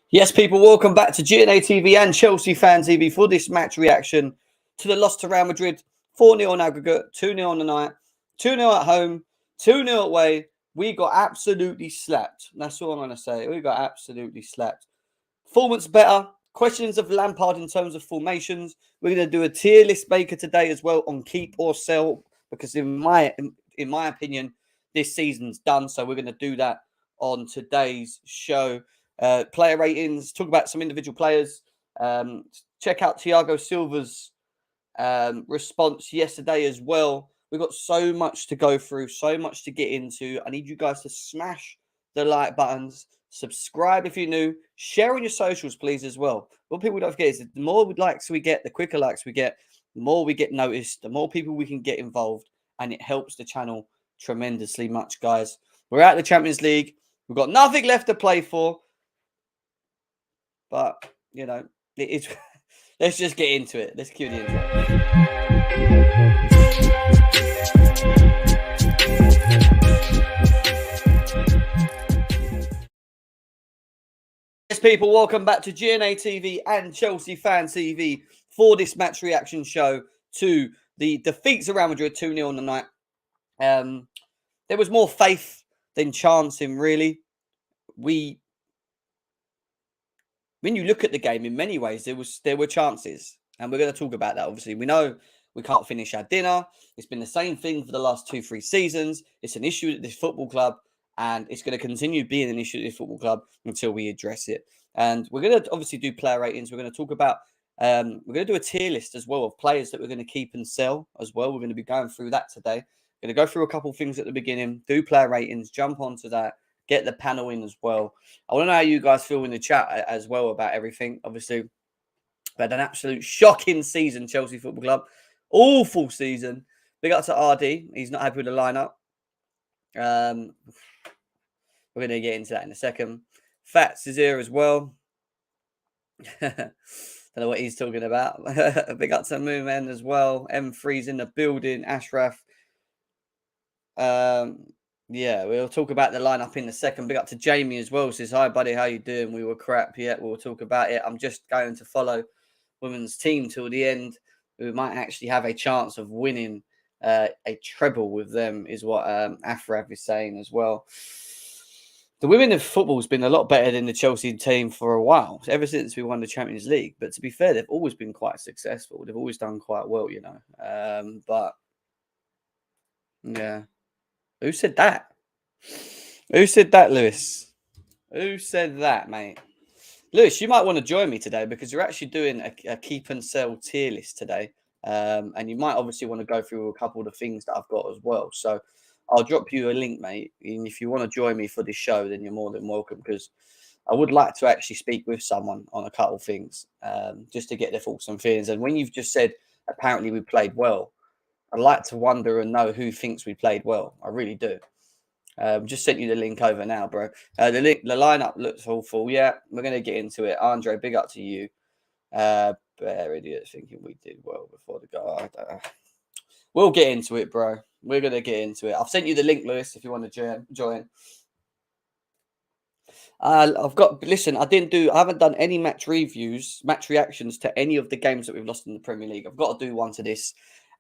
Yes, people, welcome back to GNA TV and Chelsea Fan TV for this match reaction to the loss to Real Madrid. 4-0 on aggregate, 2-0 on the night, 2-0 at home, 2-0 away. We got absolutely slapped. That's all I'm going to say. We got absolutely slapped. Performance better. Questions of Lampard in terms of formations. We're going to do a tier list maker today as well on keep or sell because in my opinion, this season's done. So we're going to do that on today's show. Player ratings, talk about some individual players. Check out Thiago Silva's response yesterday as well. We've got so much to go through, so much to get into. I need you guys to smash the like buttons, subscribe if you're new, share on your socials, please, as well. What people don't forget is the more likes we get, the quicker likes we get, the more we get noticed, the more people we can get involved, and it helps the channel tremendously much, guys. We're out of the Champions League. We've got nothing left to play for. But, you know, it is. Let's just get into it. Let's cue the intro. Yes, people, welcome back to GNA TV and Chelsea Fan TV for this match reaction show to the defeats of Real Madrid 2-0 on the night. There was more faith than chance in really. When you look at the game, in many ways, there were chances. And we're going to talk about that, obviously. We know we can't finish our dinner. It's been the same thing for the last 2-3 seasons. It's an issue at this football club. And it's going to continue being an issue at this football club until we address it. And we're going to obviously do player ratings. We're going to talk about, we're going to do a tier list as well of players that we're going to keep and sell as well. We're going to be going through that today. We're going to go through a couple of things at the beginning, do player ratings, jump onto that, get the panel in as well. I want to know how you guys feel in the chat as well about everything. Obviously, we had an absolute shocking season, Chelsea Football Club. Awful season. Big up to RD. He's not happy with the lineup. We're going to get into that in a second. Fats is here as well. Don't know what he's talking about. Big up to Mooman as well. M3's in the building. Ashraf. Yeah, we'll talk about the lineup in a second. Big up to Jamie as well. Says, hi, buddy. How you doing? We were crap. Yeah, we'll talk about it. I'm just going to follow women's team till the end. We might actually have a chance of winning a treble with them, is what Afrav is saying as well. The women of football has been a lot better than the Chelsea team for a while, ever since we won the Champions League. But to be fair, they've always been quite successful. They've always done quite well, you know. But, yeah. Who said that? Who said that, Lewis? Who said that, mate? Lewis, you might want to join me today because you're actually doing a keep and sell tier list today. And you might obviously want to go through a couple of the things that I've got as well. So I'll drop you a link, mate. And if you want to join me for this show, then you're more than welcome because I would like to actually speak with someone on a couple of things just to get their thoughts and feelings. And when you've just said, apparently we played well, I'd like to wonder and know who thinks we played well. I really do. Just sent you the link over now, bro. The lineup looks awful. Yeah, we're going to get into it. Andre, big up to you. Bear idiot thinking we did well before the goal. We'll get into it, bro. We're going to get into it. I've sent you the link, Lewis, if you want to join. Listen, I haven't done any match reactions to any of the games that we've lost in the Premier League. I've got to do one to this.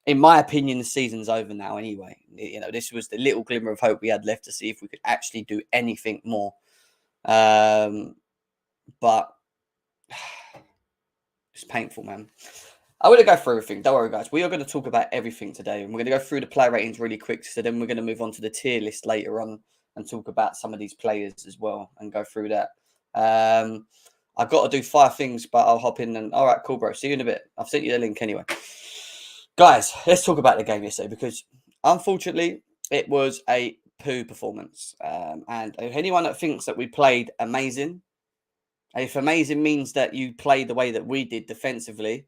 In my opinion, the season's over now anyway. You know, this was the little glimmer of hope we had left to see if we could actually do anything more. But it's painful, man. I'm going to go through everything. Don't worry, guys. We are going to talk about everything today. And we're going to go through the player ratings really quick. So then we're going to move on to the tier list later on and talk about some of these players as well and go through that. I've got to do 5 things, but I'll hop in and... All right, cool, bro. See you in a bit. I've sent you the link anyway. Guys, let's talk about the game yesterday because, unfortunately, it was a poo performance. And if anyone that thinks that we played amazing, and if amazing means that you played the way that we did defensively,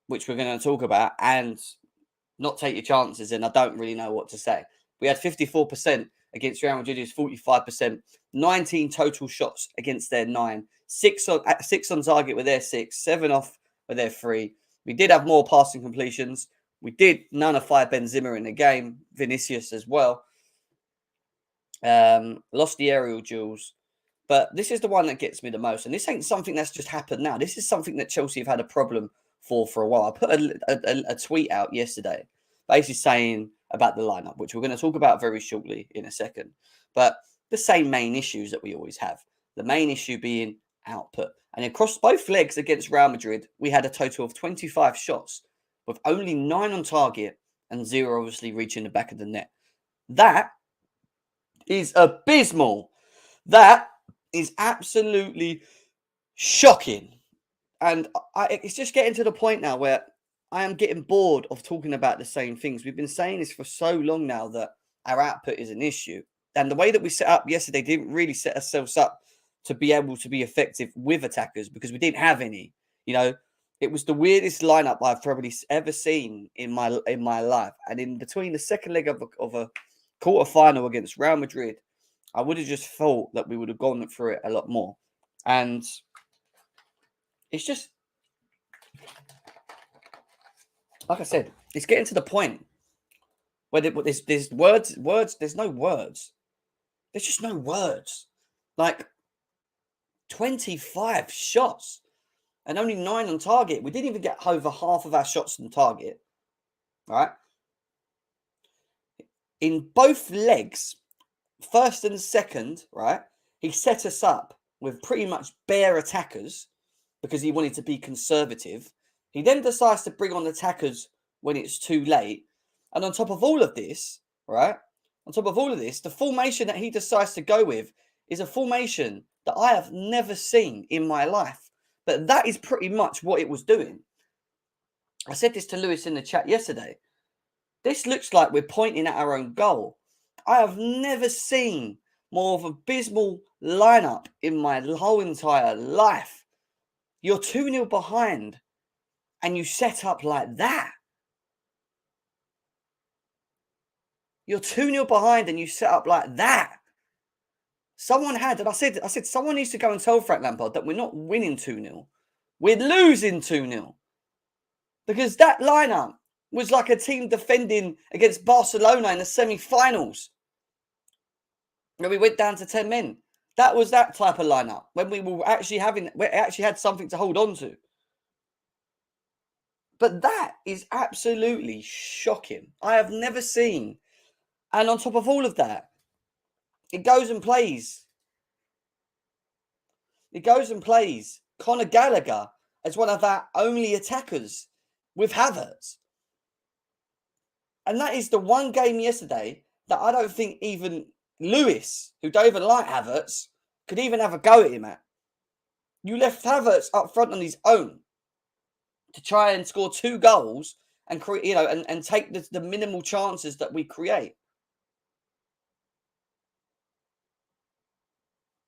which we're going to talk about, and not take your chances, then I don't really know what to say. We had 54% against Real Madrid, 45%, 19 total shots against their 9, 6 on target with their 6, 7 off with their 3. We did have more passing completions. We did nullify Benzema in the game, Vinicius as well. Lost the aerial duels. But this is the one that gets me the most. And this ain't something that's just happened now. This is something that Chelsea have had a problem for a while. I put a tweet out yesterday basically saying about the lineup, which we're going to talk about very shortly in a second. But the same main issues that we always have. The main issue being output. And across both legs against Real Madrid, we had a total of 25 shots with only 9 on target and 0 obviously reaching the back of the net. That is abysmal. That is absolutely shocking. And it's just getting to the point now where I am getting bored of talking about the same things. We've been saying this for so long now that our output is an issue. And the way that we set up yesterday didn't really set ourselves up to be able to be effective with attackers because we didn't have any. You know, it was the weirdest lineup I've probably ever seen in my life. And in between the second leg of a quarter-final against Real Madrid, I would have just thought that we would have gone through it a lot more. And it's just, like I said, it's getting to the point where there's words, there's no words. There's just no words. Like 25 shots and only 9 on target. We didn't even get over half of our shots on target. All right. In both legs, first and second, right, he set us up with pretty much bare attackers because he wanted to be conservative. He then decides to bring on attackers when it's too late. And on top of all of this, right, the formation that he decides to go with is a formation that I have never seen in my life. But that is pretty much what it was doing. I said this to Lewis in the chat yesterday. This looks like we're pointing at our own goal. I have never seen more of an abysmal lineup in my whole entire life. You're 2-0 behind and you set up like that. You're 2-0 behind and you set up like that. Someone had, and I said, someone needs to go and tell Frank Lampard that we're not winning 2-0. We're losing 2-0. Because that lineup was like a team defending against Barcelona in the semi-finals. When we went down to 10 men. That was that type of lineup. When we actually had something to hold on to. But that is absolutely shocking. I have never seen. And on top of all of that, it goes and plays Conor Gallagher as one of our only attackers with Havertz. And that is the one game yesterday that I don't think even Lewis, who don't even like Havertz, could even have a go at him at. You left Havertz up front on his own to try and score 2 goals and create, and take the minimal chances that we create.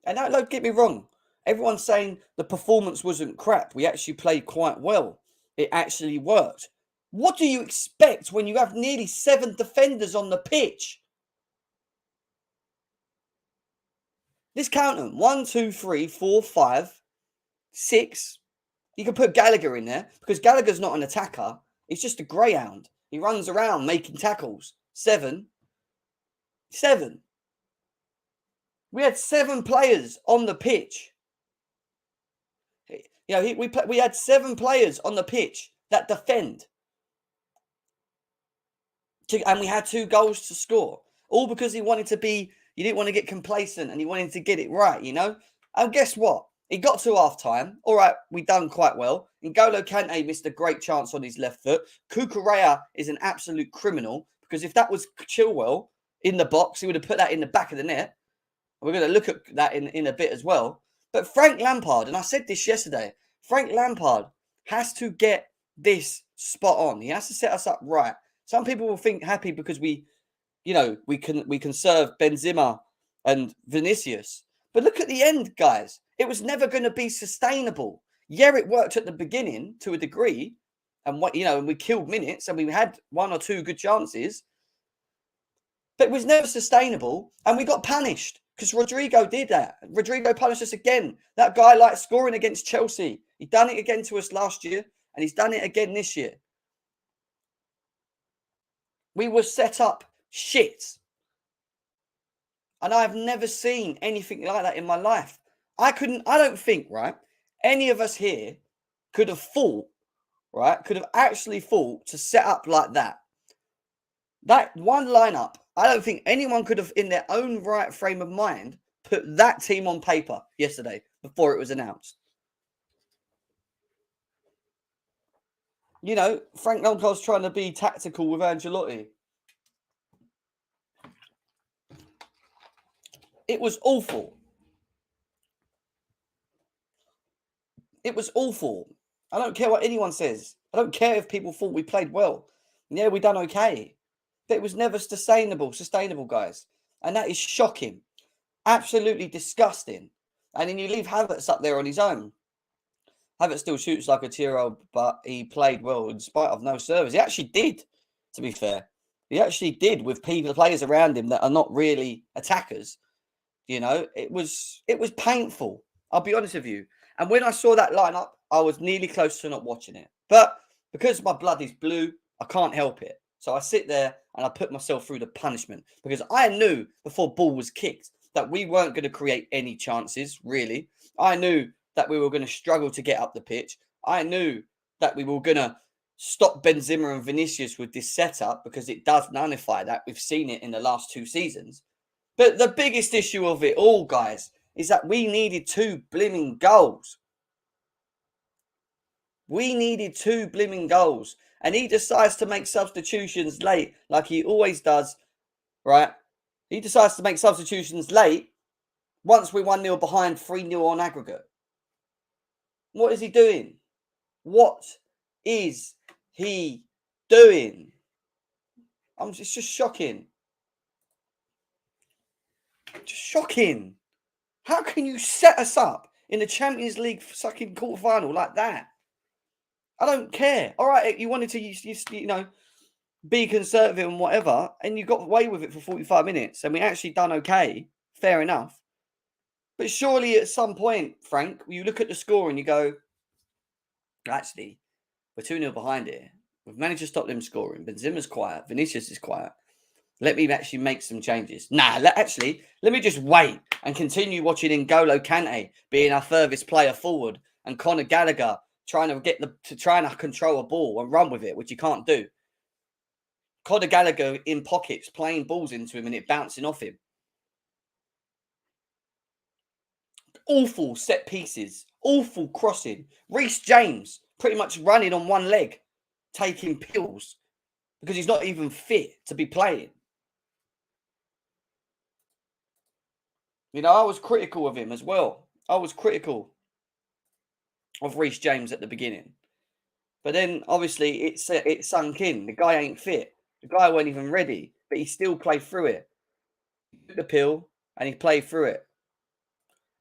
And don't get me wrong. Everyone's saying the performance wasn't crap. We actually played quite well. It actually worked. What do you expect when you have nearly 7 defenders on the pitch? Let's count them. 1, 2, 3, 4, 5, 6. You can put Gallagher in there because Gallagher's not an attacker. He's just a greyhound. He runs around making tackles. 7. We had 7 players on the pitch. We had 7 players on the pitch that defend. And we had 2 goals to score. All because he didn't want to get complacent and he wanted to get it right, And guess what? He got to half-time. All right, we done quite well. N'Golo Kante missed a great chance on his left foot. Cucurella is an absolute criminal because if that was Chilwell in the box, he would have put that in the back of the net. We're going to look at that in a bit as well. But Frank Lampard, and I said this yesterday, Frank Lampard has to get this spot on. He has to set us up right. Some people will think happy because we can serve Benzema and Vinicius. But look at the end, guys. It was never going to be sustainable. Yeah, it worked at the beginning to a degree. And we killed minutes and we had 1 or 2 good chances. But it was never sustainable. And we got punished. Because Rodrigo did that. Rodrigo punished us again. That guy likes scoring against Chelsea. He done it again to us last year. And he's done it again this year. We were set up shit. And I have never seen anything like that in my life. I don't think, right, any of us here could have thought, right, could have actually thought to set up like that. That one lineup, I don't think anyone could have, in their own right frame of mind, put that team on paper yesterday before it was announced. You know, Frank Lampard's trying to be tactical with Ancelotti. It was awful. It was awful. I don't care what anyone says. I don't care if people thought we played well. Yeah, we done okay. But it was never sustainable, guys. And that is shocking. Absolutely disgusting. And then you leave Havertz up there on his own. Havertz still shoots like a 2-year-old, but he played well in spite of no service. He actually did, to be fair. He actually did with players around him that are not really attackers. You know, it was painful. I'll be honest with you. And when I saw that lineup, I was nearly close to not watching it. But because my blood is blue, I can't help it. So I sit there and I put myself through the punishment because I knew before ball was kicked that we weren't going to create any chances, really. I knew that we were going to struggle to get up the pitch. I knew that we were going to stop Benzema and Vinicius with this setup because it does nullify that. We've seen it in the last 2 seasons. But the biggest issue of it all, guys, is that we needed 2 blimmin' goals. We needed 2 blimmin' goals. And he decides to make substitutions late, like he always does, right? He decides to make substitutions late once we're 1-0 behind, 3-0 on aggregate. What is he doing? What is he doing? It's just shocking. Just shocking. How can you set us up in the Champions League fucking quarterfinal like that? I don't care. All right, you wanted to, you know, be conservative and whatever, and you got away with it for 45 minutes, and we actually done okay. Fair enough. But surely at some point, Frank, you look at the score and you go, actually, we're 2-0 behind here. We've managed to stop them scoring. Benzema's quiet. Vinicius is quiet. Let me actually make some changes. Let me just wait and continue watching N'Golo Kante being our furthest player forward and Conor Gallagher trying to control a ball and run with it, which you can't do. Conor Gallagher in pockets, playing balls into him and it bouncing off him. Awful set pieces. Awful crossing. Reece James pretty much running on one leg, taking pills because he's not even fit to be playing. You know, I was critical of him as well. I was critical of Reece James at the beginning. But then, obviously, it sunk in. The guy ain't fit. The guy wasn't even ready. But he still played through it. He took the pill and he played through it.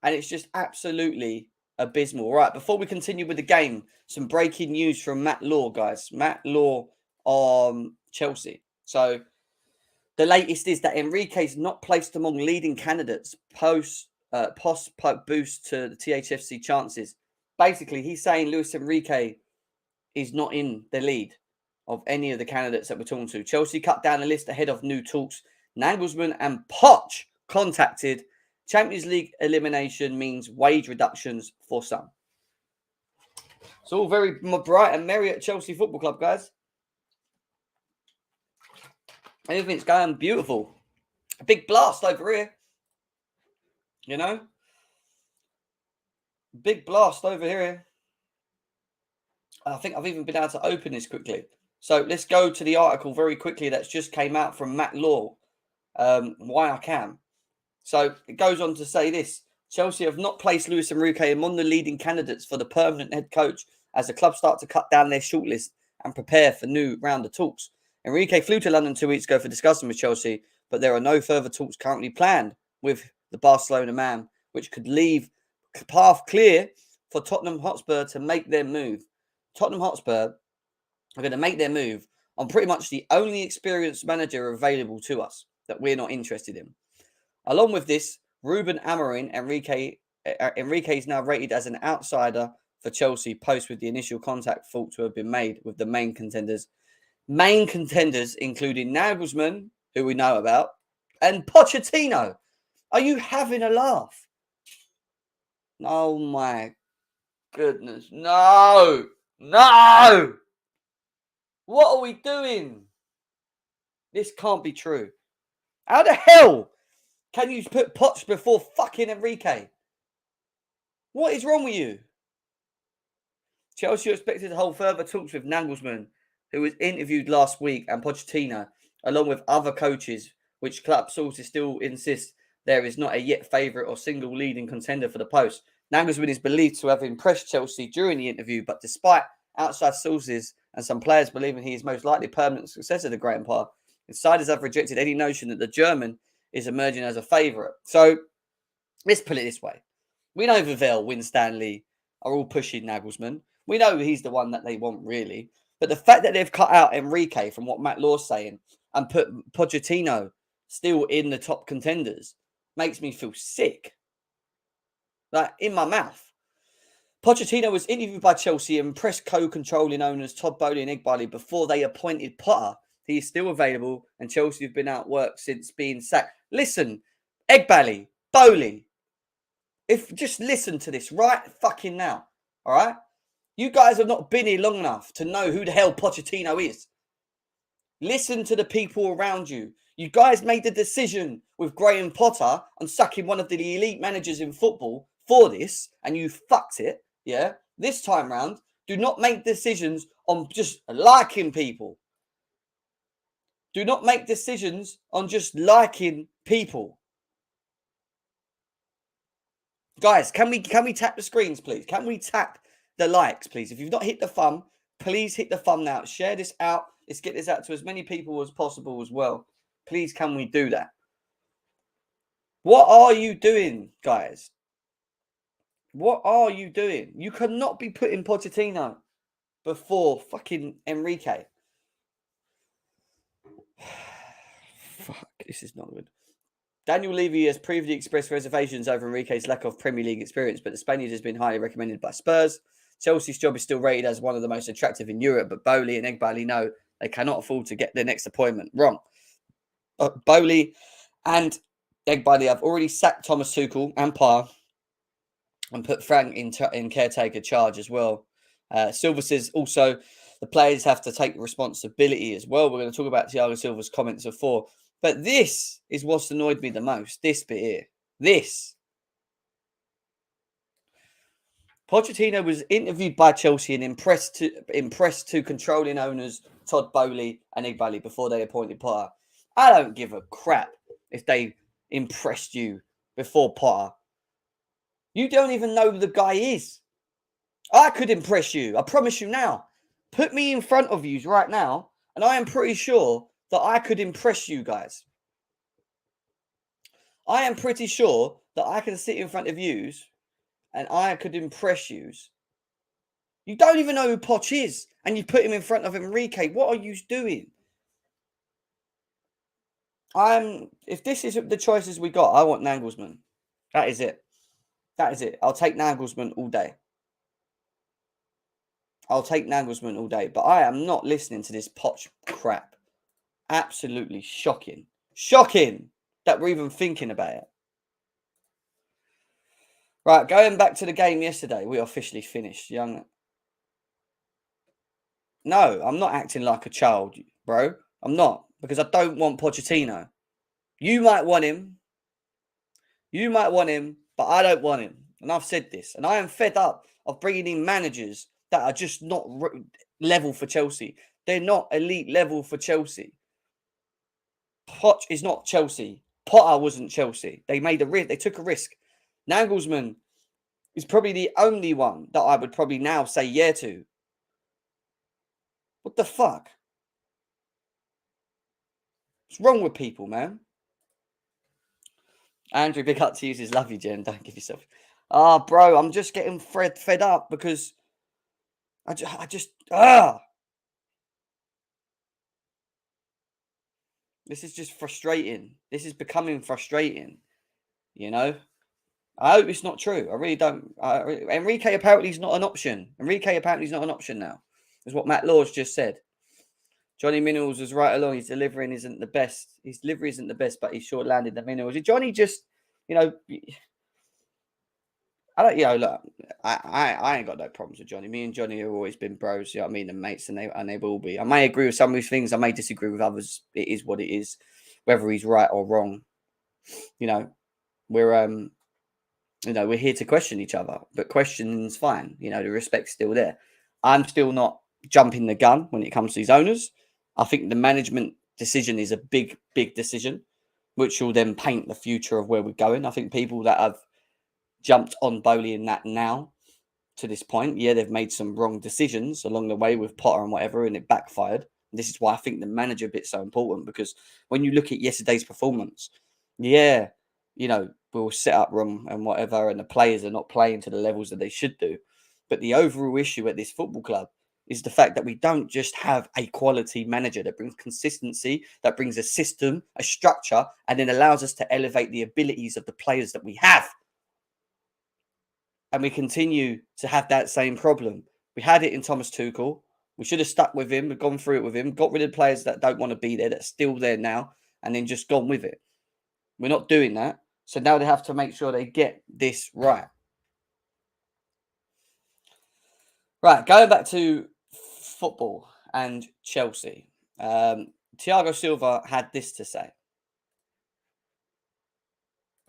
And it's just absolutely abysmal. Right, before we continue with the game, some breaking news from Matt Law, guys. Matt Law on Chelsea. So, the latest is that Enrique's not placed among leading candidates post boost to the THFC chances. Basically, he's saying Luis Enrique is not in the lead of any of the candidates that we're talking to. Chelsea cut down the list ahead of new talks. Nagelsmann and Poch contacted. Champions League elimination means wage reductions for some. It's all very bright and merry at Chelsea Football Club, guys. Everything's going beautiful. A big blast over here. You know? Big blast over here. I think I've even been able to open this quickly. So let's go to the article very quickly that's just came out from Matt Law. Why I can. So it goes on to say this. Chelsea have not placed Luis Enrique among the leading candidates for the permanent head coach as the club start to cut down their shortlist and prepare for new round of talks. Enrique flew to London 2 weeks ago for discussion with Chelsea, but there are no further talks currently planned with the Barcelona man, which could leave a path clear for Tottenham Hotspur to make their move. Tottenham Hotspur are going to make their move on pretty much the only experienced manager available to us that we're not interested in. Along with this, Ruben Amorim, Enrique is now rated as an outsider for Chelsea post with the initial contact thought to have been made with the main contenders. Main contenders including Nagelsmann, who we know about, and Pochettino. Are you having a laugh? Oh my goodness. No. No. What are we doing? This can't be true. How the hell can you put Poch before fucking Enrique? What is wrong with you? Chelsea are expected to hold further talks with Nagelsmann, who was interviewed last week, and Pochettino, along with other coaches, which club sources still insist there is not a yet favourite or single leading contender for the post. Nagelsmann is believed to have impressed Chelsea during the interview, but despite outside sources and some players believing he is most likely permanent successor to Graham Potter, insiders have rejected any notion that the German is emerging as a favourite. So let's put it this way. We know Vivell, Winstanley are all pushing Nagelsmann. We know he's the one that they want, really. But the fact that they've cut out Enrique from what Matt Law's saying and put Pochettino still in the top contenders makes me feel sick. Like, in my mouth. Pochettino was interviewed by Chelsea and pressed co-controlling owners Todd Boehly and Egbali before they appointed Potter. He is still available, and Chelsea have been out work since being sacked. Listen, Egbali, Boehly, just listen to this right fucking now, all right? You guys have not been here long enough to know who the hell Pochettino is. Listen to the people around you. You guys made the decision with Graham Potter on sacking one of the elite managers in football for this, and you fucked it, yeah? This time round, do not make decisions on just liking people. Do not make decisions on just liking people. Guys, can we tap the screens, please? Can we tap the likes, please? If you've not hit the thumb, please hit the thumb now. Share this out. Let's get this out to as many people as possible as well. Please, can we do that? What are you doing, guys? What are you doing? You cannot be putting Pochettino before fucking Enrique. Fuck, this is not good. Daniel Levy has previously expressed reservations over Enrique's lack of Premier League experience, but the Spaniard has been highly recommended by Spurs. Chelsea's job is still rated as one of the most attractive in Europe, but Boehly and Egbali know they cannot afford to get their next appointment. Wrong. Boehly and Egbali have already sacked Thomas Tuchel and Parr and put Frank in caretaker charge as well. Silva says also the players have to take responsibility as well. We're going to talk about Thiago Silva's comments before. But this is what's annoyed me the most. This bit here. This. Pochettino was interviewed by Chelsea and impressed to controlling owners Todd Boehly and Egbali before they appointed Potter. I don't give a crap if they impressed you before Potter. You don't even know who the guy is. I could impress you. I promise you now. Put me in front of you right now, and I am pretty sure that I could impress you guys. I am pretty sure that I can sit in front of yous and I could impress yous. You don't even know who Poch is, and you put him in front of Enrique. What are you doing? If this is the choices we got, I want Nagelsmann. That is it. That is it. I'll take Nagelsmann all day. I'll take Nagelsmann all day. But I am not listening to this Poch crap. Absolutely shocking. Shocking that we're even thinking about it. Right, going back to the game yesterday, we officially finished. No, I'm not acting like a child, bro. I'm not, because I don't want Pochettino. You might want him. You might want him, but I don't want him. And I've said this. And I am fed up of bringing in managers that are just not level for Chelsea. They're not elite level for Chelsea. Poch is not Chelsea. Potter wasn't Chelsea. They made a risk. They took a risk. Nagelsmann is probably the only one that I would probably now say yeah to. What the fuck? What's wrong with people, man? Andrew, big up to you. Love you, Jen. Don't give yourself. Bro, I'm just getting fed up because I just. This is just frustrating. This is becoming frustrating. You know? I hope it's not true. I really don't. Enrique apparently is not an option. Enrique apparently is not an option now. Is what Matt Laws just said. Johnny Minerals was right along. His delivery isn't the best. His delivery isn't the best, but he short landed the Minerals. Johnny just, I don't, you know, look, I ain't got no problems with Johnny. Me and Johnny have always been bros, you know what I mean, and mates, and they will be. I may agree with some of these things, I may disagree with others. It is what it is, whether he's right or wrong. You know, we're we're here to question each other, but questioning's fine. You know, the respect's still there. I'm still not jumping the gun when it comes to these owners. I think the management decision is a big, big decision, which will then paint the future of where we're going. I think people that have jumped on Bowley in that now to this point, yeah, they've made some wrong decisions along the way with Potter and whatever, and it backfired. And this is why I think the manager bit's so important, because when you look at yesterday's performance, yeah, we were set up wrong and whatever, and the players are not playing to the levels that they should do. But the overall issue at this football club is the fact that we don't just have a quality manager that brings consistency, that brings a system, a structure, and then allows us to elevate the abilities of the players that we have. And we continue to have that same problem. We had it in Thomas Tuchel. We should have stuck with him. We've gone through it with him. Got rid of players that don't want to be there, that's still there now, and then just gone with it. We're not doing that. So now they have to make sure they get this right. Right, going back to football and Chelsea. Thiago Silva had this to say.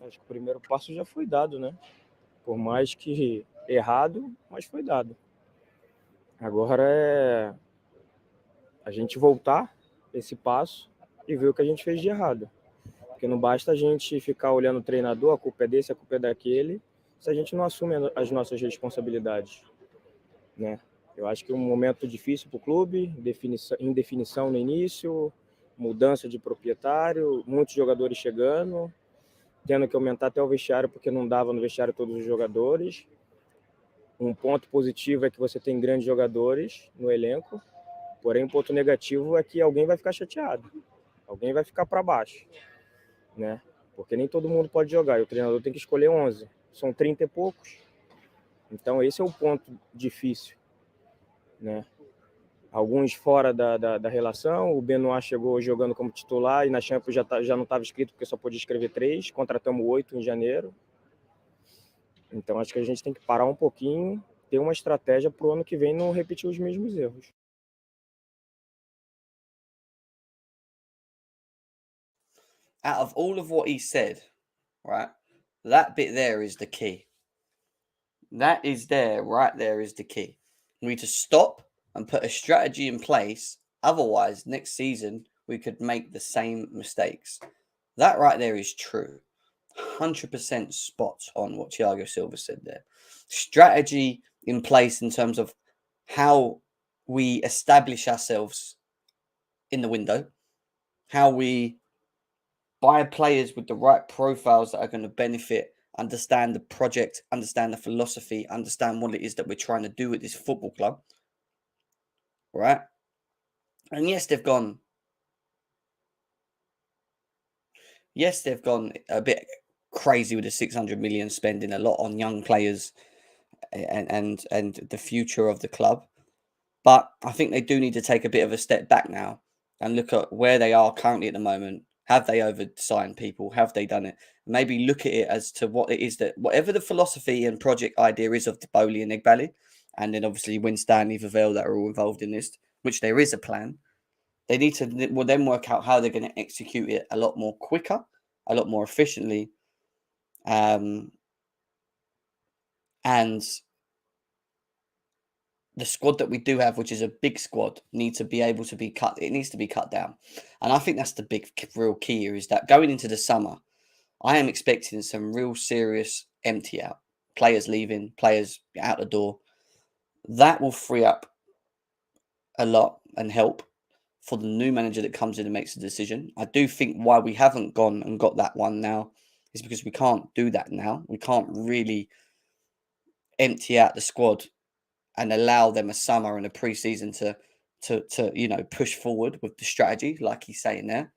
Acho que o primeiro passo já foi dado, né? Por mais que errado, mas foi dado. Agora é a gente voltar esse passo e ver o que a gente fez de errado. Porque não basta a gente ficar olhando o treinador, a culpa é desse, a culpa é daquele, se a gente não assume as nossas responsabilidades, né? Eu acho que é um momento difícil para o clube, indefinição no início, mudança de proprietário, muitos jogadores chegando, tendo que aumentar até o vestiário, porque não dava no vestiário todos os jogadores. Um ponto positivo é que você tem grandes jogadores no elenco, porém um ponto negativo é que alguém vai ficar chateado, alguém vai ficar para baixo, né? Porque nem todo mundo pode jogar, e o treinador tem que escolher 11, são 30 e poucos. Então esse é o ponto difícil, né? Alguns fora da relação, o Benoit chegou jogando como titular e na Champions já não estava escrito porque só podia escrever 3, contratamos 8 em janeiro. Então acho que a gente tem que parar um pouquinho, ter uma estratégia para o ano que vem não repetir os mesmos erros. Out of all of what he said, right, that bit there is the key. That is there, right there is the key. We need to stop and put a strategy in place. Otherwise, next season, we could make the same mistakes. That right there is true. 100% spot on what Thiago Silva said there. Strategy in place in terms of how we establish ourselves in the window, how we buy players with the right profiles that are going to benefit, understand the project, understand the philosophy, understand what it is that we're trying to do with this football club. Right? And yes, they've gone a bit crazy with the 600 million, spending a lot on young players and the future of the club. But I think they do need to take a bit of a step back now and look at where they are currently at the moment. Have they oversigned people? Have they done it? Maybe look at it as to what it is that, whatever the philosophy and project idea is of Bowley and Egbali, and then obviously Winstanley, Vavel, that are all involved in this, which there is a plan. They need to then work out how they're going to execute it a lot more quicker, a lot more efficiently, and the squad that we do have, which is a big squad, needs to be able to be cut. It needs to be cut down. And I think that's the big, real key here, is that going into the summer, I am expecting some real serious empty out. Players leaving, players out the door. That will free up a lot and help for the new manager that comes in and makes a decision. I do think why we haven't gone and got that one now is because we can't do that now. We can't really empty out the squad and allow them a summer and a pre-season to push forward with the strategy, like he's saying there.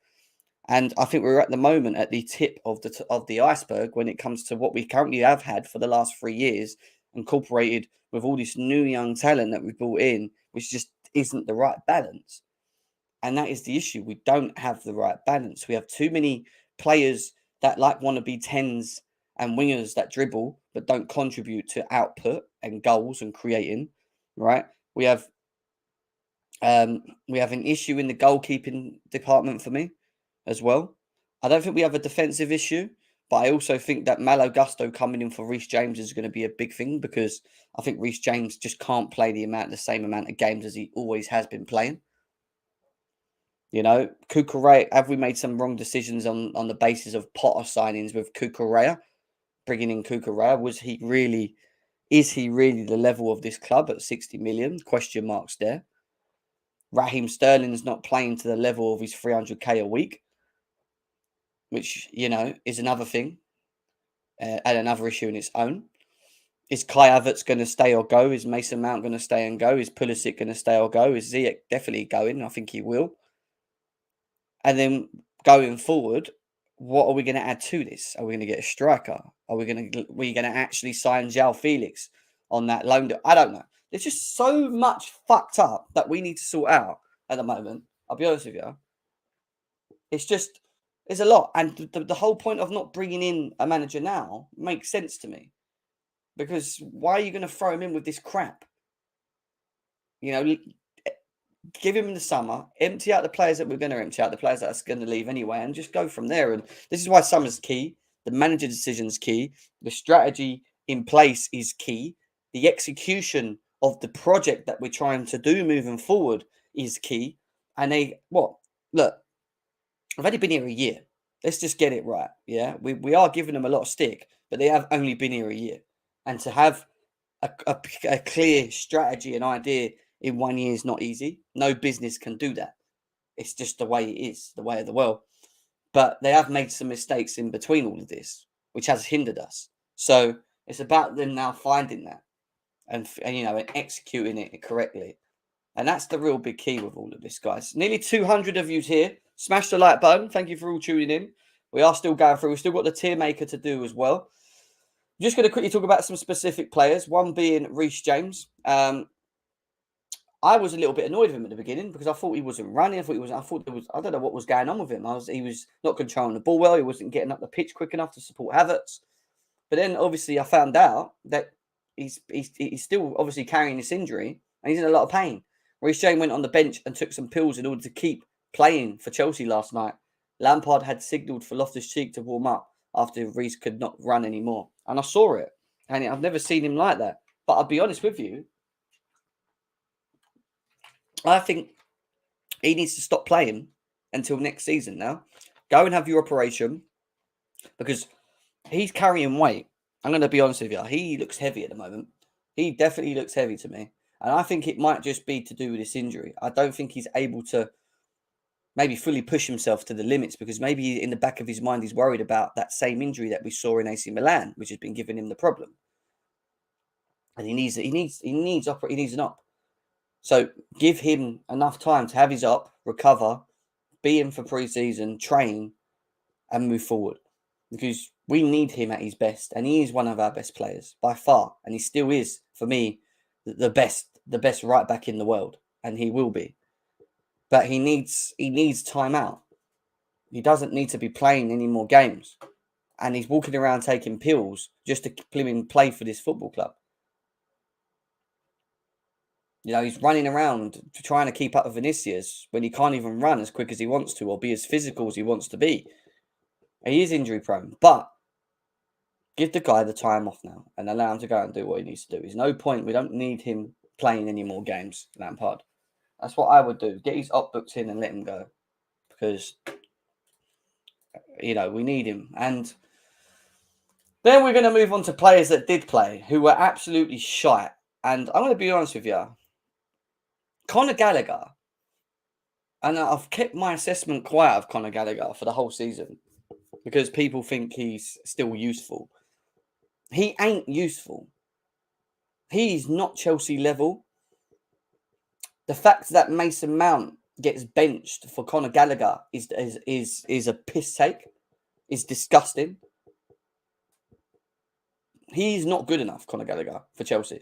And I think we're at the moment at the tip of the iceberg when it comes to what we currently have had for the last 3 years, incorporated with all this new young talent that we've brought in, which just isn't the right balance. And that is the issue. We don't have the right balance. We have too many players that want to be 10s and wingers that dribble, but don't contribute to output and goals and creating, right? We have an issue in the goalkeeping department for me as well. I don't think we have a defensive issue, but I also think that Malo Gusto coming in for Reece James is going to be a big thing, because I think Reece James just can't play the same amount of games as he always has been playing. You know, Cucurella, have we made some wrong decisions on the basis of Potter signings with Cucurella, bringing in Cucurella? Is he really the level of this club at 60 million? Question marks there. Raheem Sterling's not playing to the level of his 300k a week, which, you know, is another thing and another issue in its own. Is Kai Havertz going to stay or go? Is Mason Mount going to stay and go? Is Pulisic going to stay or go? Is Ziyech definitely going? I think he will. And then going forward, what are we going to add to this? Are we going to get a striker? Are we going to actually sign João Felix on that loan deal? I don't know. There's just so much fucked up that we need to sort out at the moment. I'll be honest with you. It's a lot. And the whole point of not bringing in a manager now makes sense to me. Because why are you going to throw him in with this crap? You know, give him in the summer, empty out the players that we're going to empty out, the players that are going to leave anyway, and just go from there. And this is why summer's key. The manager decision's key. The strategy in place is key. The execution of the project that we're trying to do moving forward is key. And look, I've only been here a year. Let's just get it right. Yeah, we are giving them a lot of stick, but they have only been here a year. And to have a clear strategy and idea in 1 year is not easy. No business can do that. It's just the way it is, the way of the world. But they have made some mistakes in between all of this, which has hindered us. So it's about them now finding that and you know, and executing it correctly. And that's the real big key with all of this, guys. Nearly 200 of you here. Smash the like button. Thank you for all tuning in. We are still going through. We've still got the tier maker to do as well. I'm just going to quickly talk about some specific players. One being Reece James. I was a little bit annoyed with him at the beginning because I thought he wasn't running. I don't know what was going on with him. He was not controlling the ball well. He wasn't getting up the pitch quick enough to support Havertz. But then obviously I found out that he's still obviously carrying this injury and he's in a lot of pain. Reece James went on the bench and took some pills in order to keep playing for Chelsea last night. Lampard had signalled for Loftus-Cheek to warm up after Reece could not run anymore. And I saw it. And I've never seen him like that. But I'll be honest with you, I think he needs to stop playing until next season now. Go and have your operation because he's carrying weight. I'm going to be honest with you. He looks heavy at the moment. He definitely looks heavy to me. And I think it might just be to do with this injury. I don't think he's able to maybe fully push himself to the limits because maybe in the back of his mind he's worried about that same injury that we saw in AC Milan, which has been giving him the problem. And he needs an op. So give him enough time to have his op, recover, be in for pre-season, train, and move forward. Because we need him at his best. And he is one of our best players by far. And he still is, for me, the best right back in the world. And he will be. But he needs time out. He doesn't need to be playing any more games. And he's walking around taking pills just to play for this football club. You know, he's running around trying to keep up with Vinicius when he can't even run as quick as he wants to or be as physical as he wants to be. He is injury prone, but give the guy the time off now and allow him to go and do what he needs to do. There's no point. We don't need him playing any more games, Lampard. That's what I would do. Get his op books in and let him go. Because, you know, we need him. And then we're going to move on to players that did play, who were absolutely shite. And I'm going to be honest with you. Conor Gallagher, and I've kept my assessment quiet of Conor Gallagher for the whole season because people think he's still useful. He ain't useful. He's not Chelsea level. The fact that Mason Mount gets benched for Conor Gallagher is a piss take. It's disgusting. He's not good enough, Conor Gallagher, for Chelsea.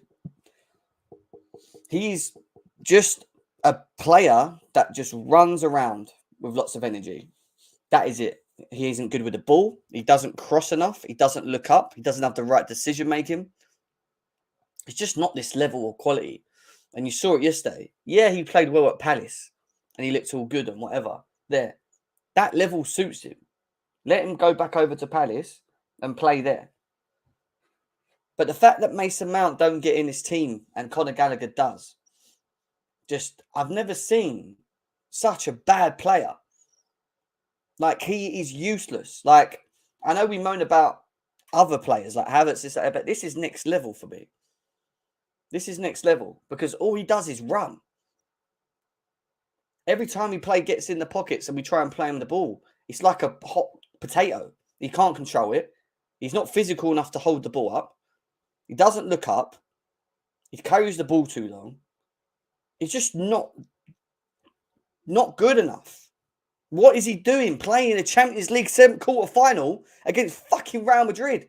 He's just a player that just runs around with lots of energy. That is it. He isn't good with the ball. He doesn't cross enough. He doesn't look up. He doesn't have the right decision making. It's just not this level of quality. And you saw it yesterday. Yeah, he played well at Palace and he looked all good and whatever. There. That level suits him. Let him go back over to Palace and play there. But the fact that Mason Mount don't get in his team and Conor Gallagher does, just, I've never seen such a bad player. Like, he is useless. Like, I know we moan about other players like Havertz, but this is next level for me. This is next level because all he does is run. Every time he gets in the pockets and we try and play him the ball, it's like a hot potato. He can't control it. He's not physical enough to hold the ball up. He doesn't look up. He carries the ball too long. He's just not good enough. What is he doing playing in a Champions League quarter final against fucking Real Madrid?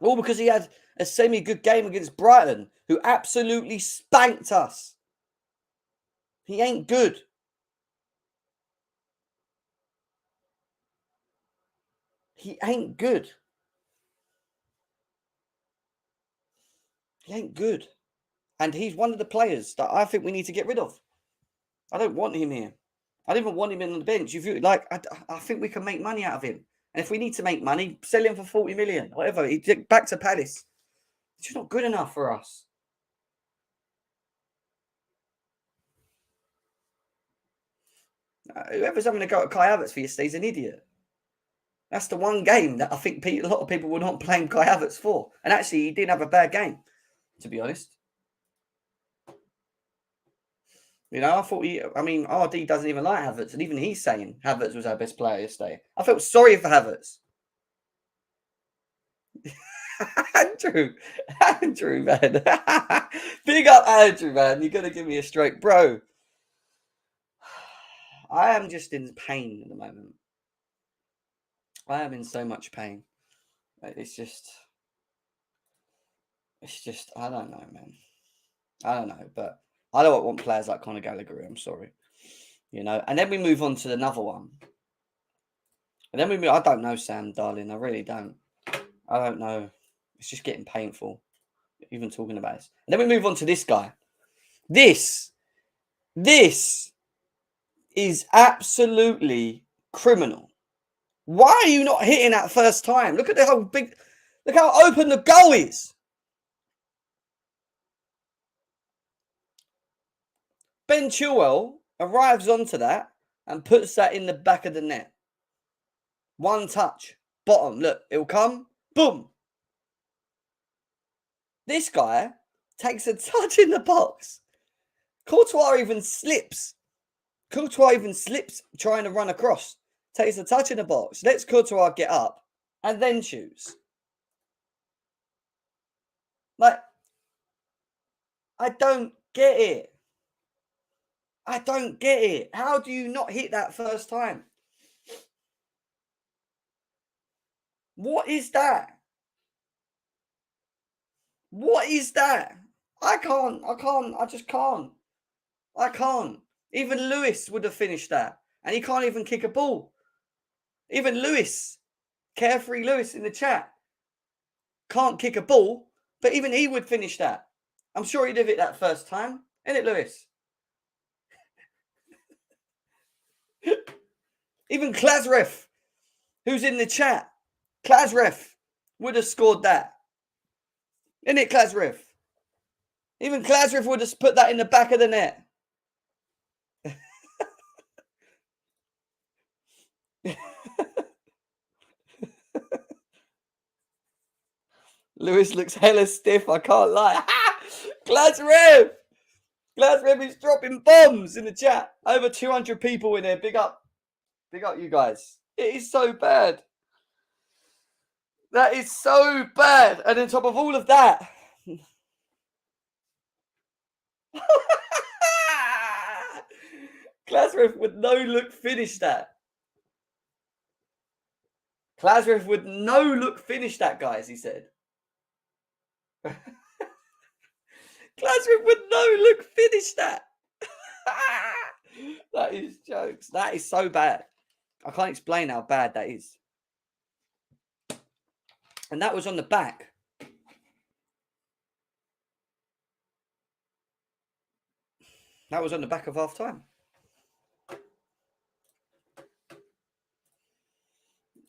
All because he had a semi-good game against Brighton, who absolutely spanked us. He ain't good. He ain't good. He ain't good. And he's one of the players that I think we need to get rid of. I don't want him here. I don't even want him in on the bench. If you like, I think we can make money out of him. And if we need to make money, sell him for 40 million, whatever. He back to Palace. It's just not good enough for us. Whoever's having a go at Kai Havertz for yesterday is an idiot. That's the one game that I think a lot of people were not playing Kai Havertz for. And actually, he didn't have a bad game, to be honest. You know, RD doesn't even like Havertz. And even he's saying Havertz was our best player yesterday. I felt sorry for Havertz. Andrew, man. Big up Andrew, man. You're going to give me a stroke. Bro, I am just in pain at the moment. I am in so much pain. It's just, I don't know, man. I don't know, but I don't want players like Conor Gallagher. I'm sorry. You know, and then we move on to another one. And then I don't know, Sam, darling. I really don't. I don't know. It's just getting painful, even talking about this. And then we move on to this guy. This is absolutely criminal. Why are you not hitting that first time? Look at look how open the goal is. Ben Chilwell arrives onto that and puts that in the back of the net. One touch, bottom. Look, it'll come. Boom. This guy takes a touch in the box. Courtois even slips trying to run across. Takes a touch in the box. Lets Courtois get up and then shoots. Like, I don't get it. I don't get it. How do you not hit that first time? What is that? What is that? I just can't. I can't. Even Lewis would have finished that. And he can't even kick a ball. Even Lewis, Carefree Lewis in the chat, can't kick a ball, but even he would finish that. I'm sure he'd have it that first time. Isn't it, Lewis? Even Klasref, who's in the chat, Klasref would have scored that. Isn't it, Klasref? Even Klasref would have put that in the back of the net. Lewis looks hella stiff, I can't lie. Klasref is dropping bombs in the chat. Over 200 people in there. Big up you guys. It is so bad. That is so bad. And on top of all of that, Klasref would no look finish that. Klasref would no look finish that, guys, he said. Klasref would no look finish that. That is jokes. That is so bad. I can't explain how bad that is. And that was on the back. That was on the back of half time.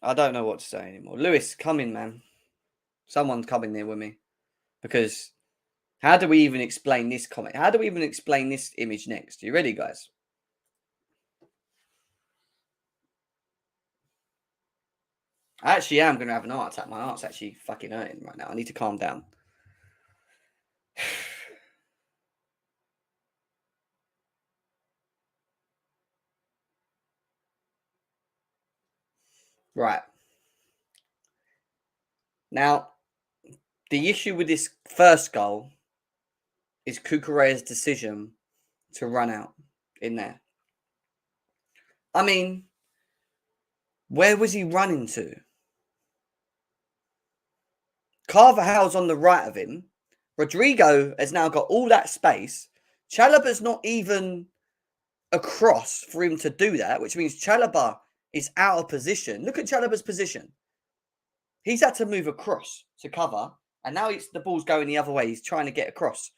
I don't know what to say anymore. Lewis, come in, man. Someone's coming there with me. Because how do we even explain this comment? How do we even explain this image next? You ready, guys? I actually am going to have an heart attack. My heart's actually fucking hurting right now. I need to calm down. Right. Now, the issue with this first goal is Cucurella's decision to run out in there. I mean, where was he running to? Carvajal's on the right of him. Rodrigo has now got all that space. Chalobah's not even across for him to do that, which means Chalobah is out of position. Look at Chalobah's position. He's had to move across to cover, and now the ball's going the other way. He's trying to get across.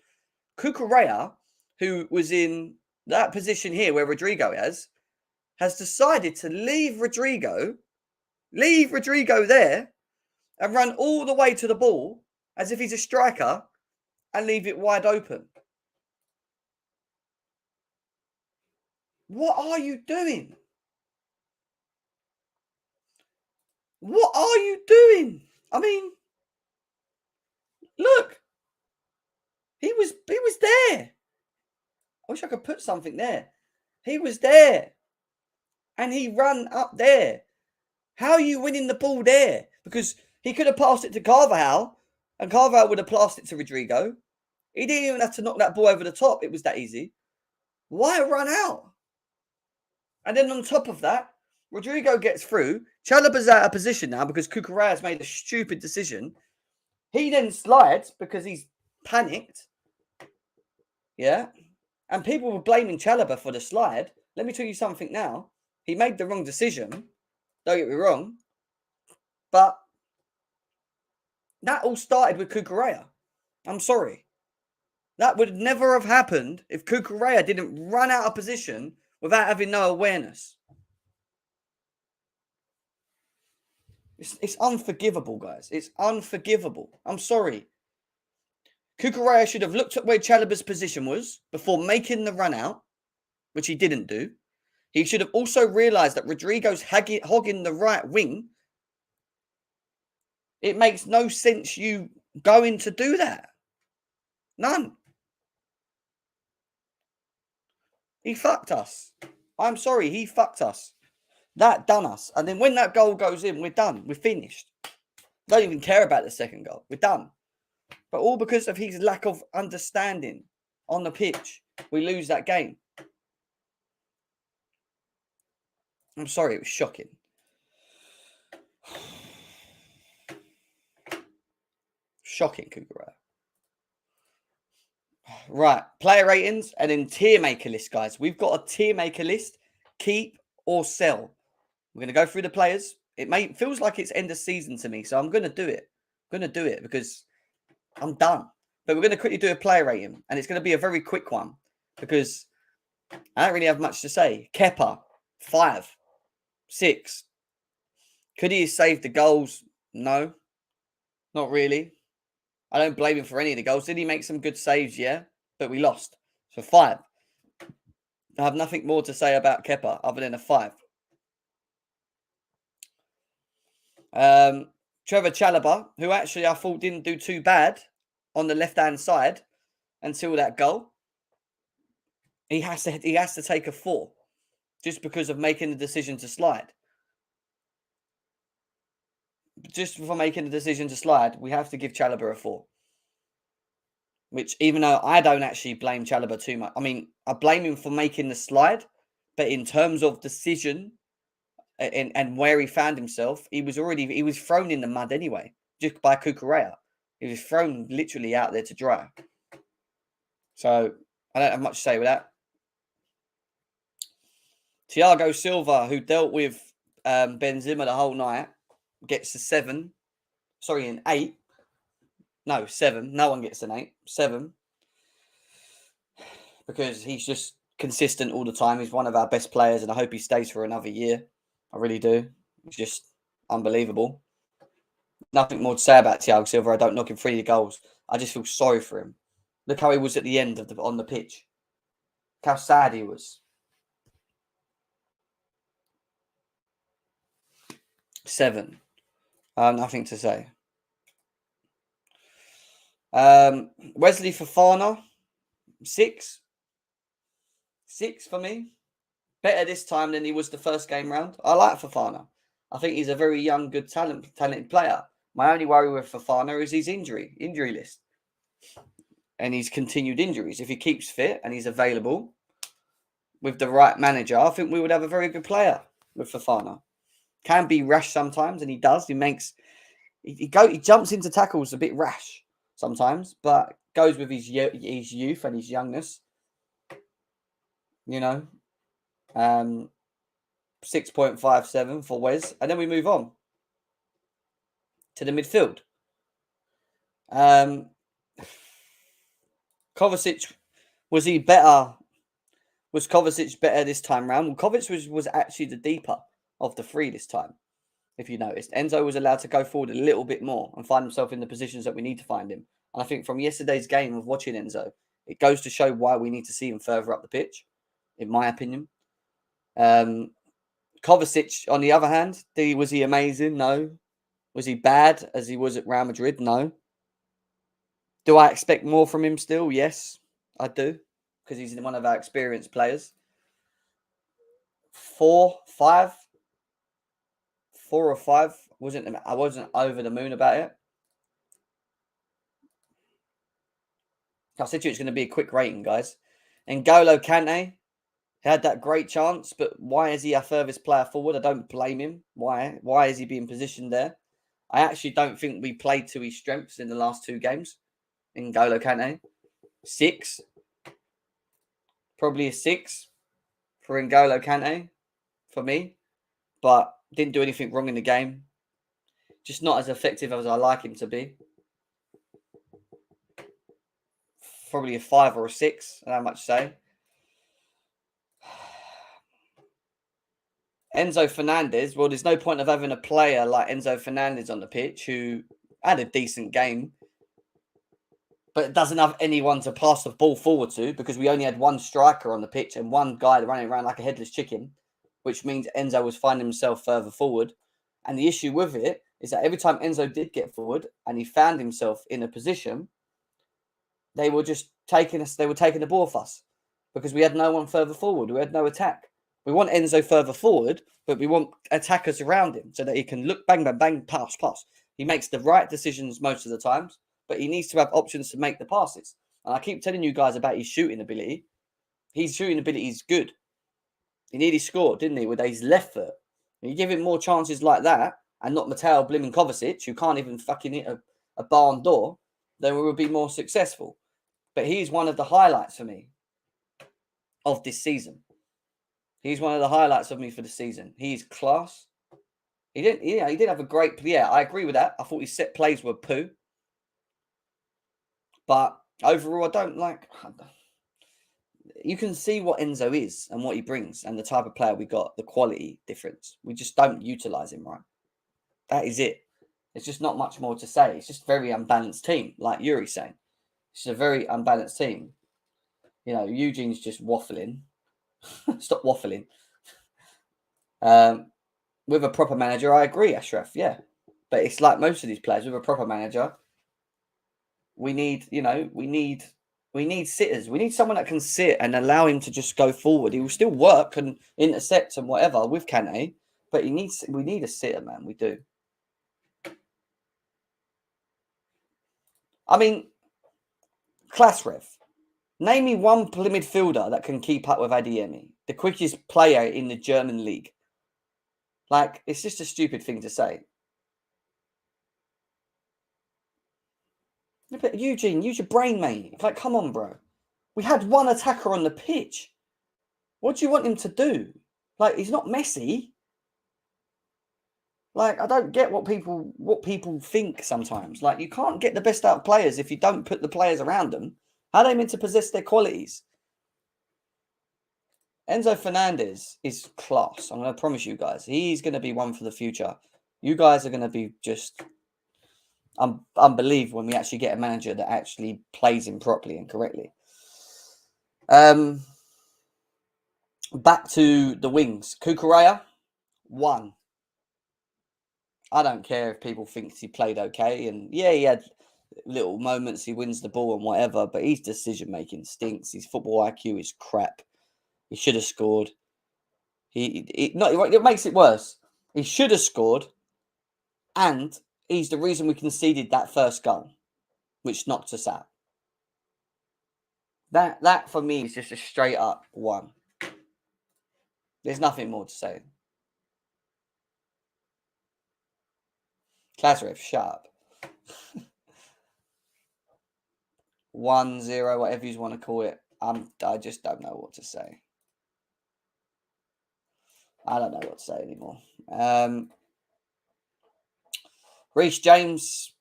Cucurella, who was in that position here where Rodrigo has decided to leave Rodrigo there and run all the way to the ball as if he's a striker and leave it wide open. What are you doing? What are you doing? I mean, look. He was there. I wish I could put something there. He was there. And he ran up there. How are you winning the ball there? Because he could have passed it to Carvajal, and Carvajal would have passed it to Rodrigo. He didn't even have to knock that ball over the top. It was that easy. Why run out? And then on top of that, Rodrigo gets through. Chalobah's out of position now because Cucurella's made a stupid decision. He then slides because he's panicked. Yeah. And people were blaming Chalobah for the slide. Let me tell you something now. He made the wrong decision. Don't get me wrong. But that all started with Cucurella. I'm sorry. That would never have happened if Cucurella didn't run out of position without having no awareness. It's unforgivable, guys. It's unforgivable. I'm sorry. Cucurella should have looked at where Chalobah's position was before making the run out, which he didn't do. He should have also realised that Rodrigo's hogging the right wing. It makes no sense you going to do that. None. He fucked us. I'm sorry, he fucked us. That done us. And then when that goal goes in, we're done. We're finished. Don't even care about the second goal. We're done. But all because of his lack of understanding on the pitch, we lose that game. I'm sorry, it was shocking. Shocking, Cucurella. Right, player ratings and then tier maker list, guys. We've got a tier maker list. Keep or sell. We're going to go through the players. It feels like it's end of season to me, so I'm going to do it. I'm going to do it because I'm done. But we're going to quickly do a player rating, and it's going to be a very quick one because I don't really have much to say. Kepa, 5, 6. Could he have saved the goals? No, not really. I don't blame him for any of the goals. Did he make some good saves? Yeah, but we lost. So 5. I have nothing more to say about Kepa other than a 5. Trevor Chalobah, who actually I thought didn't do too bad on the left-hand side until that goal. He has to take a 4 just because of making the decision to slide. Just for making the decision to slide, we have to give Chalobah a 4. Which, even though I don't actually blame Chalobah too much. I mean, I blame him for making the slide. But in terms of decision and where he found himself, he was thrown in the mud anyway. Just by Cucurella. He was thrown literally out there to dry. So, I don't have much to say with that. Thiago Silva, who dealt with Benzema the whole night, gets a 7. Sorry, an 8. No, 7. No one gets an 8. 7. Because he's just consistent all the time. He's one of our best players, and I hope he stays for another year. I really do. He's just unbelievable. Nothing more to say about Thiago Silva. I don't knock him for the goals. I just feel sorry for him. Look how he was at the end of on the pitch. Look how sad he was. 7. Nothing to say. Wesley Fofana, 6. 6 for me. Better this time than he was the first game round. I like Fofana. I think he's a very young, good, talented player. My only worry with Fofana is his injury list. And his continued injuries. If he keeps fit and he's available with the right manager, I think we would have a very good player with Fofana. Can be rash sometimes, and he does. He jumps into tackles a bit rash sometimes, but goes with his youth and his youngness. 6.57 for Wes, and then we move on to the midfield. Kovacic, was he better? Was Kovacic better this time round? Well, Kovacic was actually the deeper of the 3 this time. If you noticed, Enzo was allowed to go forward a little bit more and find himself in the positions that we need to find him. And I think from yesterday's game of watching Enzo, it goes to show why we need to see him further up the pitch, in my opinion. Kovacic, on the other hand, was he amazing? No. Was he bad as he was at Real Madrid? No. Do I expect more from him still? Yes, I do, because he's one of our experienced players. 4, 5. 4 or 5. I wasn't over the moon about it. I said to you it's going to be a quick rating, guys. N'Golo Kante had that great chance, but why is he our furthest player forward? I don't blame him. Why? Why is he being positioned there? I actually don't think we played to his strengths in the last 2 games. N'Golo Kante. 6. Probably a 6 for N'Golo Kante for me. But didn't do anything wrong in the game. Just not as effective as I like him to be. Probably a 5 or a 6. I don't have much to say. Enzo Fernandez. Well, there's no point of having a player like Enzo Fernandez on the pitch who had a decent game, but doesn't have anyone to pass the ball forward to, because we only had one striker on the pitch and one guy running around like a headless chicken, which means Enzo was finding himself further forward. And the issue with it is that every time Enzo did get forward and he found himself in a position, they were just taking the ball off us, because we had no one further forward. We had no attack. We want Enzo further forward, but we want attackers around him so that he can look, bang, bang, bang, pass. He makes the right decisions most of the times, but he needs to have options to make the passes. And I keep telling you guys about his shooting ability. His shooting ability is good. He nearly scored, didn't he, with his left foot. And you give him more chances like that, and not Mateo Blimmin Kovacic, who can't even fucking hit a barn door, then we will be more successful. But he's one of the highlights for me of this season. He's one of the highlights of me for the season. He's class. He did have a great... Yeah, I agree with that. I thought his set plays were poo. But overall, I don't like... You can see what Enzo is and what he brings and the type of player we got, the quality difference. We just don't utilise him right. That is it. There's just not much more to say. It's just a very unbalanced team, like Yuri's saying. It's a very unbalanced team. Eugene's just waffling. Stop waffling. With a proper manager, I agree, Ashraf. Yeah. But it's like most of these players, with a proper manager, we need sitters. We need someone that can sit and allow him to just go forward. He will still work and intercept and whatever with Kante, but we need a sitter, man. We do. I mean, class ref. Name me one midfielder that can keep up with Adeyemi, the quickest player in the German league. Like, it's just a stupid thing to say. But Eugene, use your brain, mate. Like, come on, bro. We had one attacker on the pitch. What do you want him to do? Like, he's not Messi. Like, I don't get what people think sometimes. Like, you can't get the best out of players if you don't put the players around them. How are they meant to possess their qualities? Enzo Fernandez is class. I'm going to promise you guys. He's going to be one for the future. You guys are going to be just unbelievable when we actually get a manager that actually plays him properly and correctly. Back to the wings. Cucurella, 1. I don't care if people think he played okay. And yeah, he had little moments. He wins the ball and whatever. But his decision-making stinks. His football IQ is crap. He should have scored. It makes it worse. He should have scored. And he's the reason we conceded that first goal, which knocked us out. That for me is just a straight up 1. There's nothing more to say. Lazarev, shut up. 1-0, whatever you want to call it. I just don't know what to say. I don't know what to say anymore. Reece James,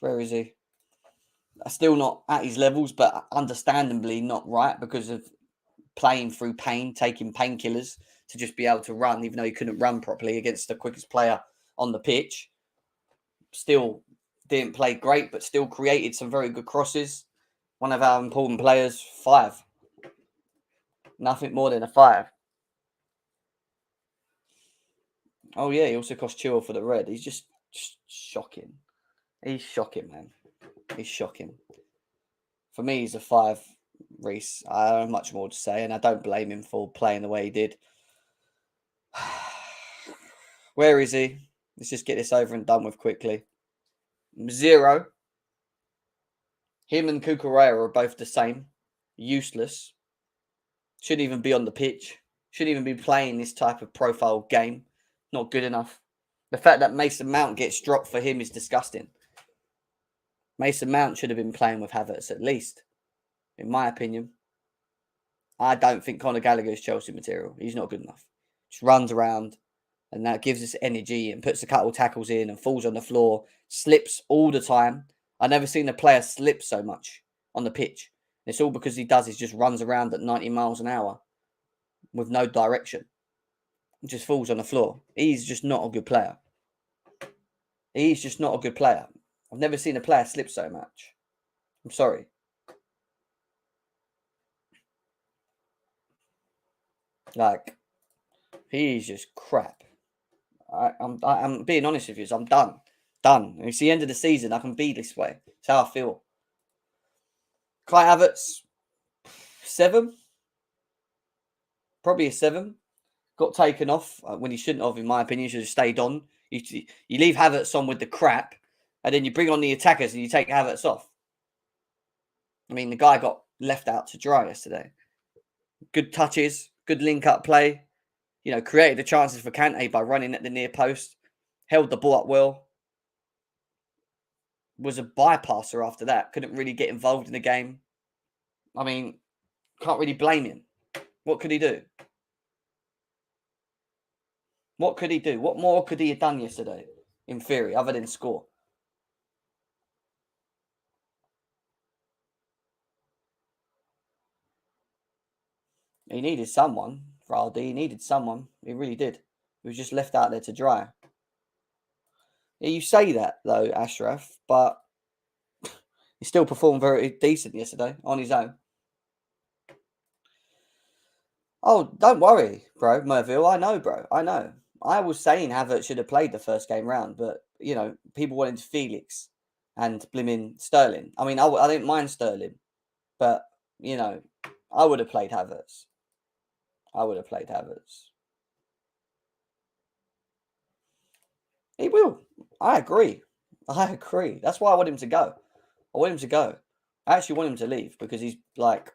where is he? Still not at his levels, but understandably not right because of playing through pain, taking painkillers to just be able to run, even though he couldn't run properly against the quickest player on the pitch. Still didn't play great, but still created some very good crosses. One of our important players, 5. Nothing more than a 5. Oh, yeah, he also cost Chilwell for the red. He's just shocking. He's shocking, man. He's shocking. For me, he's a 5, Reece. I don't have much more to say, and I don't blame him for playing the way he did. Where is he? Let's just get this over and done with quickly. 0. Him and Cucurella are both the same. Useless. Shouldn't even be on the pitch. Shouldn't even be playing this type of profile game. Not good enough. The fact that Mason Mount gets dropped for him is disgusting. Mason Mount should have been playing with Havertz at least, in my opinion. I don't think Conor Gallagher is Chelsea material. He's not good enough. Just runs around and that gives us energy and puts a couple of tackles in and falls on the floor, slips all the time. I've never seen a player slip so much on the pitch. It's all because he does is just runs around at 90 miles an hour with no direction. He just falls on the floor. He's just not a good player. He's just not a good player. I've never seen a player slip so much. I'm sorry. Like, he's just crap. I'm being honest with you. So I'm done. Done. It's the end of the season. I can be this way. It's how I feel. Kai Havertz, 7. Probably a 7. Got taken off when he shouldn't have, in my opinion. He should have stayed on. You leave Havertz on with the crap, and then you bring on the attackers and you take Havertz off. I mean, the guy got left out to dry yesterday. Good touches, good link-up play. You know, created the chances for Kante by running at the near post. Held the ball up well. Was a bypasser after that. Couldn't really get involved in the game. I mean, can't really blame him. What could he do? What could he do? What more could he have done yesterday, in theory, other than score? He needed someone, Valdi. He needed someone. He really did. He was just left out there to dry. Yeah, you say that, though, Ashraf, but he still performed very decent yesterday on his own. Oh, don't worry, bro, Merville. I know, bro. I know. I was saying Havertz should have played the first game round, but, you know, people wanted Felix and blimmin' Sterling. I mean, I didn't mind Sterling, but, you know, I would have played Havertz. He will. I agree. That's why I want him to go. I actually want him to leave because he's like,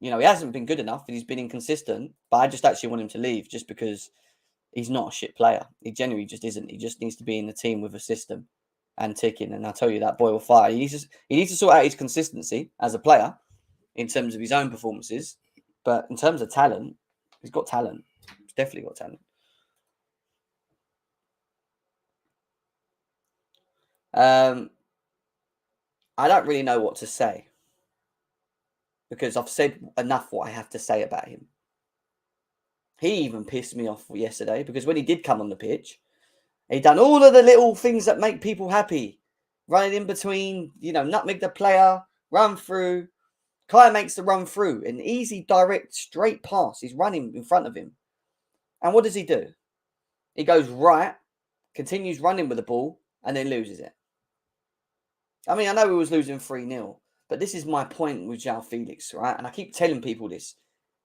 you know, he hasn't been good enough and he's been inconsistent, but I just actually want him to leave just because he's not a shit player. He genuinely just isn't. He just needs to be in the team with a system and ticking. And I tell you, that boy will fire. He needs to sort out his consistency as a player in terms of his own performances. But in terms of talent, He's got talent. He's definitely got talent. I don't really know what to say because I've said enough what I have to say about him. He even pissed me off yesterday because when he did come on the pitch, he done all of the little things that make people happy. Running in between, nutmeg the player, run through. Kai makes the run through, an easy, direct, straight pass. He's running in front of him. And what does he do? He goes right, continues running with the ball, and then loses it. I mean, I know he was losing 3-0, but this is my point with João Felix, right? And I keep telling people this.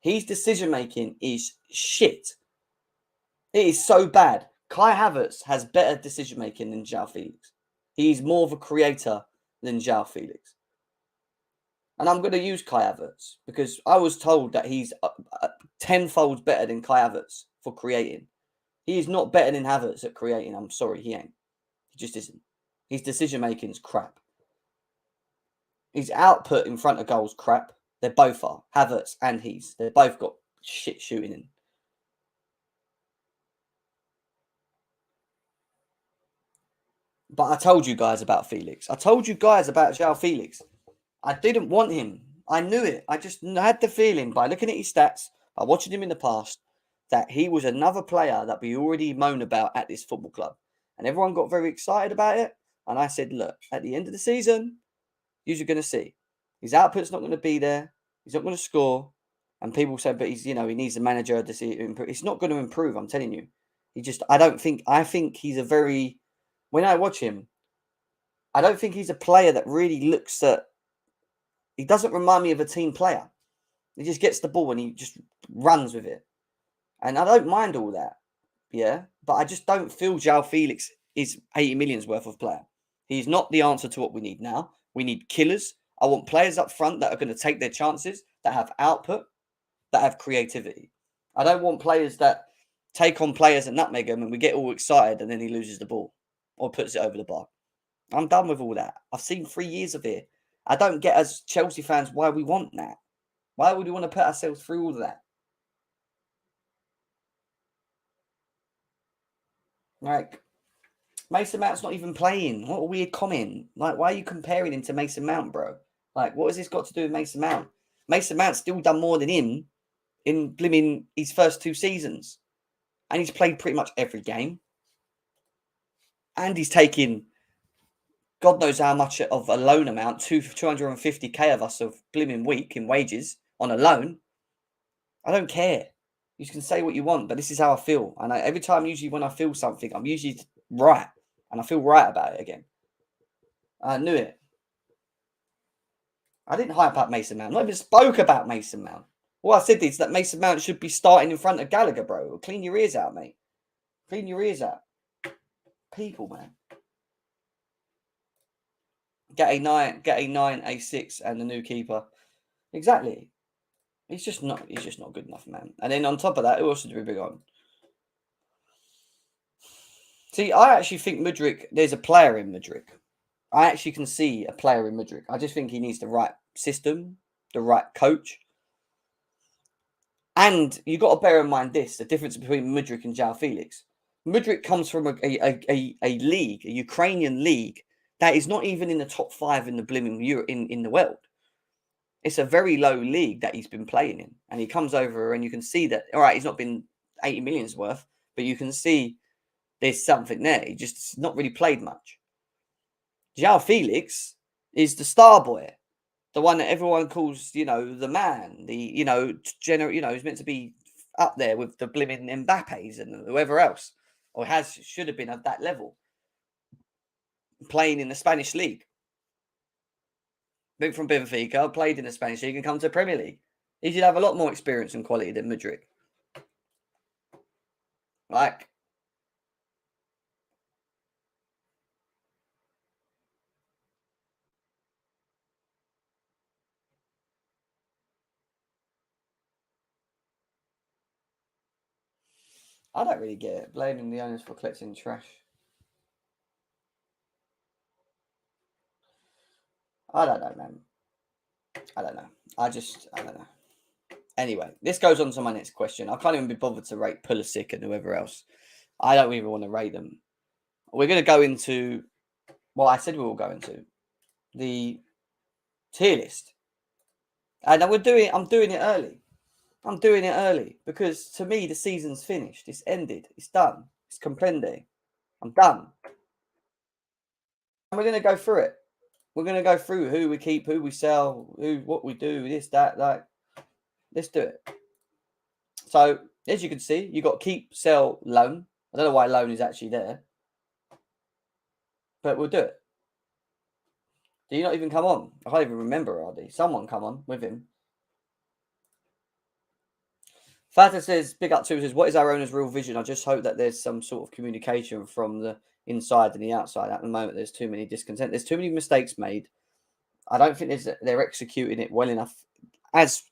His decision-making is shit. It is so bad. Kai Havertz has better decision-making than João Felix. He's more of a creator than João Felix. And I'm going to use Kai Havertz because I was told that he's tenfold better than Kai Havertz for creating. He is not better than Havertz at creating. I'm sorry, he ain't. He just isn't. His decision-making is crap. His output in front of goals crap. They both are. Havertz and He's. They've both got shit shooting in. But I told you guys about Felix. I told you guys about João Felix. I didn't want him. I knew it. I just had the feeling by looking at his stats, by watching him in the past, that he was another player that we already moan about at this football club. And everyone got very excited about it. And I said, look, at the end of the season, you're going to see. His output's not going to be there. He's not going to score. And people say, but he's, he needs a manager to see it improve. It's not going to improve, I'm telling you. I think he's a very, when I watch him, I don't think he's a player that really looks at, he doesn't remind me of a team player. He just gets the ball and he just runs with it. And I don't mind all that. Yeah. But I just don't feel João Felix is 80 million's worth of player. He's not the answer to what we need now. We need killers. I want players up front that are going to take their chances, that have output, that have creativity. I don't want players that take on players and nutmeg them and we get all excited and then he loses the ball or puts it over the bar. I'm done with all that. I've seen 3 years of it. I don't get, as Chelsea fans, why we want that. Why would we want to put ourselves through all of that? Like, Mason Mount's not even playing. What a weird comment. Like, why are you comparing him to Mason Mount, bro? Like, what has this got to do with Mason Mount? Mason Mount's still done more than him in blimmin' his first 2 seasons. And he's played pretty much every game. And he's taking God knows how much of a loan amount, 250k of us of blimmin' week in wages on a loan. I don't care. You can say what you want, but this is how I feel. And every time, usually when I feel something, I'm usually right. And I feel right about it again. I knew it. I didn't hype up Mason Mount. I not even spoke about Mason Mount. All I said is that Mason Mount should be starting in front of Gallagher, bro. Clean your ears out, mate. Clean your ears out. People, man. Get a 9, a 6, and the new keeper. Exactly. He's just not good enough, man. And then on top of that, who else did we bring on? See, I actually think Mudryk, there's a player in Mudryk. I actually can see a player in Mudryk. I just think he needs the right system, the right coach. And you got to bear in mind this, the difference between Mudryk and João Felix. Mudryk comes from a league, a Ukrainian league, that is not even in the top 5 in the blimmin' Europe in the world. It's a very low league that he's been playing in. And he comes over and you can see that, all right, he's not been 80 million's worth, but you can see there's something there. He just not really played much. João Felix is the star boy, the one that everyone calls, the man, who's meant to be up there with the blimmin' Mbappes and whoever else, or should have been at that level, playing in the Spanish league. Moved from Benfica, played in the Spanish league and come to the Premier League. He should have a lot more experience and quality than Mudryk. Like, I don't really get it. Blaming the owners for collecting trash. I don't know, man. I don't know. I don't know. Anyway, this goes on to my next question. I can't even be bothered to rate Pulisic and whoever else. I don't even want to rate them. We're going to go into what I said we will go into, the tier list. And I'm doing it early. I'm doing it early because to me, the season's finished. It's ended. It's done. It's comprende. I'm done. And we're going to go through it. We're going to go through who we keep, who we sell, what we do, this, that. Let's do it. So, as you can see, you got keep, sell, loan. I don't know why loan is actually there. But we'll do it. Do you not even come on? I can't even remember, RD. Someone come on with him. Fata says, big up to says, what is our owner's real vision? I just hope that there's some sort of communication from the inside and the outside. At the moment, there's too many discontent. There's too many mistakes made. I don't think they're executing it well enough as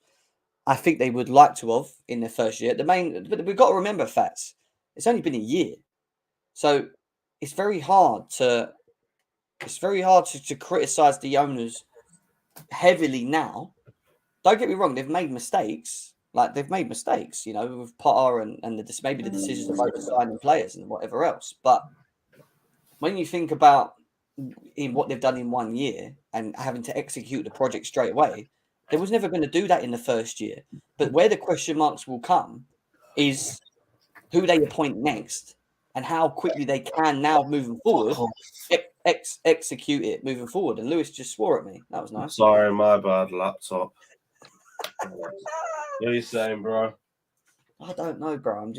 I think they would like to have in their first year. But we've got to remember, Fats, it's only been a year. So it's very hard to criticize the owners heavily now. Don't get me wrong, they've made mistakes. With Potter and maybe the decisions of over-signing players and whatever else. But when you think about in what they've done in 1 year and having to execute the project straight away, they was never going to do that in the first year. But where the question marks will come is who they appoint next and how quickly they can now moving forward execute it moving forward. And Lewis just swore at me. That was nice. Sorry, my bad, laptop. What are you saying, bro? I don't know, bro.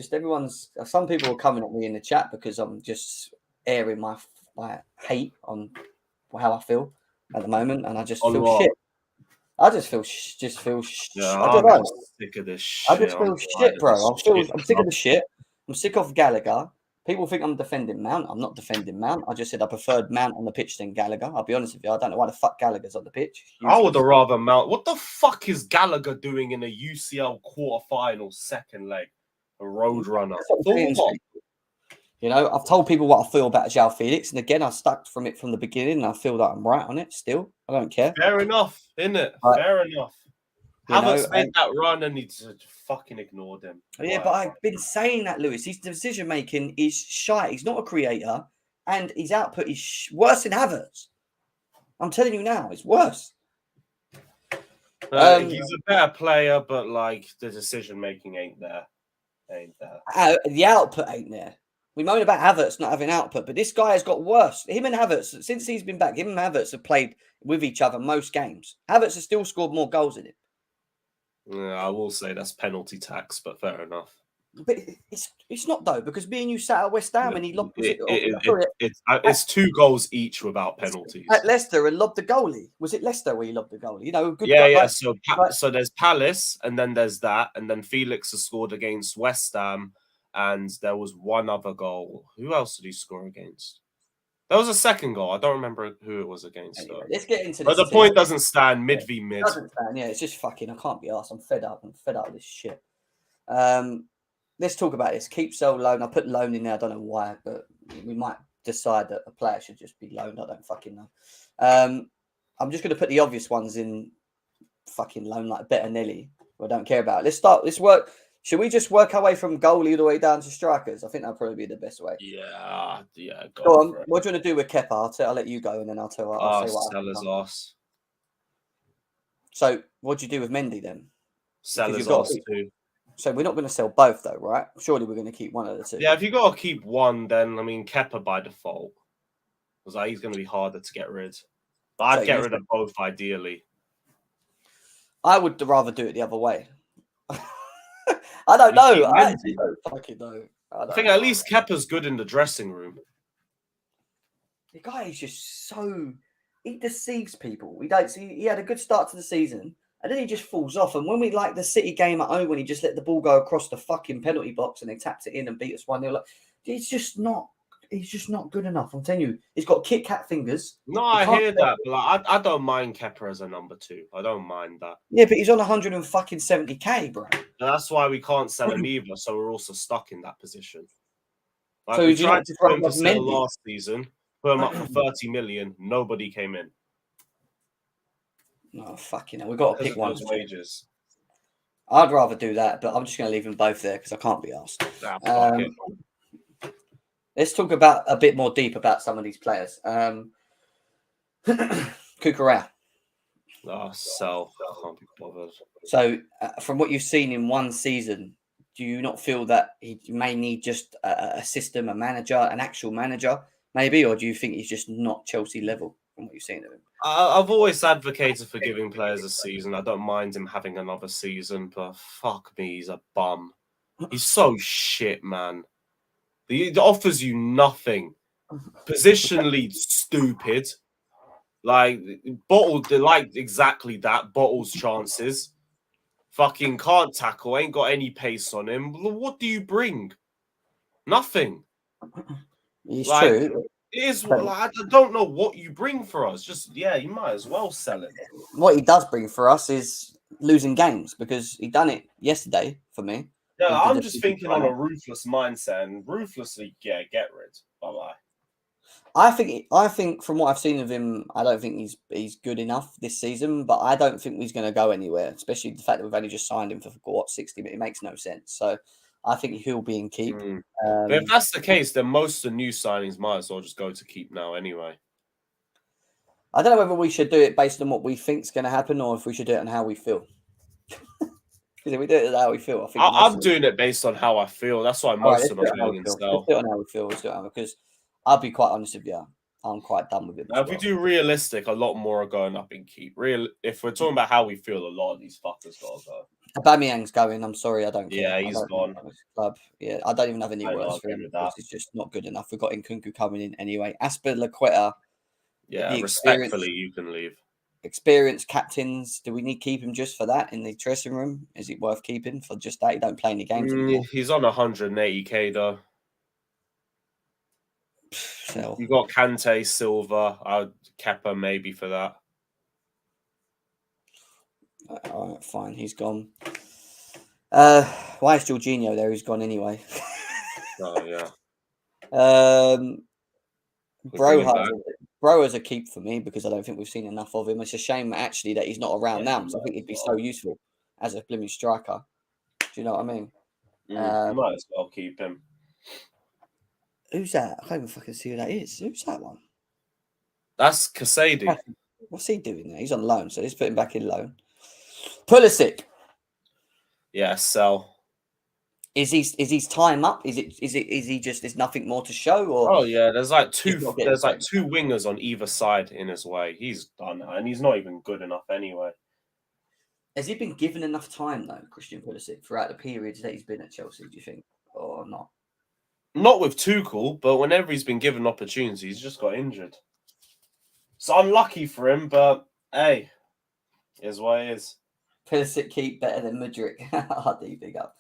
Some people are coming at me in the chat because I'm just airing my hate on how I feel at the moment, and I just feel shit. I just feel Yeah, I don't know. I'm sick of this shit. I just feel shit, bro. I'm sick of the shit. I'm sick of Gallagher. People think I'm defending Mount. I'm not defending Mount. I just said I preferred Mount on the pitch than Gallagher. I'll be honest with you. I don't know why the fuck Gallagher's on the pitch. I would have rather Mount. What the fuck is Gallagher doing in a UCL quarterfinal second leg? A road runner. I've told people what I feel about João Felix, and again, I stuck from it from the beginning, and I feel that I'm right on it still. I don't care. Fair enough, innit? Fair enough. Havertz made that run and he just fucking ignored him. Yeah, but I've been saying that, Lewis. His decision making is shite. He's not a creator, and his output is worse than Havertz. I'm telling you now, it's worse. He's a better player, but the decision making ain't there. The output ain't there. We moan about Havertz not having output, but this guy has got worse. Him and Havertz, since he's been back, him and Havertz have played with each other most games. Havertz has still scored more goals than him. Yeah, I will say that's penalty tax, but fair enough. But it's not though, because me and you sat at West Ham and he lobbed it's 2 goals each without penalties. At Leicester and lobbed the goalie. Was it Leicester where he lobbed the goalie? So there's Palace and then there's that, and then Felix has scored against West Ham, and there was one other goal. Who else did he score against? There was a second goal. I don't remember who it was against. Anyway, let's get into this. But the point doesn't stand. Mid v mid. It doesn't stand. Yeah, it's just fucking. I can't be arsed. I'm fed up. I'm fed up of this shit. Let's talk about this. Keep, sell, loan. I put loan in there. I don't know why, but we might decide that a player should just be loaned. I don't fucking know. I'm just going to put the obvious ones in fucking loan, like Bettinelli, who I don't care about. Let's work. Should we just work our way from goalie all the way down to strikers? I think that'll probably be the best way. Yeah. Go on. What do you want to do with Kepa? I'll let you go, and then I'll say what Sellers loss. So, what do you do with Mendy then? Sellers loss too. So we're not going to sell both, though, right? Surely we're going to keep one of the two. Yeah, if you got to keep one, then Kepa by default, because he's going to be harder to get rid. But I'd get rid of both ideally. I would rather do it the other way. I don't know. I actually don't fucking know. I think at least Kepa's good in the dressing room. The guy is just so... He deceives people. We don't see. He had a good start to the season, and then he just falls off. And when we like the City game at home, when he just let the ball go across the fucking penalty box and they tapped it in and beat us 1-0, he's just not good enough. I'm telling you, he's got Kit Kat fingers. No, I hear that, but I don't mind Kepa as a number 2. I don't mind that. Yeah, but he's on 170k, bro. That's why we can't sell him either. So we're also stuck in that position. So we tried to put him for sale last season, put him up for 30 million. Nobody came in. No, fucking hell. We've got to pick one. Wages. I'd rather do that, but I'm just going to leave them both there because I can't be asked. Fuck it. Let's talk about a bit more deep about some of these players. Cucurella. Oh, so I can't be bothered. So, from what you've seen in one season, do you not feel that he may need just a system, a manager, an actual manager, maybe, or do you think he's just not Chelsea level from what you've seen of him? I've always advocated for giving players a season. I don't mind him having another season, but fuck me, he's a bum. He's so shit, man. He offers you nothing. Positionally stupid. Like exactly that. Bottles chances. Fucking can't tackle. Ain't got any pace on him. What do you bring? Nothing. He's true. It is. I don't know what you bring for us. Just you might as well sell it. What he does bring for us is losing games because he done it yesterday for me. Yeah, I'm just thinking on a ruthless mindset and ruthlessly get rid. Bye-bye. I think from what I've seen of him, I don't think he's good enough this season, but I don't think he's going to go anywhere, especially the fact that we've only just signed him for 60 minutes. It makes no sense. So I think he'll be in keep. But if that's the case, then most of the new signings might as well just go to keep now anyway. I don't know whether we should do it based on what we think is going to happen or if we should do it on how we feel. Because if we do it how we feel, I think I'm doing it based on how I feel. That's why most of my feelings Let's do it on how we feel. Let's do it because I'll be quite honest with you. I'm quite done with it. Now, if we do realistic, a lot more are going up in keep. If we're talking about how we feel, a lot of these fuckers gotta go. Aubameyang's going. I'm sorry, I don't care. Yeah, he's gone. Club. Yeah, I don't even have any words for him. He's just not good enough. We've got Nkunku coming in anyway. Aspilicueta. Yeah, respectfully, you can leave. Experienced captains. Do we need to keep him just for that in the dressing room? Is it worth keeping for just that? He don't play any games anymore. He's on 180k though. So you got Kante, Silva, Kepa maybe for that. All right, fine. He's gone. Why is Jorginho there? He's gone anyway. Oh yeah. Bro has a keep for me because I don't think we've seen enough of him. It's a shame actually that he's not around now because I think he'd be so useful as a blooming striker. Do you know what I mean? Might as well keep him. Who's that? I can't even fucking see who that is. Who's that one? That's Casady. What's he doing there? He's on loan, so let's put him back in loan. Pulisic. Yeah, sell. Is his time up? Is he just there's nothing more to show? Or oh yeah, there's like two wingers on either side in his way. He's done and he's not even good enough anyway. Has he been given enough time though, Christian Pulisic, throughout the periods that he's been at Chelsea, do you think? Or not? Not with Tuchel, but whenever he's been given opportunities, he's just got injured. So unlucky for him, but hey, is what it is. Pulisic keep better than Mudryk. RD, big up.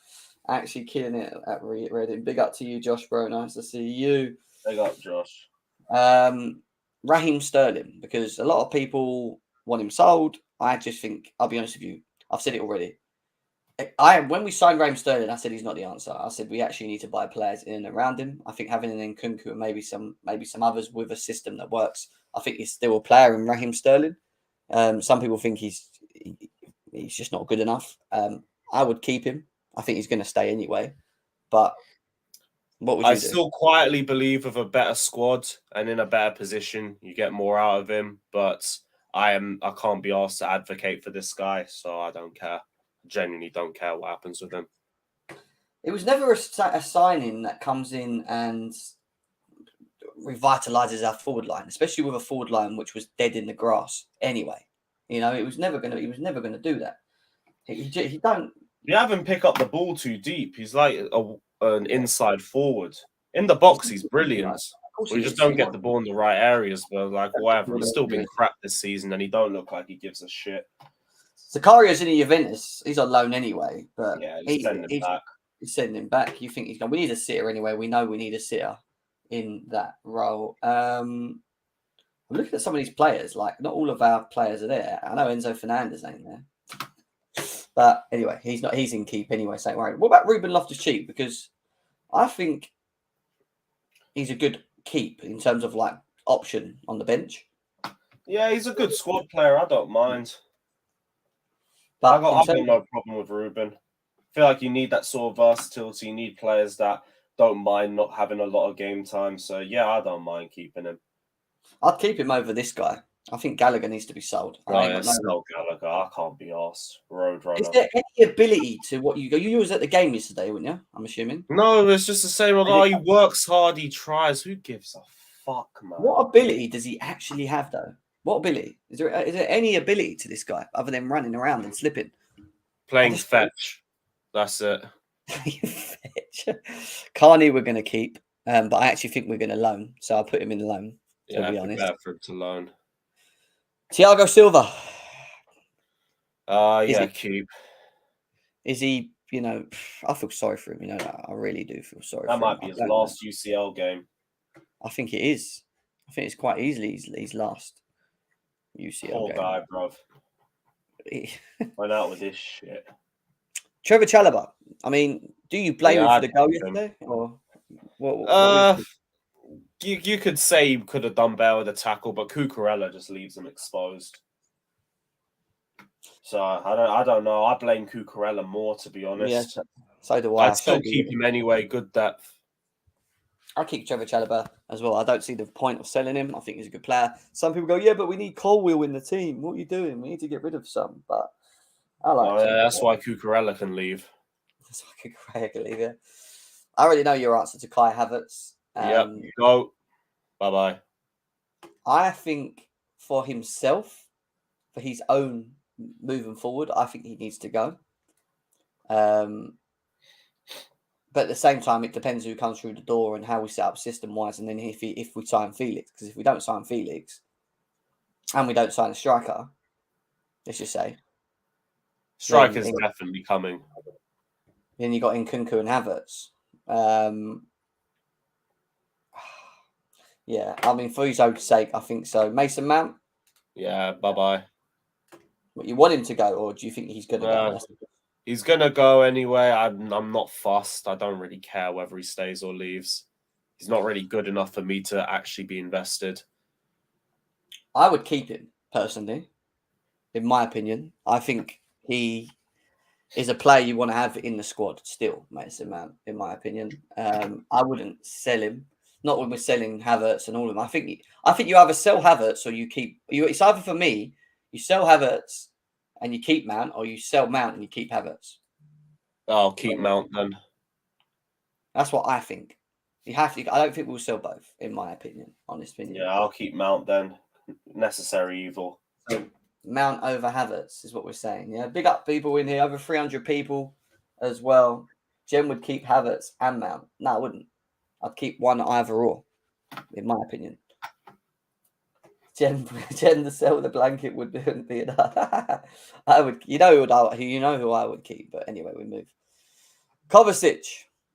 Actually killing it at Reading. Big up to you, Josh, bro. Nice to see you. Big up, Josh. Raheem Sterling, because a lot of people want him sold. I just think, I'll be honest with you, I've said it already. When we signed Raheem Sterling, I said he's not the answer. I said we actually need to buy players in and around him. I think having an Nkunku and maybe some others with a system that works, I think he's still a player in Raheem Sterling. Some people think he's just not good enough. I would keep him. I think he's going to stay anyway. But what would you do? I still quietly believe with a better squad and in a better position, you get more out of him. But I can't be asked to advocate for this guy, so I don't care. Genuinely don't care what happens with him. It was never a signing that comes in and revitalizes our forward line, especially with a forward line which was dead in the grass anyway. You know, he was never going to do that. He don't. You have him pick up the ball too deep. He's like an inside forward. In the box, he's brilliant. We just don't get the ball in the right areas, but like whatever. He's still been crap this season and he don't look like he gives a shit. Sicario's in a Juventus. He's on loan anyway, but yeah, he's sending him back. He's sending him back. You think he's going? We need a sitter anyway. We know we need a sitter in that role. I'm looking at some of these players. Like, not all of our players are there. I know Enzo Fernandez ain't there, but anyway, he's not. He's in keep anyway. So don't worry. What about Ruben Loftus-Cheek? Because I think he's a good keep in terms of like option on the bench. Yeah, he's a good squad player. I don't mind. But I've got no problem with Ruben. I feel like you need that sort of versatility. You need players that don't mind not having a lot of game time. So yeah, I don't mind keeping him. I'd keep him over this guy. I think Gallagher needs to be sold. Sell Gallagher. I can't be arsed. Roadrunner. Is there any ability to what you was at the game yesterday, weren't you? I'm assuming. No, it's just the same. Oh, he works hard. He tries. Who gives a fuck, man? What ability does he actually have, though? What ability? Is there any ability to this guy other than running around and slipping? Playing fetch. That's it. Fetch. Carney we're going to keep, but I actually think we're going to loan. So I'll put him in the loan, to be honest. Better for him to loan. Thiago Silva. Keep. Is he, I feel sorry for him, I really do feel sorry for him. That might be his last UCL game. I think it is. I think it's quite easily his last UCL game. Poor guy, bruv. Went out with this shit. Trevor Chalobah. I mean, do you blame him for the goal yesterday? Or what you could say he could have done better with the tackle, but Cucurella just leaves him exposed. So I don't know. I blame Cucurella more, to be honest. Yeah, so do I. I'd still keep him anyway. Good depth. I'll keep Trevor Chalobah as well. I don't see the point of selling him. I think he's a good player. Some people go, yeah, but we need Colwill in the team. What are you doing? We need to get rid of some. But I like that's why Cucurella can leave. That's why Cucurella can leave, yeah. I already know your answer to Kai Havertz. Go. Bye-bye. I think for himself, for his own moving forward, I think he needs to go. But at the same time, it depends who comes through the door and how we set up system-wise, and then if we sign Felix. Because if we don't sign Felix and we don't sign a striker, let's just say. Striker's definitely coming. Then you got Nkunku and Havertz. Yeah, I mean, for his own sake, I think so. Mason Mount? Yeah, bye-bye. What, you want him to go, or do you think he's going to go? He's going to go anyway. I'm not fussed. I don't really care whether he stays or leaves. He's not really good enough for me to actually be invested. I would keep him, personally, in my opinion. I think he is a player you want to have in the squad still, Mason Mount, in my opinion. I wouldn't sell him. Not when we're selling Havertz and all of them. I think you either sell Havertz or you keep. It's either for me, you sell Havertz and you keep Mount, or you sell Mount and you keep Havertz. I'll keep Mount then. That's what I think. You have to. I don't think we'll sell both, in my opinion. Honest opinion. Yeah, I'll keep Mount then. Necessary evil. So Mount over Havertz is what we're saying. Yeah, big up people in here. Over 300 people as well. Jen would keep Havertz and Mount. No, I wouldn't. I'd keep one either or, in my opinion. Jen to sell the blanket would be enough. I would, who I would keep. But anyway, we move. Kovacic.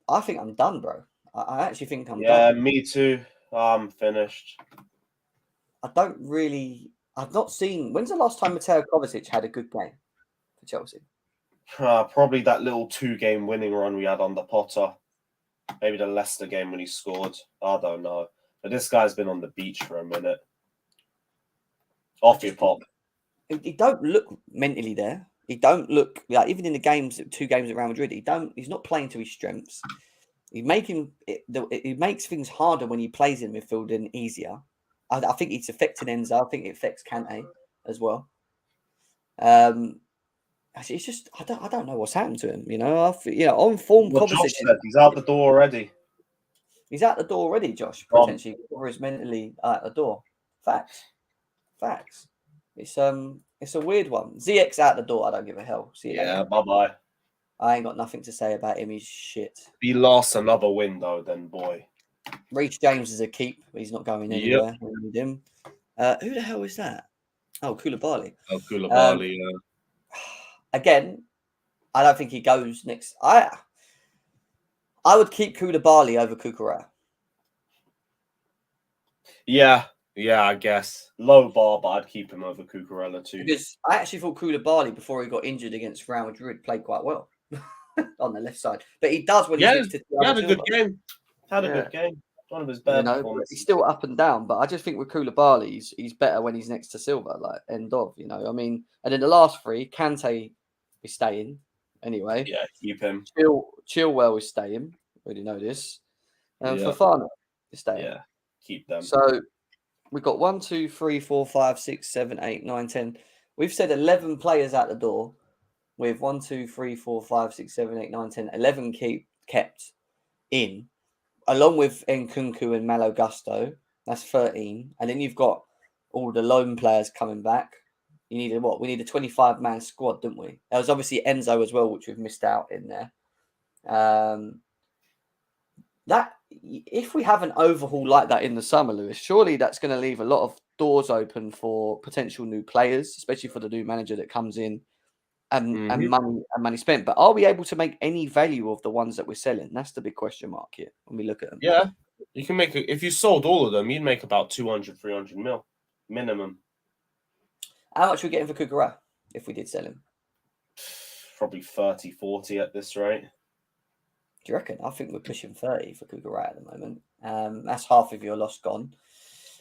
I think I'm done, bro. I actually think I'm done. Yeah, me too. I'm finished. I've not seen. When's the last time Mateo Kovacic had a good game for Chelsea? Probably that little 2-game winning run we had under Potter. Maybe the Leicester game when he scored. I don't know. But this guy's been on the beach for a minute. Off your pop. He don't look mentally there. He don't look like, even in the games, 2 games at Real Madrid, he's not playing to his strengths. It makes things harder when he plays in midfield and easier. I think it's affecting Enzo. I think it affects Kante as well. It's just I don't know what's happened to him. On form. Well, Josh said he's out the door already. He's out the door already, Josh. Potentially, or is mentally out the door. Facts. It's a weird one. ZX out the door. I don't give a hell. Bye. I ain't got nothing to say about him. He's shit. If he lost another win though, then boy. Reece James is a keep. He's not going anywhere. We need him. Who the hell is that? Oh, Koulibaly. Yeah. Again, I don't think he goes next. I would keep Koulibaly over Cucurella. Yeah, I guess. Low bar, but I'd keep him over Cucurella too. Because I actually thought Koulibaly, before he got injured against Real Madrid, played quite well on the left side. But he does when he's next to he had a good game. Good game. One of his best performances. He's still up and down, but I just think with Koulibaly, he's better when he's next to Silva, like end of, I mean. And in the last 3, Kante is staying anyway. Yeah, keep him. Chilwell is staying. Already know this. And Yeah. Fofana is staying. Yeah, keep them. So we've got 1, 2, 3, 4, 5, 6, 7, 8, 9, 10. We've said 11 players out the door with 1, 2, 3, 4, 5, 6, 7, 8, 9, 10. 11 kept in, along with Nkunku and Malo Gusto. That's 13. And then you've got all the loan players coming back. You needed what? We need a 25-man squad, didn't we? There was obviously Enzo as well, which we've missed out in there. That if we have an overhaul like that in the summer, Lewis, surely that's going to leave a lot of doors open for potential new players, especially for the new manager that comes in and money spent. But are we able to make any value of the ones that we're selling? That's the big question mark here when we look at them. Yeah, you can make if you sold all of them, you'd make about 200, 300 mil minimum. How much are we getting for Cucurella if we did sell him? Probably 30, 40 at this rate. Do you reckon? I think we're pushing 30 for Cucurella at the moment. That's half of your loss gone.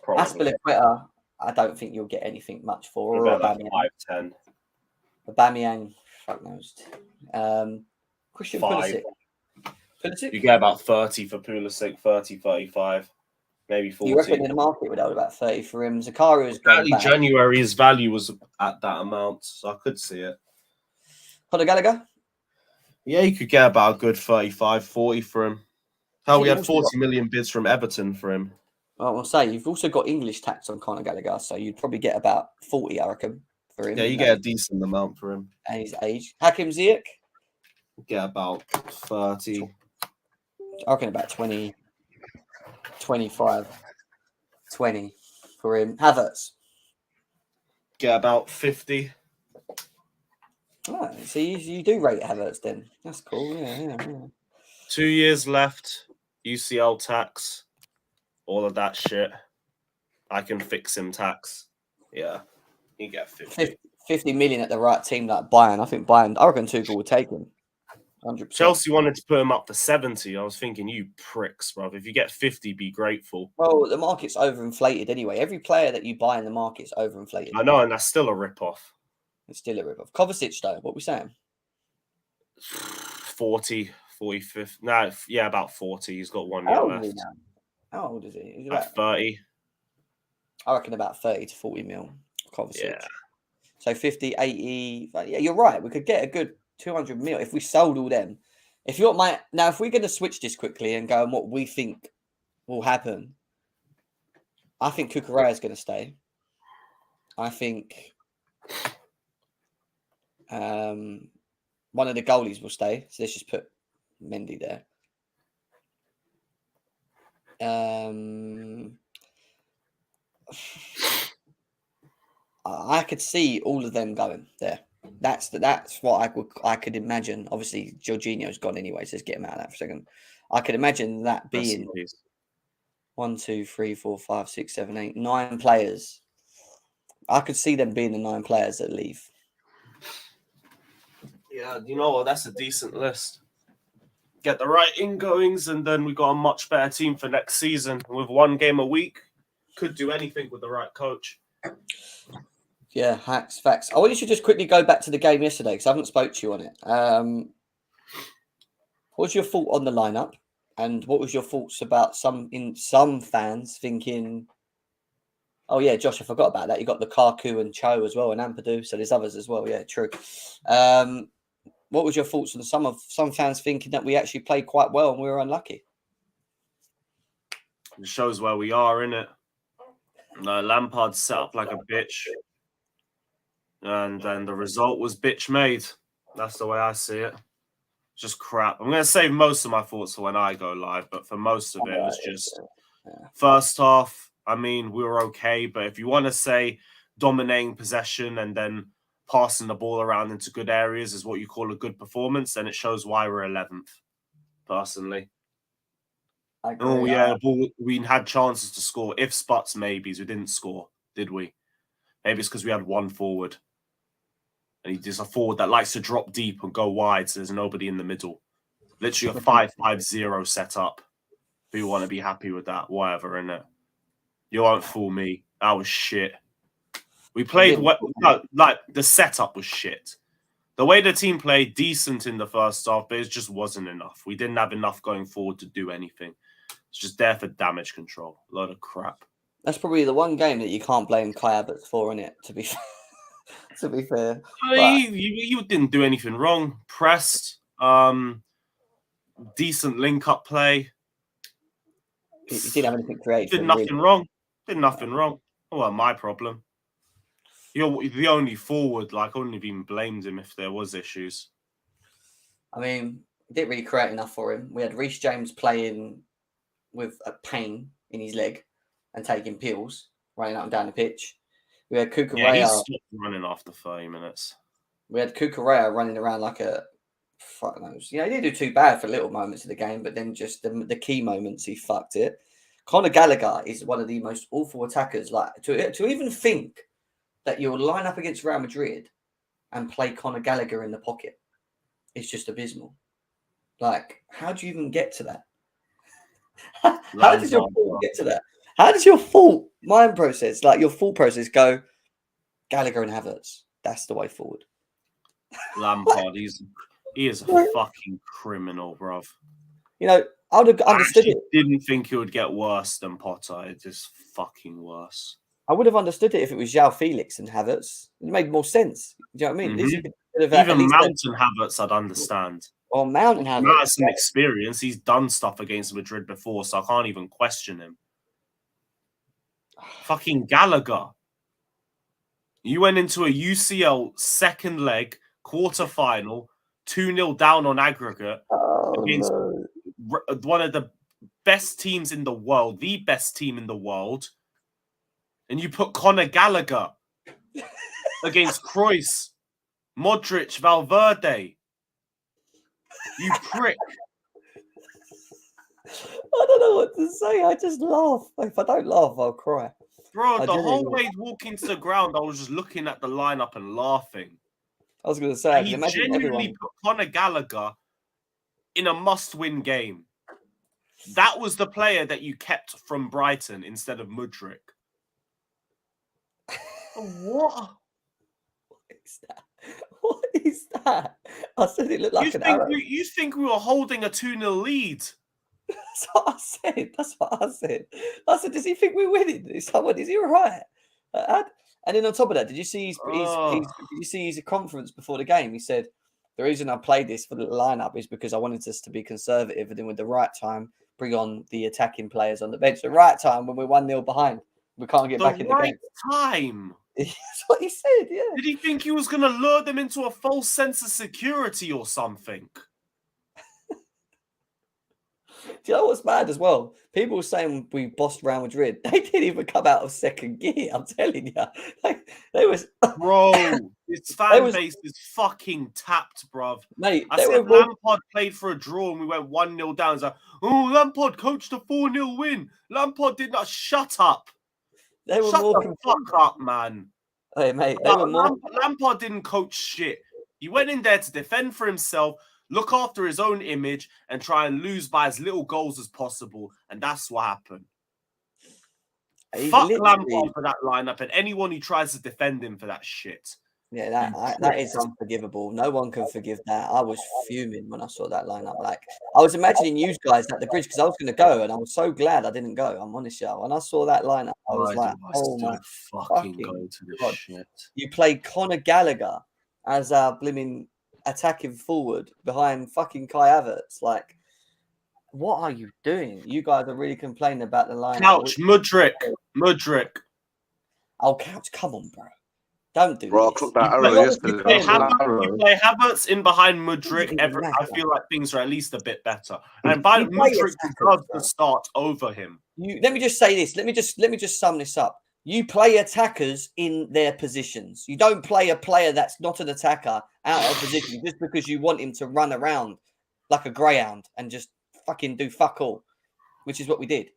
Aspilicueta, I don't think you'll get anything much for. Or Aubameyang. 5-10. Aubameyang, fuck knows. Christian 5. Pulisic? You get about 30 for Pulisic, 30, 35, maybe 40. You reckon in the market would have about 30 for him? Zakaria is going back. January, his value was at that amount, so I could see it. Conor Gallagher? Yeah, you could get about a good 35, 40 for him. Hell, we had 40 million bids from Everton for him. I will say, you've also got English tax on Conor Gallagher, so you'd probably get about 40, I reckon, for him. Yeah, you get a decent amount for him. And his age. Hakim Ziyech? Get about 30. I reckon about 20, 25, 20 for him. Havertz? Get about 50. Oh, so you do rate Havertz then. That's cool. Yeah. 2 years left. UCL tax. All of that shit. I can fix him tax. Yeah. You get 50. 50 million at the right team like Bayern. I reckon Tuchel would take him. 100%. Chelsea wanted to put him up for 70. I was thinking, you pricks, bruv. If you get 50, be grateful. Well, the market's overinflated anyway. Every player that you buy in the market's overinflated. I know, and that's still a rip-off. It's still a rip-off. Kovacic, though, what are we saying? 40, 45. No, yeah, about 40. He's got 1 year left. How old is he? He's about 30. I reckon about 30 to 40 mil. Kovacic. Yeah. So 50, 80. Yeah, you're right. We could get a good 200 mil if we sold all them. If we're going to switch this quickly and go on what we think will happen, I think Cucurella is going to stay. I think one of the goalies will stay. So let's just put Mendy there. I could see all of them going there. That's what I could imagine. Obviously, Jorginho's gone anyway, so let's get him out of that for a second. I could imagine that being 1, 2, 3, 4, 5, 6, 7, 8, 9 players. I could see them being the 9 players that leave. Yeah, you know what? That's a decent list. Get the right ingoings, and then we got a much better team for next season. With 1 game a week, could do anything with the right coach. Yeah, facts. I want you to just quickly go back to the game yesterday because I haven't spoke to you on it. What was your thought on the lineup, and what was your thoughts about some fans thinking, "Oh yeah, Josh, I forgot about that. You got Lukaku and Cho as well, and Ampadu, so there's others as well." Yeah, true. What was your thoughts on some fans thinking that we actually played quite well and we were unlucky? It shows where we are, innit? No, Lampard set up like a bitch. And then the result was bitch made. That's the way I see it. Just crap. I'm going to save most of my thoughts for when I go live, but for most of it, it was just first half. I mean, we were okay, but if you want to say dominating possession and then passing the ball around into good areas is what you call a good performance, then it shows why we're 11th, personally. Oh, yeah, we had chances to score. Ifs, buts, maybes. We didn't score, did we? Maybe it's because we had 1 forward. And he's a forward that likes to drop deep and go wide, so there's nobody in the middle. Literally a 5-5-0 setup. If you want to be happy with that, whatever, innit? You won't fool me. That was shit. We played well, like the setup was shit. The way the team played, decent in the first half, but it just wasn't enough. We didn't have enough going forward to do anything. It's just there for damage control. A lot of crap. That's probably the one game that you can't blame Kai Havertz for, innit? To be fair. To be fair. You didn't do anything wrong. Pressed. Decent link-up play. You didn't have anything creative. Did nothing wrong. Did nothing wrong. Oh, well, my problem. You're the only forward. Like, I wouldn't have even blamed him if there was issues. I mean, didn't really create enough for him. We had Reece James playing with a pain in his leg and taking pills, running up and down the pitch. We had Cucurella. Yeah, he stopped running after 30 minutes. We had Cucurella running around like a fuck knows. Yeah, he didn't do too bad for little moments of the game, but then just the key moments, he fucked it. Conor Gallagher is one of the most awful attackers. Like to even think that you'll line up against Real Madrid and play Conor Gallagher in the pocket, it's just abysmal. Like, how do you even get to that? How does your thought get to that? How does your thought mind process, like your thought process, go Gallagher and Havertz? That's the way forward. Lampard, he is a fucking criminal, bruv. You know, I would have understood it. Didn't think it would get worse than Potter. It's just fucking worse. I would have understood it if it was João Felix and Havertz. It made more sense. Do you know what I mean? Even Mount and Havertz, I'd understand. Or Mount and Havertz. Matt has some experience. He's done stuff against Madrid before, so I can't even question him. Fucking Gallagher. You went into a UCL second leg, quarter-final, 2-0 down on aggregate against one of the best teams in the world, the best team in the world, and you put Conor Gallagher against Kroos, Modric, Valverde. You prick. I don't know what to say. I just laugh. If I don't laugh, I'll cry. Bro, the whole way walking to the ground, I was just looking at the lineup and laughing. I was going to say, he genuinely put Conor Gallagher in a must-win game. That was the player that you kept from Brighton instead of Mudryk. What? What is that? What is that? I said it looked like an arrow. You think we were holding a 2-0 lead? That's what I said. That's what I said. I said, does he think we're winning? Is he all right? And then on top of that, did you see his conference before the game? He said, the reason I played this for the lineup is because I wanted us to be conservative, and then with the right time, bring on the attacking players on the bench. The right time when we're 1-0 behind, we can't get back in the game. Time. That's what he said, yeah. Did he think he was going to lure them into a false sense of security or something? Do you know what's bad as well? People were saying we bossed Real Madrid. They didn't even come out of second gear. I'm telling you, they was bro. Its fan base is fucking tapped, bruv. Mate, I said Lampard played for a draw and we went 1-0 down. It's like, oh, Lampard coached a 4-0 win. Lampard did not. Shut up. They were Shut more the fuck up, man. Hey, mate. Lampard didn't coach shit. He went in there to defend for himself, look after his own image, and try and lose by as little goals as possible. And that's what happened. Fuck Lampard for that lineup and anyone who tries to defend him for that shit. Yeah, that is unforgivable. No one can forgive that. I was fuming when I saw that lineup. Like, I was imagining you guys at the bridge because I was going to go, and I was so glad I didn't go. I'm honest, y'all. When I saw that lineup, I was like, "Oh my fucking go to this God. Shit!" You played Conor Gallagher as our blimmin' attacking forward behind fucking Kai Havertz. Like, what are you doing? You guys are really complaining about the lineup. Couch, Mudryk. Oh, Couch, come on, bro. Don't do bro, this. I that arrow yesterday. You play Havertz in behind Mudryk. I feel like things are at least a bit better. And by Mudryk deserves to start over him. Let me just say this. Let me just sum this up. You play attackers in their positions. You don't play a player that's not an attacker out of position just because you want him to run around like a greyhound and just fucking do fuck all, which is what we did.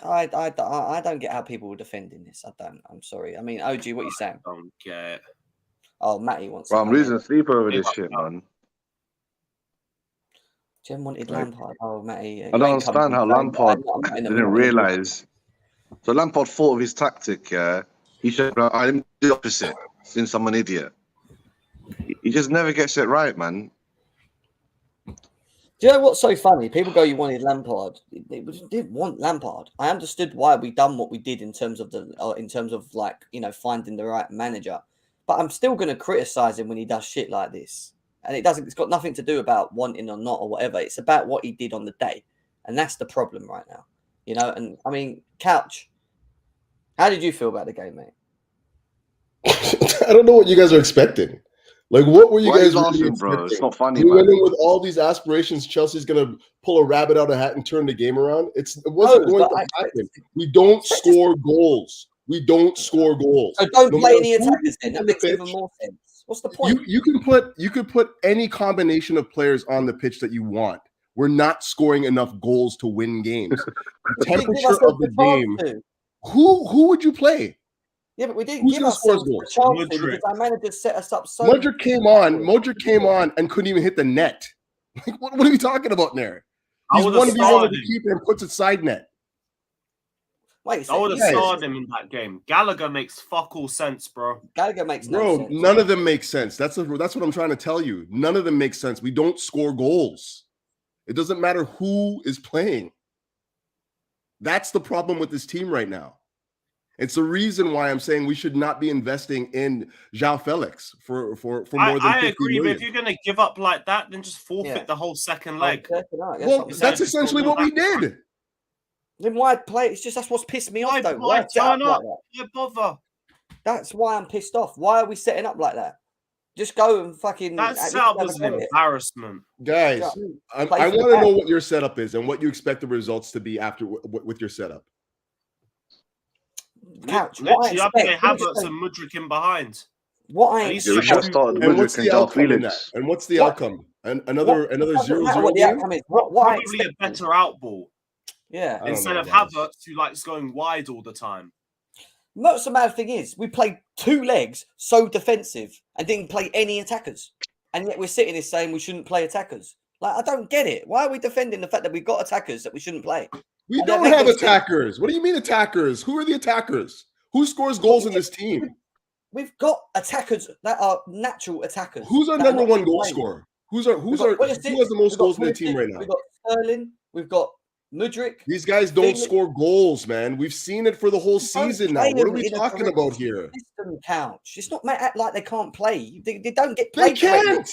I don't get how people were defending this. I don't. I'm sorry. I mean, OG, what are you saying? I don't get it. Oh, Matty wants. Bro, I'm losing sleep over this shit, man. Jen wanted Lampard. Oh, Matty. I don't understand how Lampard didn't realise. So Lampard thought of his tactic. Yeah, he should. I'm the opposite since I'm an idiot. He just never gets it right, man. Do you know what's so funny? People go, "You wanted Lampard." They didn't want Lampard. I understood why we done what we did in terms of finding the right manager. But I'm still going to criticize him when he does shit like this. And it's got nothing to do about wanting or not or whatever. It's about what he did on the day. And that's the problem right now. And I mean, Couch, how did you feel about the game, mate? I don't know what you guys are expecting. Like, what were you Why are guys you really laughing, expecting? bro? It's not funny, We went man. in with all these aspirations. Chelsea's going to pull a rabbit out of a hat and turn the game around. It wasn't going to happen. We don't score goals. We don't score goals. So don't play any attackers then. That makes even more sense. What's the point? You could put any combination of players on the pitch that you want. We're not scoring enough goals to win games. The temperature of the game. Who would you play? Yeah, but we didn't give ourselves a chance because our manager set us up so. Modric came on and couldn't even hit the net. Like, what are we talking about there? He's 1v1 with the keeper and puts it side net. Wait, I would have started him in that game. Gallagher makes fuck all sense, bro. Gallagher makes no sense. None of them make sense. That's what I'm trying to tell you. None of them make sense. We don't score goals. It doesn't matter who is playing. That's the problem with this team right now. It's the reason why I'm saying we should not be investing in João Felix for more than 50 I agree, million. but if you're going to give up like that, then just forfeit the whole second leg. Well, that's essentially what we did. Then why play? It's just that's what's pissed me off, though. Why turn up? Why bother? That's why I'm pissed off. Why are we setting up like that? Just go and fucking. That setup was an embarrassment, guys. I want to know what your setup is and what you expect the results to be after with your setup. Couch. Literally, I play Havertz and Mudryk in behind. What I expect. We should have started Mudryk and João Felix. And what's the outcome? Another 0-0 what the outcome is. Probably a better out ball. Yeah. Instead of Havertz, who likes going wide all the time. Most of the mad thing is, we played 2 legs so defensive and didn't play any attackers. And yet we're sitting here saying we shouldn't play attackers. Like, I don't get it. Why are we defending the fact that we've got attackers that we shouldn't play? We don't have attackers. What do you mean attackers? Who are the attackers? Who scores goals in this team? We've got attackers that are natural attackers. Who's our number one goal scorer? Who has the most goals in the team right now? We've got Sterling. We've got Mudryk. These guys don't score goals, man. We've seen it for the whole season now. What are we talking about here? System Couch. It's not act like they can't play. They don't get played. They can't.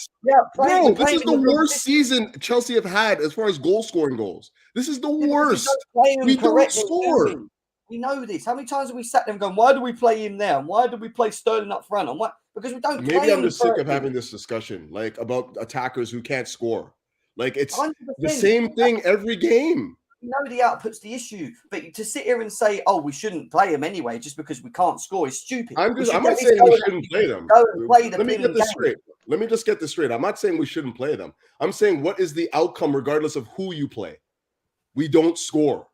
Bro, this is the worst season Chelsea have had as far as goal scoring goals. This is the worst. We don't score. We know this. How many times have we sat there and gone, why do we play him there? And why do we play Sterling up front? And why? Because we don't play him. Maybe I'm just sick of having this discussion, like about attackers who can't score. Like it's 100%. The same thing every game. You know the output's the issue, but to sit here and say, "Oh, we shouldn't play them anyway, just because we can't score," is stupid. I'm not saying we shouldn't play them. Let me get this straight. Let me just get this straight. I'm not saying we shouldn't play them. I'm saying what is the outcome, regardless of who you play. We don't score.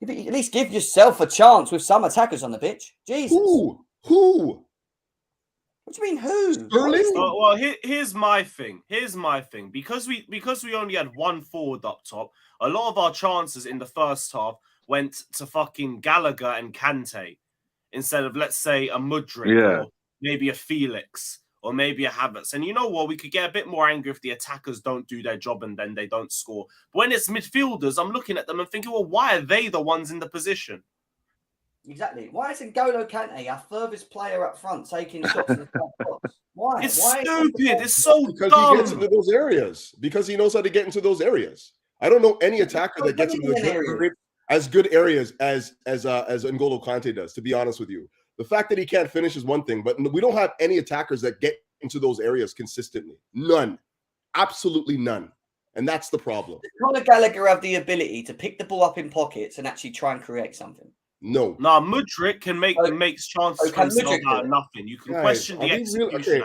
At least give yourself a chance with some attackers on the pitch. Jesus. Who? What do you mean, who? Sterling? Well, here's my thing. Because we only had one forward up top, a lot of our chances in the first half went to fucking Gallagher and Kante instead of, let's say, a Mudryk or maybe a Felix or maybe a Havertz. And you know what? We could get a bit more angry if the attackers don't do their job and then they don't score. But when it's midfielders, I'm looking at them and thinking, well, why are they the ones in the position? Exactly. Why isn't N'Golo Kante our furthest player up front taking shots in the front box? Why? It's stupid. It's so because dumb. He gets into those areas. Because he knows how to get into those areas. I don't know any attacker that gets into as good areas as N'Golo Kante does, to be honest with you. The fact that he can't finish is one thing, but we don't have any attackers that get into those areas consistently. None. Absolutely none. And that's the problem. Does Conor Gallagher have the ability to pick the ball up in pockets and actually try and create something? No. Nah, Mudryk can makes chances for himself out of nothing. You can question the execution.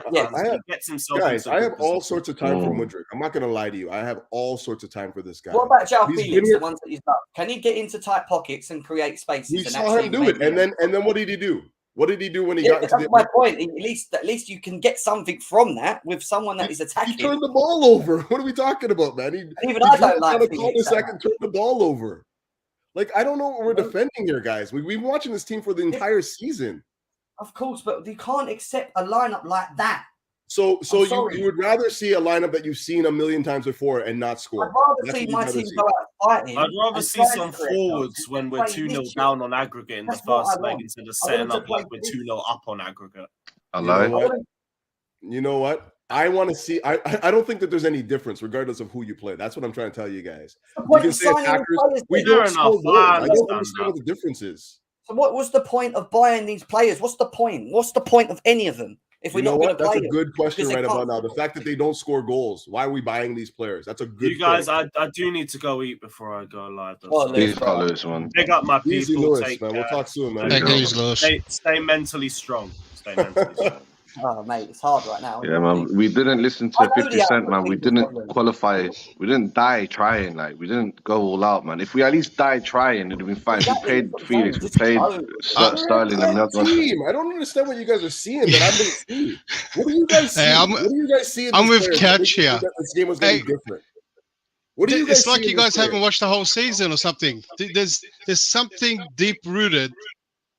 I have all sorts of time for Mudryk. I'm not going to lie to you. I have all sorts of time for this guy. What about João Felix, the ones that he's done? Can he get into tight pockets and create spaces? We saw him do it. And then what did he do? What did he do when he got into my point. At least you can get something from that with someone that is attacking. He turned the ball over. What are we talking about, man? I don't like turn the ball over. Like, I don't know what we're defending here, guys. We've been watching this team for the entire season. Of course, but you can't accept a lineup like that. So you would rather see a lineup that you've seen a million times before and not score. I'd rather see my team go out fighting. I'd rather see some forwards when we're 2-0 down on aggregate in the first leg instead of setting up like we're 2-0 up on aggregate. You know what? I want to see. I don't think that there's any difference, regardless of who you play. That's what I'm trying to tell you guys. You can say attackers. We don't score goals. I don't understand what the difference is. So what was the point of buying these players? What's the point? What's the point of any of them? If we're not going to play, that's a good question right about now. The fact that they don't score goals. Why are we buying these players? That's a good. You guys, I do need to go eat before I go live. Lewis, man. Big up my people. Easy, Lewis, man. We'll talk soon, man. Stay mentally strong. Stay mentally strong. Oh, mate, it's hard right now. Yeah, man. We didn't listen to 50 Cent, man. We didn't qualify. We didn't die trying. Like, we didn't go all out, man. If we at least died trying, it'd have been fine. We played Felix. We played Sterling. And I don't understand what you guys are seeing that I didn't see. What do you guys see? What do you guys see? I'm with Catch here. This game was going to be different. What do you guys it's like you guys haven't watched the whole season or something. There's something deep rooted.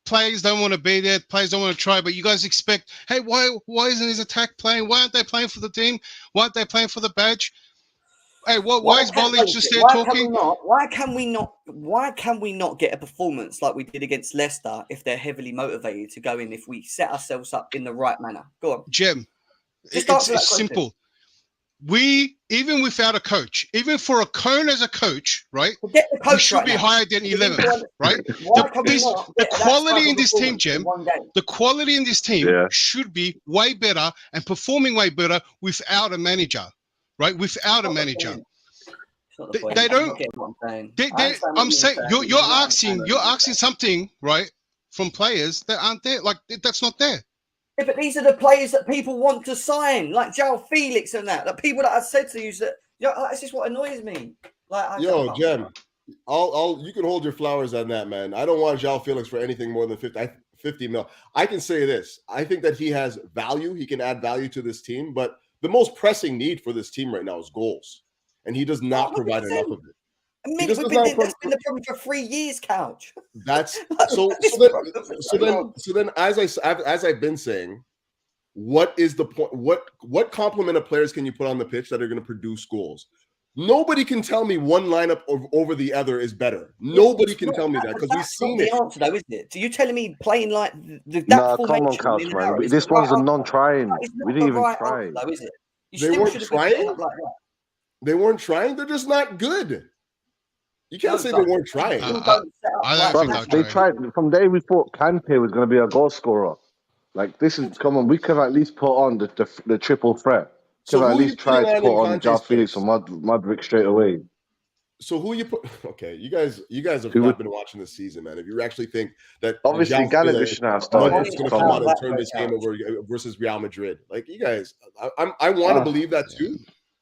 Players don't want to be there. Players don't want to try. But you guys expect, hey, why isn't his attack playing? Why aren't they playing for the team? Why aren't they playing for the badge? Hey, why is Bolly just there talking? Why can we not get a performance like we did against Leicester if they're heavily motivated to go in? If we set ourselves up in the right manner, go on, Jem. It's simple. We, even without a coach, even for a Cone as a coach, right? We should be higher than 11th, right? The quality in this team, Jem, the quality in this team should be way better and performing way better without a manager, right? Without a manager. They don't. I'm saying you're asking something, right, from players that aren't there. Like that's not there. Yeah, but these are the players that people want to sign, like João Felix and that. The people that I said to you that, that's just what annoys me. Like, Jem, you can hold your flowers on that, man. I don't want João Felix for anything more than 50 mil. I can say this: I think that he has value. He can add value to this team, but the most pressing need for this team right now is goals, and he does not provide enough of it. That's been the problem for 3 years, Couch. That's so then as I've been saying, what is the point? What complement of players can you put on the pitch that are going to produce goals? Nobody can tell me one lineup over the other is better. Nobody can tell me that because we've seen it. That's not the answer, though, is it? So you're telling me playing like that? Nah, come on, Couch, man. This one's a non-trying. We didn't even try. Though, is it? They weren't trying. They weren't trying. They're just not good. You can't say they weren't trying. They tried. From day we thought Kante was going to be a goal scorer. Like this is come on. We could have at least put on the triple threat. Could have at least tried to put on João Felix or Mudrick straight away. So who you put? Okay, you guys have not been watching this season, man. If you actually think that obviously Gallagher should have started, it's going to come out and turn this game over versus Real Madrid. Like you guys, I want to believe that too.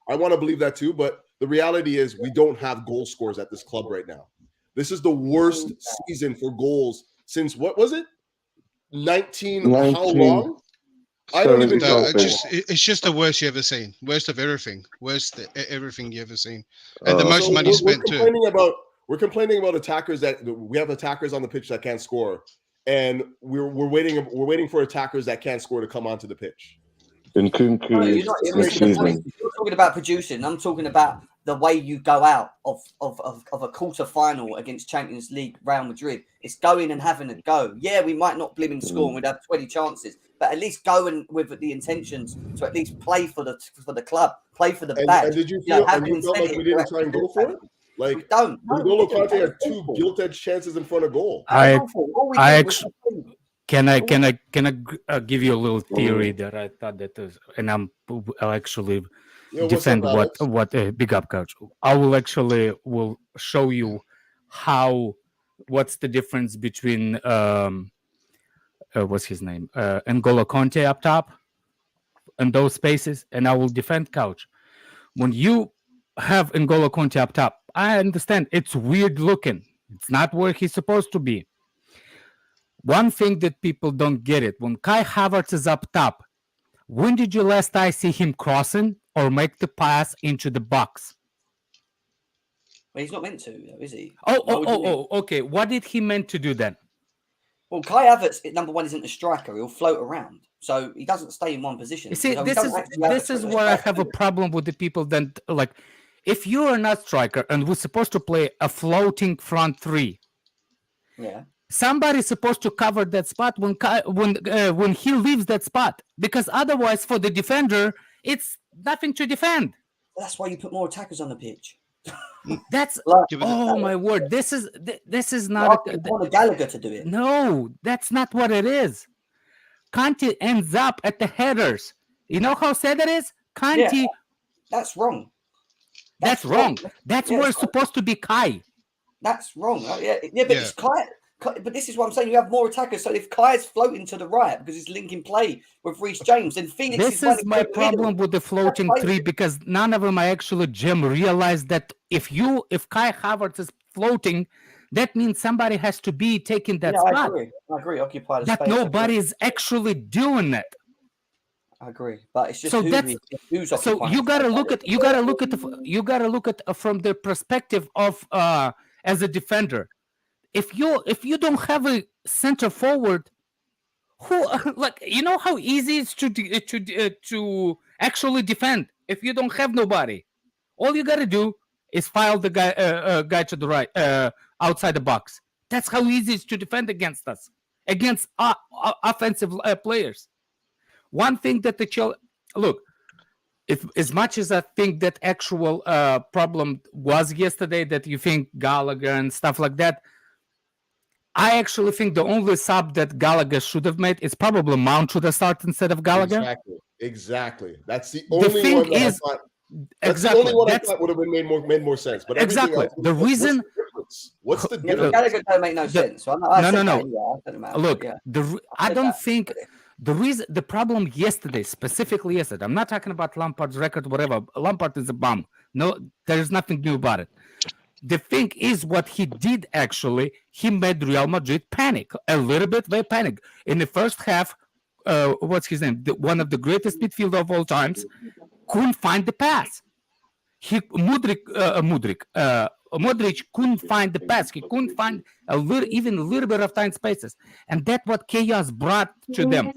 I want to believe that too, but the reality is we don't have goal scorers at this club right now. This is the worst season for goals since what was it? 19. How long? I don't even know. It's just the worst you ever seen. Worst of everything. Everything you ever seen. And the most money spent too. We're complaining about attackers that we have attackers on the pitch that can't score, and we're waiting for attackers that can't score to come onto the pitch. You're talking about producing. I'm talking about the way you go out of a quarter final against Champions League Real Madrid. It's going and having a go. Yeah, we might not blimmin' score and we'd have 20 chances, but at least go and with the intentions to at least play for the club, play for the badge. And did you feel like we didn't try and go for it? Like N'Golo Kante had 2 gilt-edged chances in front of goal. Can I give you a little theory that I thought that is, and I'll actually defend what big up Coach. I will show you what's the difference between what's his name N'Golo Kante up top and those spaces, and I will defend Couch. When you have N'Golo Kante up top, I understand it's weird looking. It's not where he's supposed to be. One thing that people don't get it, when Kai Havertz is up top, when did you last time see him crossing or make the pass into the box? Well, he's not meant to, though, is he? Okay. What did he meant to do then? Well, Kai Havertz, number one, isn't a striker. He'll float around. So he doesn't stay in one position. You see, So this is where I have a problem with the people that, like, if you are not striker and we're supposed to play a floating front three, somebody's supposed to cover that spot when he leaves that spot, because otherwise for the defender, it's nothing to defend. That's why you put more attackers on the pitch. That's my word. This is not Gallagher to do it. No, that's not what it is. Conte ends up at the headers. You know how sad that is? Conte. That's wrong. That's wrong. That's where it's supposed to be Kai. That's wrong. But it's Kai. But this is what I'm saying. You have more attackers. So if Kai's floating to the right because he's linking play with Reece James, then Felix this is my problem with the floating three, because none of them I actually realize that if Kai Havertz is floating, that means somebody has to be taking that spot. I agree. Occupy the that space. Nobody is actually doing it. I agree, but it's just so you gotta look at from the perspective of as a defender. If you don't have a center forward, who you know how easy it's to actually defend if you don't have nobody. All you gotta do is file the guy to the right outside the box. That's how easy it's to defend against us, against offensive players. One thing that as much as I think that actual problem was yesterday, that you think Gallagher and stuff like that, I actually think the only sub that Gallagher should have made is probably Mount should have started instead of Gallagher. Exactly. That's the only one that I thought. That's the only one I thought would have made more sense. But exactly the reason. What's the difference? Gallagher don't make no sense. So no. Look, I don't think. The problem specifically yesterday, I'm not talking about Lampard's record, whatever. Lampard is a bum. No, there's nothing new about it. The thing is what he did actually, he made Real Madrid panic. A little bit, they panic. In the first half, what's his name? One of the greatest midfielder of all times, couldn't find the pass. Modric couldn't find the pass. He couldn't find even a little bit of time spaces, and that's what chaos brought to them.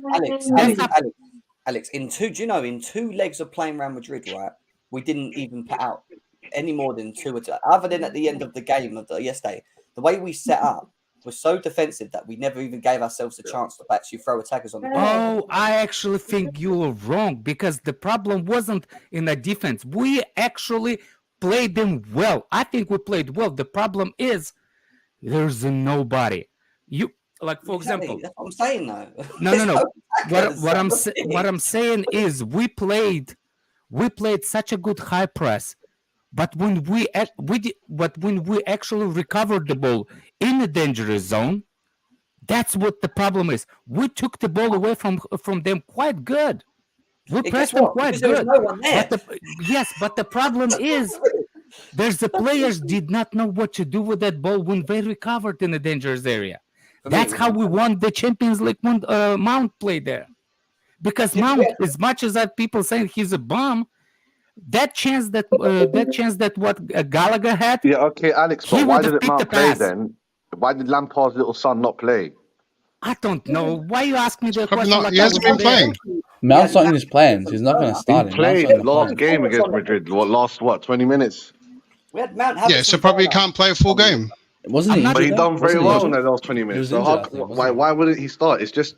Alex, in two legs of playing Real Madrid, right? We didn't even put out any more than two attacks, other than at the end of the game of yesterday. The way we set up was so defensive that we never even gave ourselves a chance to actually throw attackers on the ball. Oh, I actually think you were wrong, because the problem wasn't in the defense. We actually played them well. I think we played well. The problem is there's nobody. For example, that's what I'm saying though. No. What I'm saying is we played such a good high press. But when we actually recovered the ball in the dangerous zone, that's what the problem is. We took the ball away from them quite good. We pressed them quite good. No one there. But the problem is the players did not know what to do with that ball when they recovered in the dangerous area. That's how we won the Champions League when Mount played there. Because Mount, as much as that people saying he's a bum, that chance that what Gallagher had. Yeah, okay, Alex. But why did Mount play then? Why did Lampard's little son not play? I don't know. Why you ask me that question? He hasn't been playing. Mount's not in his plans. He's not going to start. He played last game against Madrid. Last 20 minutes? We had Mount. So probably can't play a full game. Wasn't he? But he done very well in the last 20 minutes. So why wouldn't he start? It's just.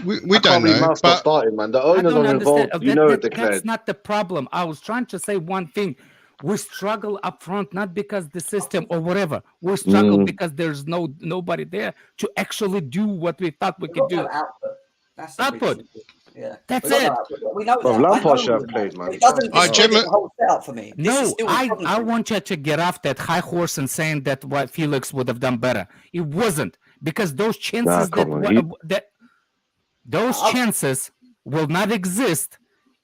We don't know, but starting, man. The owners are involved. It declared. That's not the problem. I was trying to say one thing. We struggle up front, not because the system or whatever. We struggle because there's nobody there to actually do what we thought we could do. That's output. Yeah, that's it. We know that. Lampard should have played, man. It doesn't the whole setup for me. No, I want you to get off that high horse and saying that what Felix would have done better. It wasn't, because those chances chances will not exist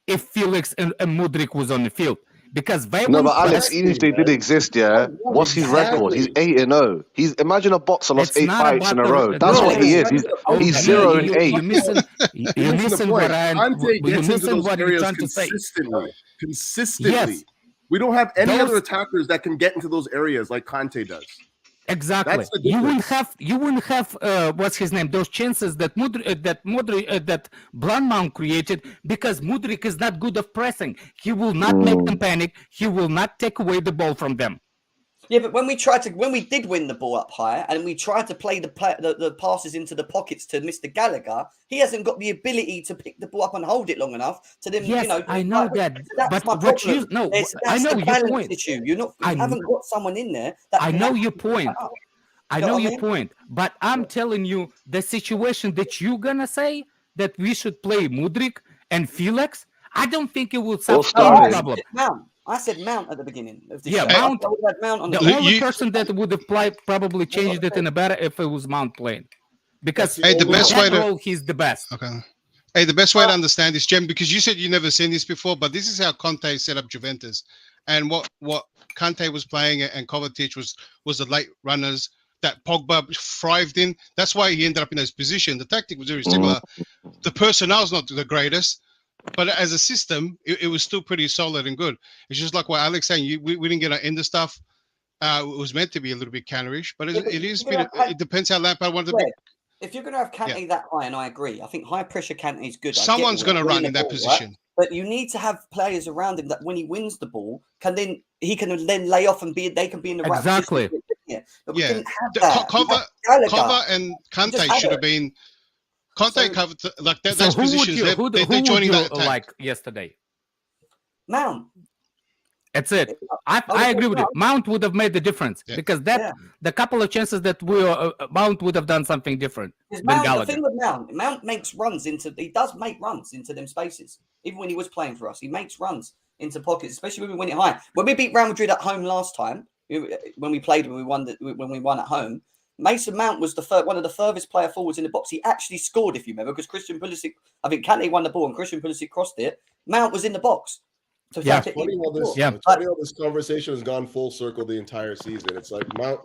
if Felix and Modric was on the field. Because but Alex, even if they did exist, what's his record? He's 8-0. Imagine a boxer lost 8 fights in a row. That's what he is. He's 0-8. You're missing what you're trying to say. Consistently. Yes. We don't have any other attackers that can get into those areas like Conte does. Exactly. You wouldn't have what's his name? Those chances that that Mount created because Mudryk is not good of pressing. He will not make them panic. He will not take away the ball from them. Yeah, but when we did win the ball up high and we tried to play the passes into the pockets to Mr. Gallagher, he hasn't got the ability to pick the ball up and hold it long enough to then. Yes, you know, I know that. That's but my what problem. you no, that's I know the your balance point. issue. You haven't got someone in there. That I know your point. I know your mean? point, but I'm telling you the situation that you're gonna say that we should play Mudryk and Felix. I don't think it will solve any problem. I said Mount at the beginning of the show. Mount. Mount on the only person that would have probably changed it in a better if it was Mount playing, because the best way to he's the best. Okay. Hey, the best way to understand this, Jem, because you said you never seen this before, but this is how Conte set up Juventus, and what Conte was playing and Kovacic was the late runners that Pogba thrived in. That's why he ended up in those positions. The tactic was very similar. The personnel is not the greatest, but as a system, it was still pretty solid and good. It's just like what Alex saying. We didn't get into stuff. It was meant to be a little bit counterish, but it depends how Lampard wanted to be. If you're going to have Kante that high, and I agree, I think high pressure Kante is good. Someone's going to run in that position. Right? But you need to have players around him that when he wins the ball, he can then lay off and they can be in the right exactly. position. But we didn't have that. Cover and Kante should have been. Conte covered like that. Those positions. They're joining that attack. Like yesterday. Mount. That's it. I agree with you. Mount would have made the difference because the couple of chances that Mount would have done something different than Gallagher. The thing with Mount makes runs he does make runs into them spaces. Even when he was playing for us, he makes runs into pockets, especially when we win it high. When we beat Real Madrid at home last time, when we won at home, Mason Mount was one of the furthest player forwards in the box. He actually scored, if you remember, because Christian Pulisic, I think Kante won the ball and Christian Pulisic crossed it. Mount was in the box. So it's funny how this conversation has gone full circle the entire season. It's like Mount.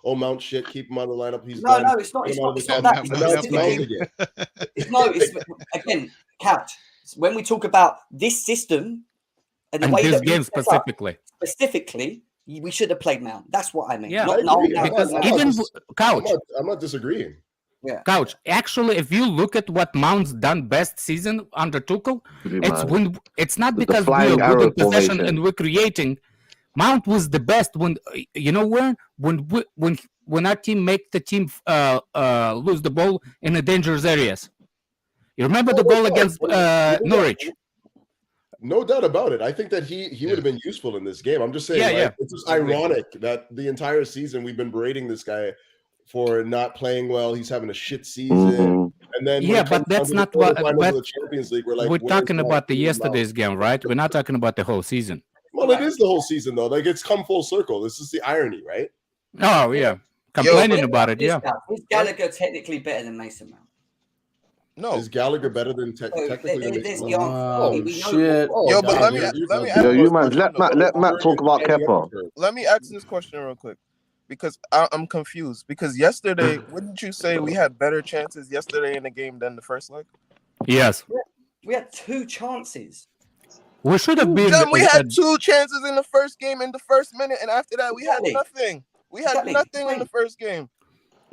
Oh, Mount shit. Keep him on the lineup. He's done. No, it's not. It's not that. It's again, Couch. When we talk about this system and the way this that game specifically, we should have played Mount. That's what I mean. Yeah, because even Couch. I'm not disagreeing. Yeah. Couch. Actually, if you look at what Mount's done best season under Tuchel, it's not because we are good in possession and we're creating. Mount was the best when our team make the team lose the ball in the dangerous areas. You remember the goal against Norwich? No doubt about it. I think that he would have been useful in this game. I'm just saying, it's just ironic that the entire season we've been berating this guy for not playing well. He's having a shit season. And then but that's not what the Champions League, we're talking about the yesterday's game, right? We're not talking about the whole season. Well, it is the whole season though. Like it's come full circle. This is the irony, right? Oh yeah. Complaining about it, Is Gallagher technically better than Mason Mount? No. Is Gallagher better than technically than Mason Mount? Shit. But let me ask let Matt talk about Kepa. Let me ask this question real quick. Because I'm confused. Because yesterday, wouldn't you say we had better chances yesterday in the game than the first leg? Yes. We had 2 chances. We should have been. We had 2 chances in the first game in the first minute, and after that, we had nothing. We had nothing in the first game.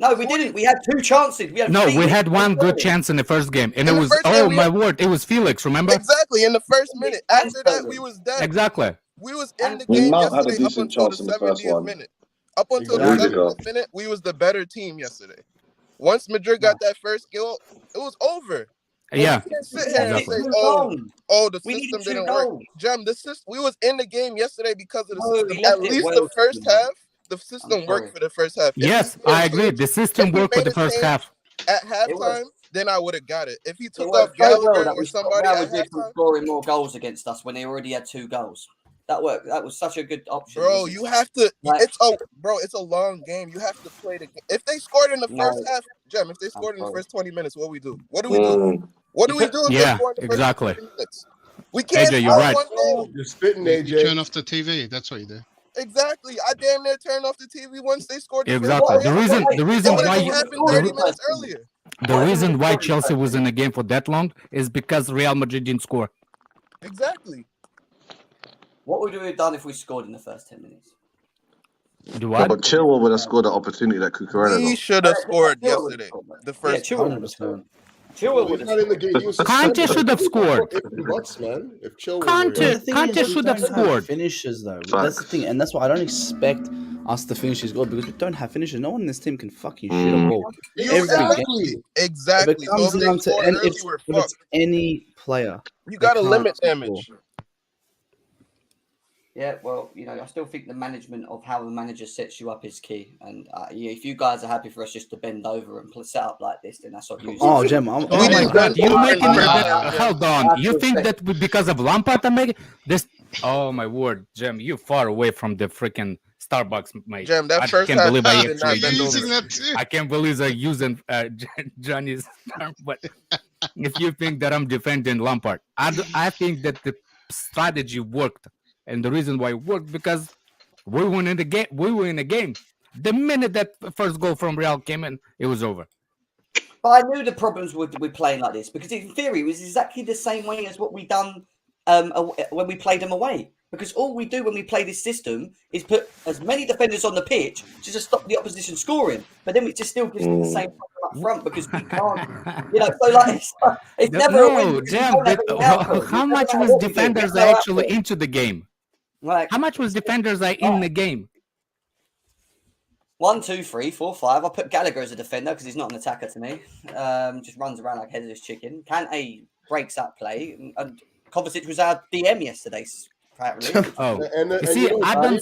No, we didn't. We had 2 chances. We had one good chance in the first game, and it was my word, it was Felix. Remember? Exactly in the first minute. After that, we was dead. Exactly. We was in the game yesterday up until the 70th minute. Up until the 70th minute, we was the better team yesterday. Once Madrid got that first goal, it was over. Yeah. We can't sit here and say, the system didn't work. Jem, we was in the game yesterday because of the system. At least the first half, the system worked for the first half. Yes, I agree. The system worked for the first half. At halftime, then I would have got it. If he took off Gallagher or somebody at halftime, scoring more goals against us when they already had 2 goals. That worked. That was such a good option. Bro, you have to. It's a long game. You have to play the game. If they scored in the first half, Jem, if they scored in the first 20 minutes, what do we do? What do we do? What do we do? If they scored in the first 20 minutes? We can't. AJ, you're right. One goal. You're spitting, AJ. Turn off the TV. That's what you do. Exactly. I damn near turned off the TV once they scored. Exactly. The reason why happened 30 minutes earlier. The reason why Chelsea was in the game for that long is because Real Madrid didn't score. Exactly. What would we have done if we scored in the first 10 minutes? Do what? But Chilwell would have scored the opportunity that Cucurella We got. should have scored yesterday. The first Chilwell. Chilwell was not in the game. He was Conte should have scored. Man. If Chilwell Conte should have scored. Finishes though. That's the thing, and that's why I don't expect us to finish his goal because we don't have finishers. No one in this team can fucking shoot a ball. Exactly. If it comes down to if it's any player, you got to limit damage. Yeah, well, I still think the management of how the manager sets you up is key. And if you guys are happy for us just to bend over and set up like this, then that's what you. Oh, Jem, oh my God! You making it? Hold on. You think that because of Lampard, I'm making this? Oh my word, Jem, you far away from the freaking Starbucks, mate. Jem, that I first can't believe I can't believe they're using Johnny's term. But if you think that I'm defending Lampard, I think that the strategy worked. And the reason why it worked because we won in the game. We were in the game. The minute that first goal from Real came in, it was over. But I knew the problems with playing like this because in theory it was exactly the same way as what we done when we played them away. Because all we do when we play this system is put as many defenders on the pitch to just stop the opposition scoring. But then it just still gives them the same problem up front because we can't, So like it's never a win. How much was defenders actually into the game? Like, how much was defenders in the game? 1, 2, 3, 4, 5. I put Gallagher as a defender because he's not an attacker to me. Just runs around like headless chicken. Kante breaks that play, and Kovacic was our DM yesterday. Apparently. And see, I don't.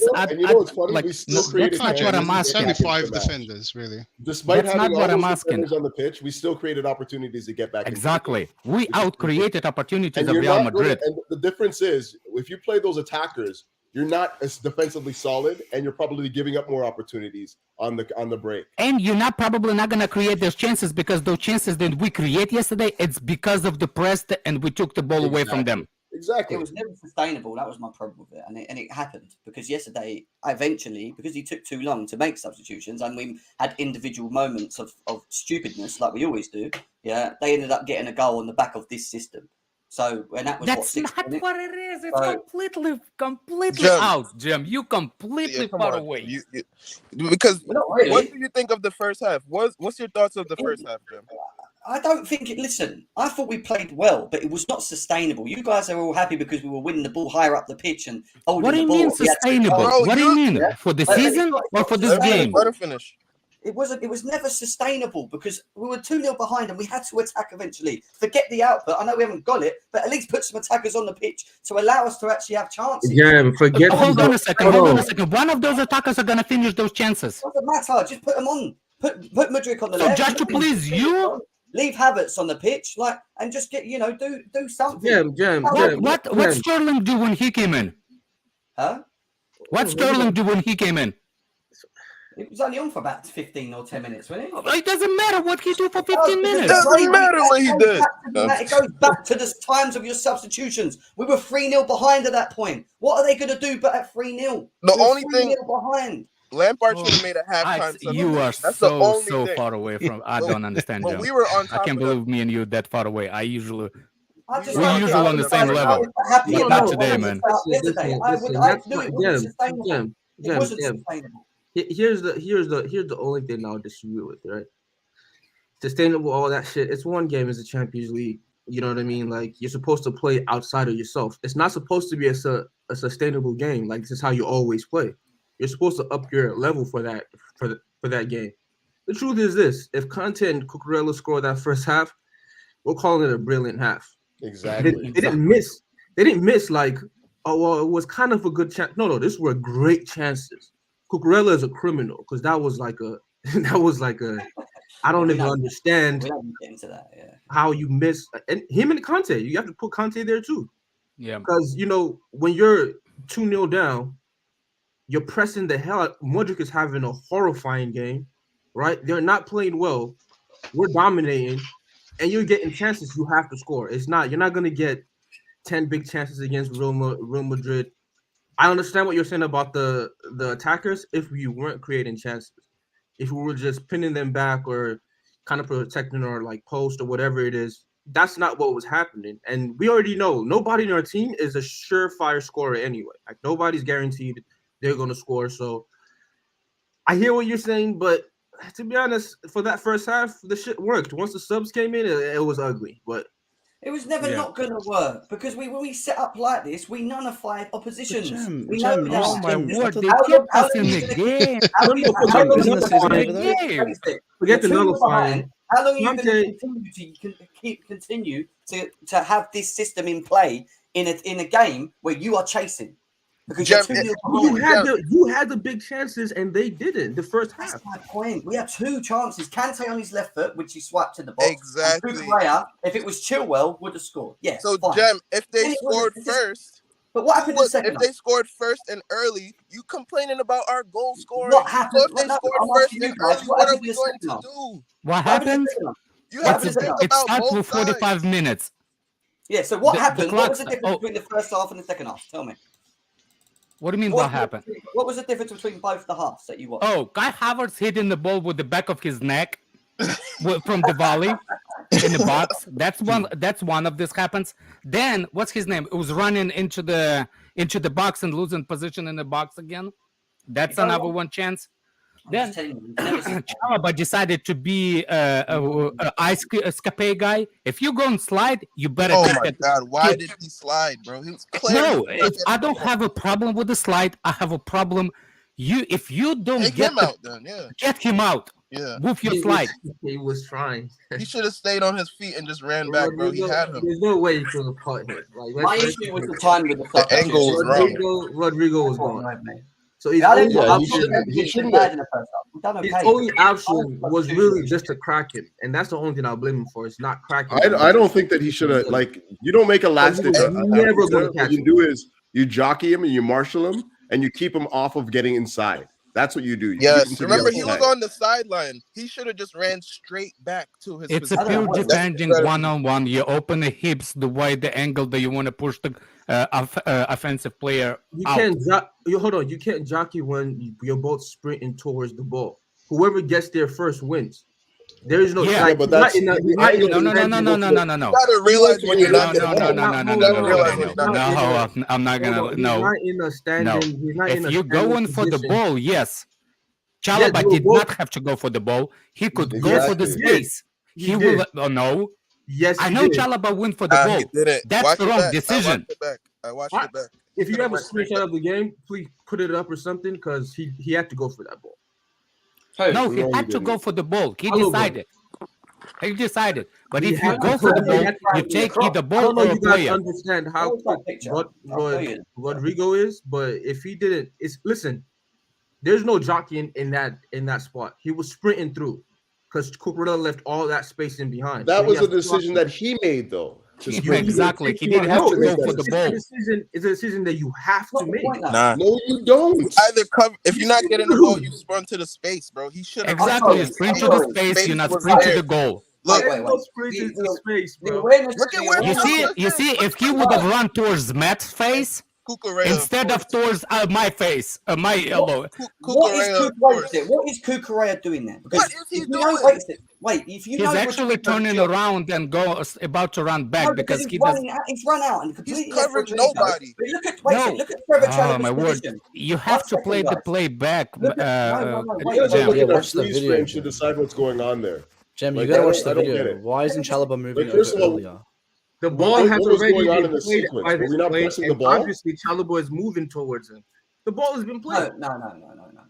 Funny? Like, we still created. That's not what I'm asking. 75 defenders, really. Despite that's having not what all I'm those asking. defenders on the pitch, we still created opportunities to get back. Exactly. We out-created opportunities of Real Madrid. And the difference is, if you play those attackers, you're not as defensively solid, and you're probably giving up more opportunities on the break. And you're probably not going to create those chances because those chances that we create yesterday, it's because of the press and we took the ball away from them. Exactly. It was never sustainable. That was my problem with it. And it happened because yesterday, eventually, because he took too long to make substitutions and we had individual moments of stupidness like we always do, they ended up getting a goal on the back of this system. So, and that was That's not what it is. It's completely out, Jim. You completely far away. Because really. What do you think of the first half? What's your thoughts of the first half, Jim? I don't think it. Listen, I thought we played well, but it was not sustainable. You guys are all happy because we were winning the ball higher up the pitch and holding What do you mean sustainable? What do you mean for the season or for this game? Let him finish. It was never sustainable because we were 2-0 behind and we had to attack eventually. Forget the output. I know we haven't got it, but at least put some attackers on the pitch to allow us to actually have chances. Yeah, forget. Hold on a second. One of those attackers are gonna finish those chances. Doesn't matter. Just put them on. Put Mudryk on the left. So just to please you. Leave Havertz on the pitch, and just get do something. What Sterling do when he came in? Huh? What Sterling do when he came in? It was only on for about 15 or 10 minutes, wasn't it? It doesn't matter what he do for 15 minutes. It doesn't matter what he did. It goes back to the times of your substitutions. We were 3-0 behind at that point. What are they going to do but at 3-0? The only thing behind. Lampard should have made a halftime. You are so far away from. I don't understand. But we were on top. I can't believe me and you that far away. We're usually on the same level. Not today, man. Here's the only thing I'll disagree with, right? Sustainable, all that shit. It's one game as a Champions League. You know what I mean? Like, you're supposed to play outside of yourself. It's not supposed to be a sustainable game. Like, this is how you always play. You're supposed to up your level for that game. The truth is this: if Kante and Cucurella score that first half, we're calling it a brilliant half. Exactly. They didn't miss. They didn't miss like, oh well, it was kind of a good chance. No, these were great chances. Cucurella is a criminal because that was like a I don't even understand how you miss and him and Kante. You have to put Kante there too. Yeah. Because when you're 2-0 down, you're pressing the hell out. Mudryk is having a horrifying game, right? They're not playing well. We're dominating, and you're getting chances. You have to score. You're not gonna get 10 big chances against Real Madrid. I understand what you're saying about the attackers if we weren't creating chances. If we were just pinning them back or kind of protecting our like post or whatever it is, that's not what was happening. And we already know nobody in our team is a surefire scorer anyway. Like nobody's guaranteed they're going to score. So I hear what you're saying, but to be honest, for that first half, the shit worked. Once the subs came in, it was ugly. But it was never not going to work because when we set up like this, we nullified oppositions. We know that. Oh my word! They kept us in the game. Forget the nullifying. How long are you going to continue to have this system in play in a game where you are chasing? Because you had the big chances and they didn't the first half. That's my point. We had 2 chances. Kante on his left foot, which he swiped to the box. Exactly. Kukureya, if it was Chilwell, would have scored. Yes. So fine. Jem, if they scored first, but what happened in the second if they scored first and early? You complaining about our goal scoring? What happened? So if they scored first and early, what are we going to do? What happened? You have to think about both both 45 minutes. Yeah. So what happened? What was the difference between the first half and the second half? Tell me. What do you mean what happened? What was the difference between both the halves that you watched? Oh, Kai Havertz hitting the ball with the back of his neck from the volley in the box. That's one of this happens. Then what's his name? It was running into the box and losing position in the box again. That's another one chance. Then Chalaba decided to be a ice escape guy. If you go and slide, you better. Oh my God! Why did he slide, bro? He was I don't have a problem with the slide. I have a problem. If you don't get him out, then get him out. Yeah, with your slide. He was trying. He should have stayed on his feet and just ran back, bro. He had him. There's no way he could have caught him. My issue was the time with the angle was wrong. Rodrigo was gone. So his only option was really just to crack him, and that's the only thing I'll blame him for. It's not cracking. I don't think that he should have. Like, you don't make a last ditch. What you do is you jockey him and you marshal him and you keep him off of getting inside. That's what you do. Yes, remember he was on the sideline. He should have just ran straight back to his. It's a pure defending one-on-one. You open the hips the way the angle that you want to push the offensive player. You can't. Hold on. You can't jockey when you're both sprinting towards the ball. Whoever gets there first wins. There is no. Yeah, but that's no. You gotta realize when you're not. No, I'm not gonna. No. If you're going for the ball, yes. Chalaba did not have to go for the ball. He could go for the space. He will. Oh no. Yes, I know Chalaba went for the ball. That's the wrong decision. I watched it back. If you have a screenshot of the game, please put it up or something because he had to go for that ball. No, he had to go for the ball. He decided. He decided. But if you go for the ball, you take either ball or a player. Understand how what Rodrigo is, but if he didn't, listen. There's no jockeying in that spot. He was sprinting through because Cucurella left all that space in behind. That was a decision that he made, though. Exactly. He didn't have to go for the ball. It's a decision that you have to make. Nah. No, you don't. Either cover. If you're not getting the ball, you sprint to the space, bro. He should have. Exactly. You sprint to the space. You're not sprint to the goal. Look, space, bro. Look at where you see, if he would have run towards Matt's face instead of towards my face, my elbow. What is Cucurella doing there? Because what is he doing? Wait, if you he's actually turning around and about to run back because he's run out and completely covered nobody. Look at Trevor Chalobah's my word! position. You have to play the play back. Watch the video to decide what's going on there. Jem, you gotta watch the video. Why isn't Chalobah moving earlier? The ball has already been played by this play, and obviously Chalobah is moving towards him. The ball has been played. No.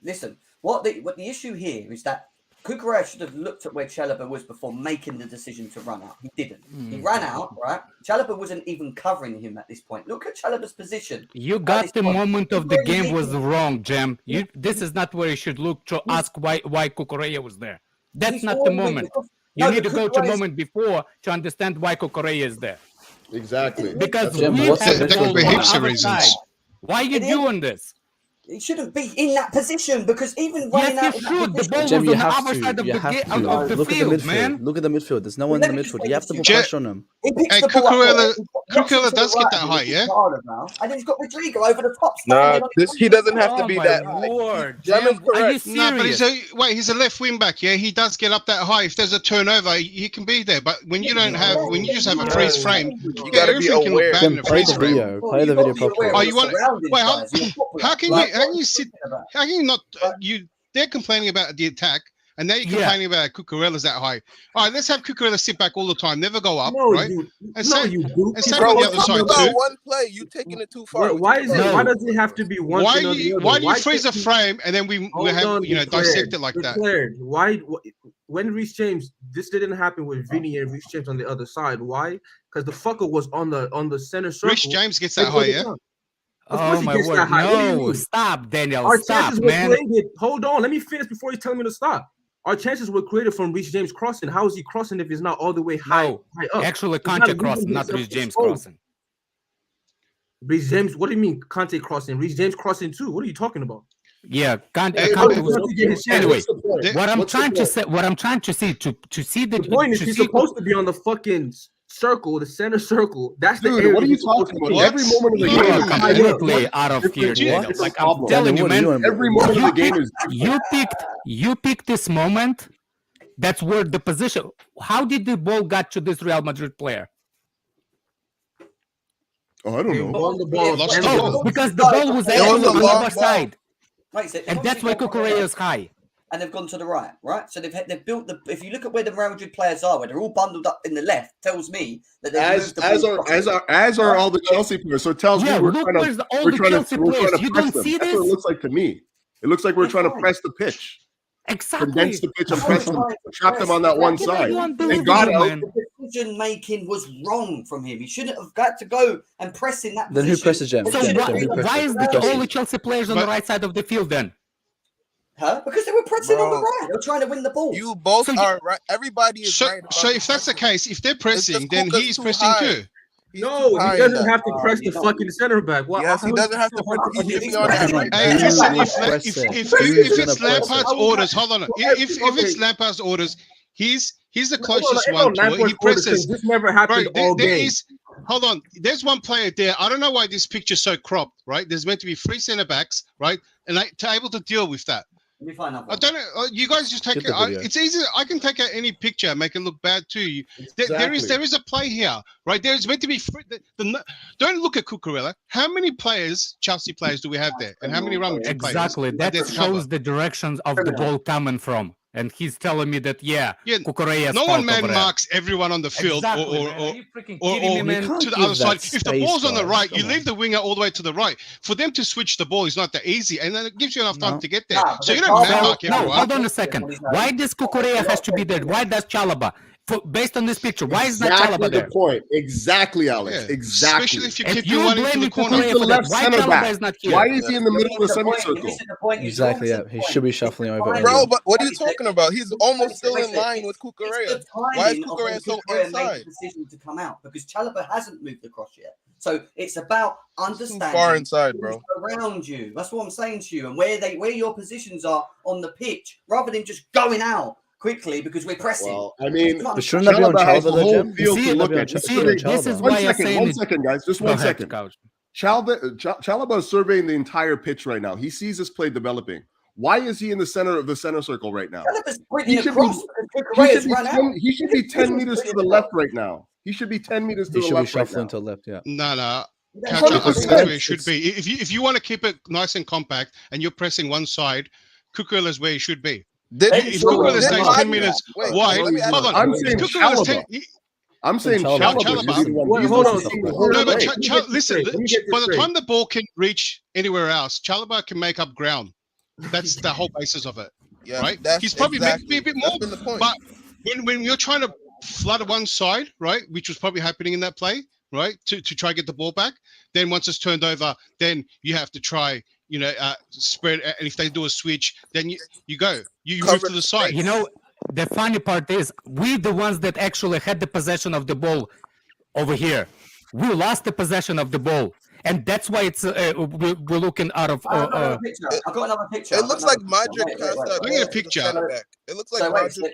Listen, what the issue here is that Cucurella should have looked at where Chalobah was before making the decision to run out. He didn't. He ran out, right? Chalobah wasn't even covering him at this point. Look at Chalobah's position. You got the moment of the game was wrong, Jem. This is not where you should look to ask why Cucurella was there. That's not the moment. You need to go to the moment before to understand why Cucurella is there. Exactly. Because there could be heaps of reasons. Why are you doing this? He shouldn't be in that position because even running out. The ball was on the other side of the field, man. Look at the midfield. There's no one in the midfield. You have to put pressure on him. Cucurella does get that height, yeah? And then he's got Rodrigo over the top. Nah, he doesn't have to be that high. Are you serious? No, but he's a left wing back, yeah? He does get up that high. If there's a turnover, he can be there. But when you just have a freeze frame, you gotta be aware. Play the video properly. Oh, you want? Wait, how can you sit? How can you not? You they're complaining about the attack, and now you're complaining about Cucurella's that high. All right, let's have Cucurella sit back all the time, never go up, right? You And do. and same on the other side too. One play, you taking it too far. Why does it have to be one? Why do you freeze a frame and then we have dissect it like that? Why when Reece James, this didn't happen with Vinny and Reece James on the other side. Why? Because the fucker was on the center circle. Reece James gets that high, yeah. Oh my word! No, stop, Daniel. Our stop, chances man. Were created. Hold on, let me finish before you tell me to stop. Our chances were created from Reece James crossing. How is he crossing if he's not all the way high up? Actually, Conte crossing, not Reece James crossing. Reece James, what do you mean Conte crossing? Reece James crossing too. What are you talking about? Yeah, Conte was. Anyway, what I'm trying to say to see the point is he's supposed to be on the fucking circle, the center circle. That's the area. What are you talking about? Every moment of the game is completely out of here. Like I'm telling you, man. Every moment of the game is. You picked this moment. That's where the position. How did the ball got to this Real Madrid player? Oh, I don't know. Won the ball. Because the ball was actually on the other side, and that's why Cucurella is high. And they've gone to the right, right? So they've built the. If you look at where the Real Madrid players are, where they're all bundled up in the left, tells me that as are all the Chelsea players. So it tells me we're trying to you press don't them. see That's this. what it looks like to me. It looks like we're trying to press the pitch, exactly, condense the pitch and press them, trap them on that one side. And God, the decision making was wrong from him. He shouldn't have got to go and press in that. Then who presses James? So why is all the Chelsea players on the right side of the field then? Huh? Because they were pressing on the right. They were trying to win the ball. You both are right. Everybody is right. So if that's the case, if they're pressing, then he's pressing too. No, he doesn't have to press the fucking center back. Yes, he doesn't have to press. He should be on that right. Hey, listen, if it's Lampard's orders, hold on. If it's Lampard's orders, he's the closest one to it. He presses. This never happened all game. Hold on. There's one player there. I don't know why this picture's so cropped, right? There's meant to be 3 centre backs, right? And to able to deal with that. Let me find out. I don't know. You guys just take it. It's easy. I can take out any picture and make it look bad to you. There is a play here, right? There is meant to be. Don't look at Cucurella. How many players, Chelsea players, do we have there, and how many Real Madrid players? Exactly. That shows the directions of the ball coming from. And he's telling me that Cucurella. No one man marks everyone on the field or to the other side. If the ball's on the right, you leave the winger all the way to the right. For them to switch the ball is not that easy, and then it gives you enough time to get there. So you don't man mark everyone. No, hold on a second. Why does Cucurella has to be there? Why does Chalobah? Based on this picture, why is not Chalobah there? The point. Exactly, Alex. Yeah. Exactly. Especially if you keep your one into the corner. He's the left center back. Why is he in the middle of the semicircle? Exactly, yeah. He should be shuffling over. Bro, but what are you talking about? He's almost still in line with Cucurella. Why is Cucurella so inside? Decision to come out because Chalobah hasn't moved across yet. So it's about understanding far inside, bro, around you. That's what I'm saying to you, and where your positions are on the pitch, rather than just going out quickly because we're pressing. Well, I mean, but shouldn't that be on Chalobah, This is why I'm saying. 1 second, guys. Just 1 second. Chalobah is surveying the entire pitch right now. He sees this play developing. Why is he in the center of the center circle right now? He should be 10 meters to the left right now. He should be 10 meters to the left. He should be shuffling to the left, yeah. No. That's where it should be. If you want to keep it nice and compact and you're pressing one side, Cucurella is where he should be. If Cucurella stays 10 meters wide, hold on. I'm saying Chalobah. I'm saying Chalobah. Hold on. No, but listen, by the time the ball can reach anywhere else, Chalobah can make up ground. That's the whole basis of it, right? He's probably meant to be a bit more, but when you're trying to flood one side, right, which was probably happening in that play, right, to try to get the ball back, then once it's turned over, then you have to try, spread, and if they do a switch, then you go. You move to the side. The funny part is we're the ones that actually had the possession of the ball over here. We lost the possession of the ball. And that's why it's we're looking out of. I've got another picture. It looks like Modric passed that. Look at a picture. It looks like Modric.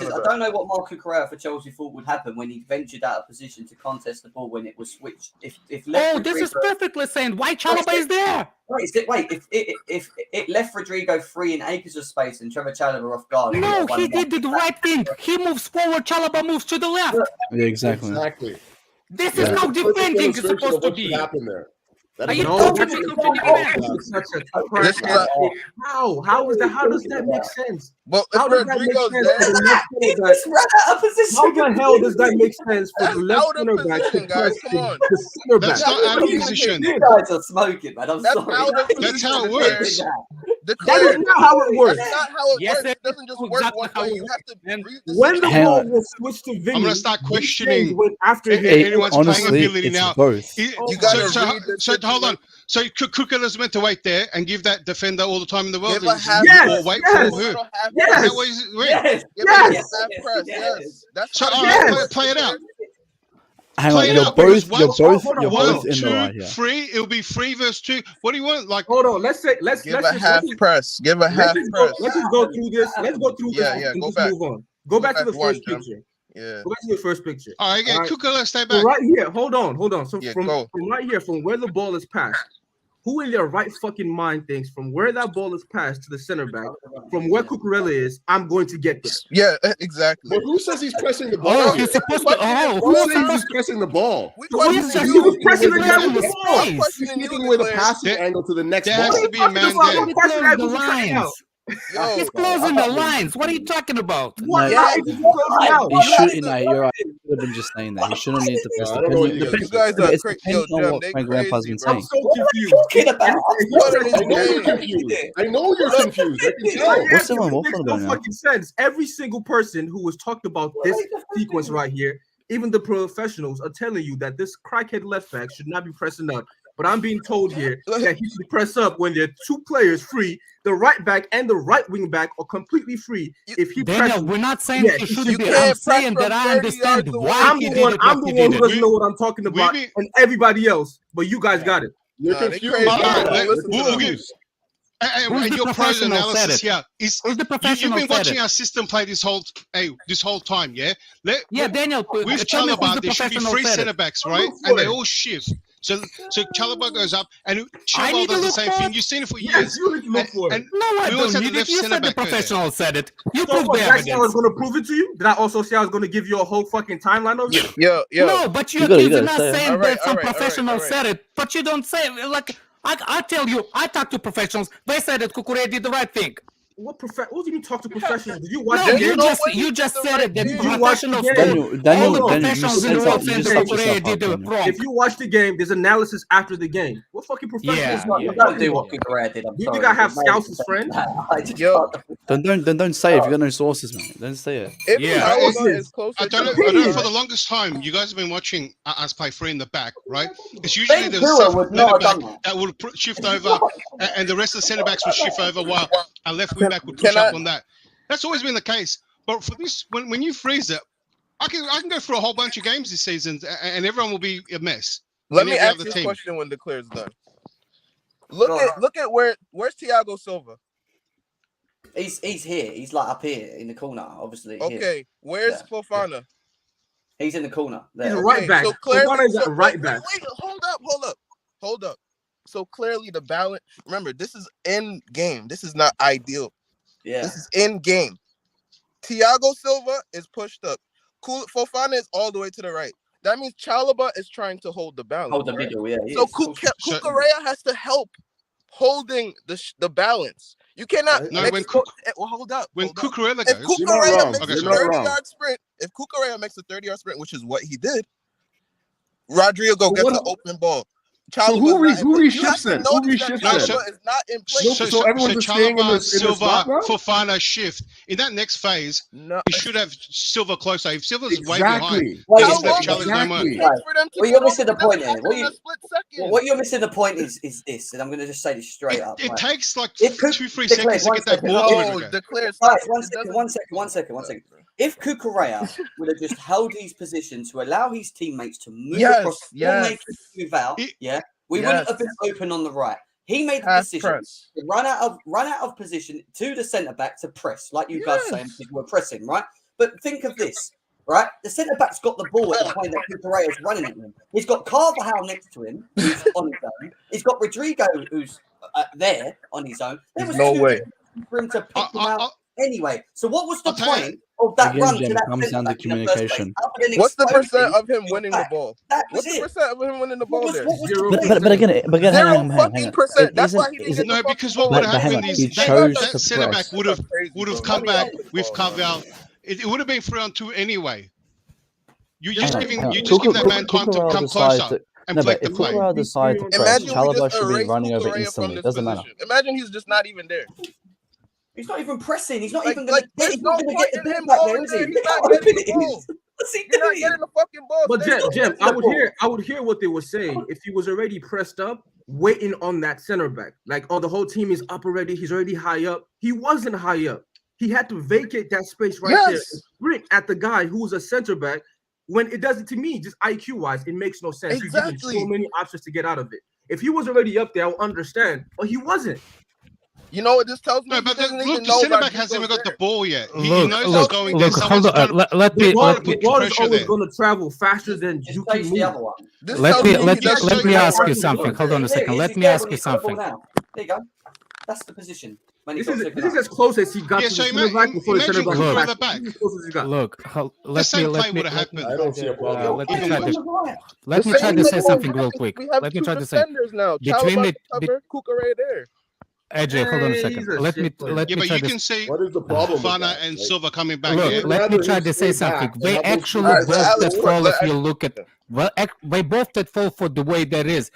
I don't know what Marc Cucurella for Chelsea thought would happen when he ventured out of position to contest the ball when it was switched. If this is perfectly saying why Chalobah is there. If it left Rodrigo free in acres of space and Trevor Chalobah off guard. No, he did the right thing. He moves forward. Chalobah moves to the left. Yeah, exactly. This is no defending. It's supposed to be. Happened there. Better you than No, talking that's about? such a crack. How is that? How does that make sense? Well, How if does that make Rodrigo's sense there, for the left He center back? just ran out of position. How the hell does that make sense for That's the left out of center back to position, guys. press Come on. the center back? That's not out of position. You guys are smoking, man. I'm That's sorry. out of position. That's how it Declared. works. That Declared. is not how it works. That's not how it Yes, works. it It doesn't just is work exactly one how way. it You have to man. read the When the Hang ball on. was switched to Vinny, I'm gonna start questioning went after him. anyone's playing Honestly, ability it's now. both. You gotta read the So hold on. So Kukure's meant to wait there and give that defender all the time in the world. Give a half Yes, or wait yes, for who? Is yes. that what he's doing? Yes. Give a half Yes. press. Yes. That's So how all you right, do it. play it out. Hang Play on, it you're out, because both hold on, you're hold both on. in the right 2, here. 3. It'll be 3 versus 2. What do you want? Like, Hold on. Let's Give a half press. Give a half press. let's just go through this. Let's go through Yeah, this yeah, and go just back. move on. Go back to the one, first Jim. picture. Yeah. Go back to the first picture. all right, yeah, All right. Kukure, stay So back. right here, hold on. So Yeah, from go. right here, from where the ball is passed, who in their right fucking mind thinks from where that ball is passed to the center back, from where Cucurella is, I'm going to get there? Yeah, exactly. But who says he's pressing the ball? Oh, here? he's supposed to. Oh, Who who's says he's supposed to? pressing the ball? We What questioning is that? you. He was pressing the guy with the His ball. face. I'm He's questioning you, taking away the Declared. passing angle to the next There ball. has to be a man Talking there. about passing that The who's cutting out. lines. Yo, He's closing the lines. What are you talking about? What No, line is he closing out? He should. No, you're right. He should have been just saying that. He shouldn't need to press I the don't know what you depends- guys you guys are It's crazy. depending Yo, on Jim, what they Frank Lampard's crazy, been bro. I'm saying. so confused. Talking about. What are I know you're they confused. I know you're confused. I can tell. What's it everyone makes waffling no about now? fucking sense. Every single person who was talked about this sequence right here, even the professionals, are telling you that this crackhead left back should not be pressing up. But I'm being told here that he should press up when there are 2 players free. The right back and the right wing back are completely free. If he Daniel, presses, we're not saying yeah, he you shouldn't be. can't I'm press saying from that I 30 understand yards why I'm he the did one. it. I'm What the he one did who it. doesn't know what I'm talking about, and everybody else. But you guys got it. You're Nah, they confused. crazy. All right, Don't listen to we'll them. give. Who's And the your pros professional said analysis it? here is Who's the you've professional been said watching it? our system play this whole time, yeah. Yeah, Daniel, With tell me who's Chalobah, the there should be professional 3 said centre it. backs, right? And they all shift. So Chalobah goes up, and I Chilwell need to does the look same for thing. it. You've seen it for Yes, years. you need to look for it. And No, I we always don't had the need it. left You centre said the back go there. professional said it. You So prove what? the Jackson is evidence. going to prove it to you? Did I also say I was going to give you a whole fucking timeline of it? Yo. No, but you're You gotta not say it. saying Alright, that some alright, professional alright. said it, but you don't say it. Like I tell you, I talk to professionals. They said that Cucurella did the right thing. What do you mean talk to professionals? Did you watch No, the There's game? no way he you did just the said right it. The thing. Did you watch the professionals game? said Daniel, all the Daniel, you professionals in the set world up. You saying just that set yourself Cucurella up, did it Daniel. wrong. If you watch the game, there's analysis after the game. What fucking professionals? Yeah, You don't do what Cucurella did. I'm You sorry. think I have It made scouts sense. as friends? I just Yo. can't. Don't say it if you got no sources, man. Don't say it. If Yeah. Chalobah is closer I to don't the know. For line, the longest time, you guys have been watching us play 3 in the back, right? It's usually Ben the Brewer would not centre have back done that will shift over, and the rest of the centre backs will shift over, while our left wing back would Can push up I- on that. That's always been the case. But for this, when you freeze it, I can go through a whole bunch of games this season, and everyone will be a mess. let in me every ask other this team. question when Declare's done. Look at where's Thiago Silva? He's here. He's like up here in the corner, obviously. Here. Okay, where's Yeah. Fofana? He's in the corner. He's There. a right back. So clearly, Fofana is at right back. Wait, hold up. So clearly, the balance. Remember, this is in game. This is not ideal. Yeah. This is in game. Thiago Silva is pushed up. Fofana is all the way to the right. That means Chalobah is trying to hold the balance. Hold the right? middle, yeah. he So is. Cucurella has to help holding the balance. You cannot. No, when hold up. When hold up. Cucurella If goes, Cucurella makes Okay, a sorry. 30-yard sprint, which is what he did, Rodrigo gets the open ball. So who reshifts then? Who reshifts Chalobah then? is not in place. So everyone's just staying in Chalobah, this Silva, spot now? Fofana shift. In that next phase, No, he should have Silva closer. If Silva's way Exactly. behind, Wait, he's How long left challenge no more. Exactly. it takes for them to Well, you're get missing the over? point That here. happens in a split second. What you're missing the point is this, and I'm going to just say this straight up. It right? takes like It could- 2-3 Declare, seconds to one get that second. ball to No, him again. Declare. Guys, one second. If Cucurella would have just held his position to allow his teammates to move across or make him move out, we wouldn't have been open on the right. He made the decision to run out of position to the centre back to press, like you guys saying we're pressing, right? But think of this, right? The centre back's got the ball at the point that Cucurella's running at him. He's got Carvajal next to him, who's on his own. He's got Rodrigo, who's there on his own. There was no way for him to pick them out. anyway. So what was the point of that run to that comes down to communication? What's the percent of him winning the ball? What's the percent of him winning the ball there? But again, hang on. Percent. That's why he didn't get No, the because fucking what would ball. have happened is he that chose to centre back press. would have come back with Carval. It would have been 3-on-2 anyway. You just give that man time to come closer and play the play. If Cucurella decides to press, Imagine we Chalobah just should be erase running over Cucurella from instantly. this It doesn't matter. position. Imagine he's just not even there. He's not even pressing. He's not Like, even going to there's get no the point in him ball back going there, is he? there. He's Look not how getting open the it ball. is. What's he You're not doing? getting the fucking ball. But Stay Jem, still. I would hear what they were saying if he was already pressed up, waiting on that center back. Like, oh, the whole team is up already. He's already high up. He wasn't high up. He had to vacate that space there and sprint at the guy who was a center back. When it doesn't, to me, just IQ wise, it makes no sense. You're given so many options to get out of it. If he was already up there, I would understand, but he wasn't. You know what this tells me? No, but doesn't look, even the know centre about back hasn't even got the there. ball yet. He Look, knows look, he's going there. look, Someone's hold on. trying to Let me The ball is pressure always there. going to travel faster than you can the move. other one. This let tells me he let doesn't let me know ask where you he's something. going. Hold on a There second. he is. Let He's me there ask when you he's got the ball something. now. There you go. That's the position. When he This got is taken out. as close as he got Yeah, to so the center back before the center back imagine was further back. This is as close as he got. Look, The let same me play let me would have happened. I don't see a problem. let me He's try on to the right. let me The try same to say thing something won't real happen. quick. We have Let me two try to say defenders now. between Chalobah the cover, Cucurella there. AJ, hold on a second. He's a Let me shit player. let Yeah, me but try you to can see What is the problem with Fana that? and Like, Silva coming back look. there. Let me rather try him to say stay back something. and They have those actually All right, so both Alex, that fall. let If you Alex- look at they both that fall for the way that is.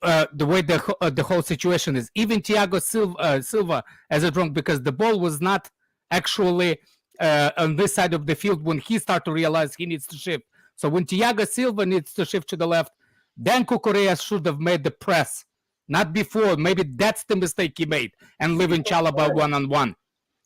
The way the whole situation is, even Thiago Silva as a drunk, because the ball was not actually on this side of the field when he started to realize he needs to shift. So when Thiago Silva needs to shift to the left, then Cucurella should have made the press, not before. Maybe that's the mistake he made and leaving Chalobah one-on-one.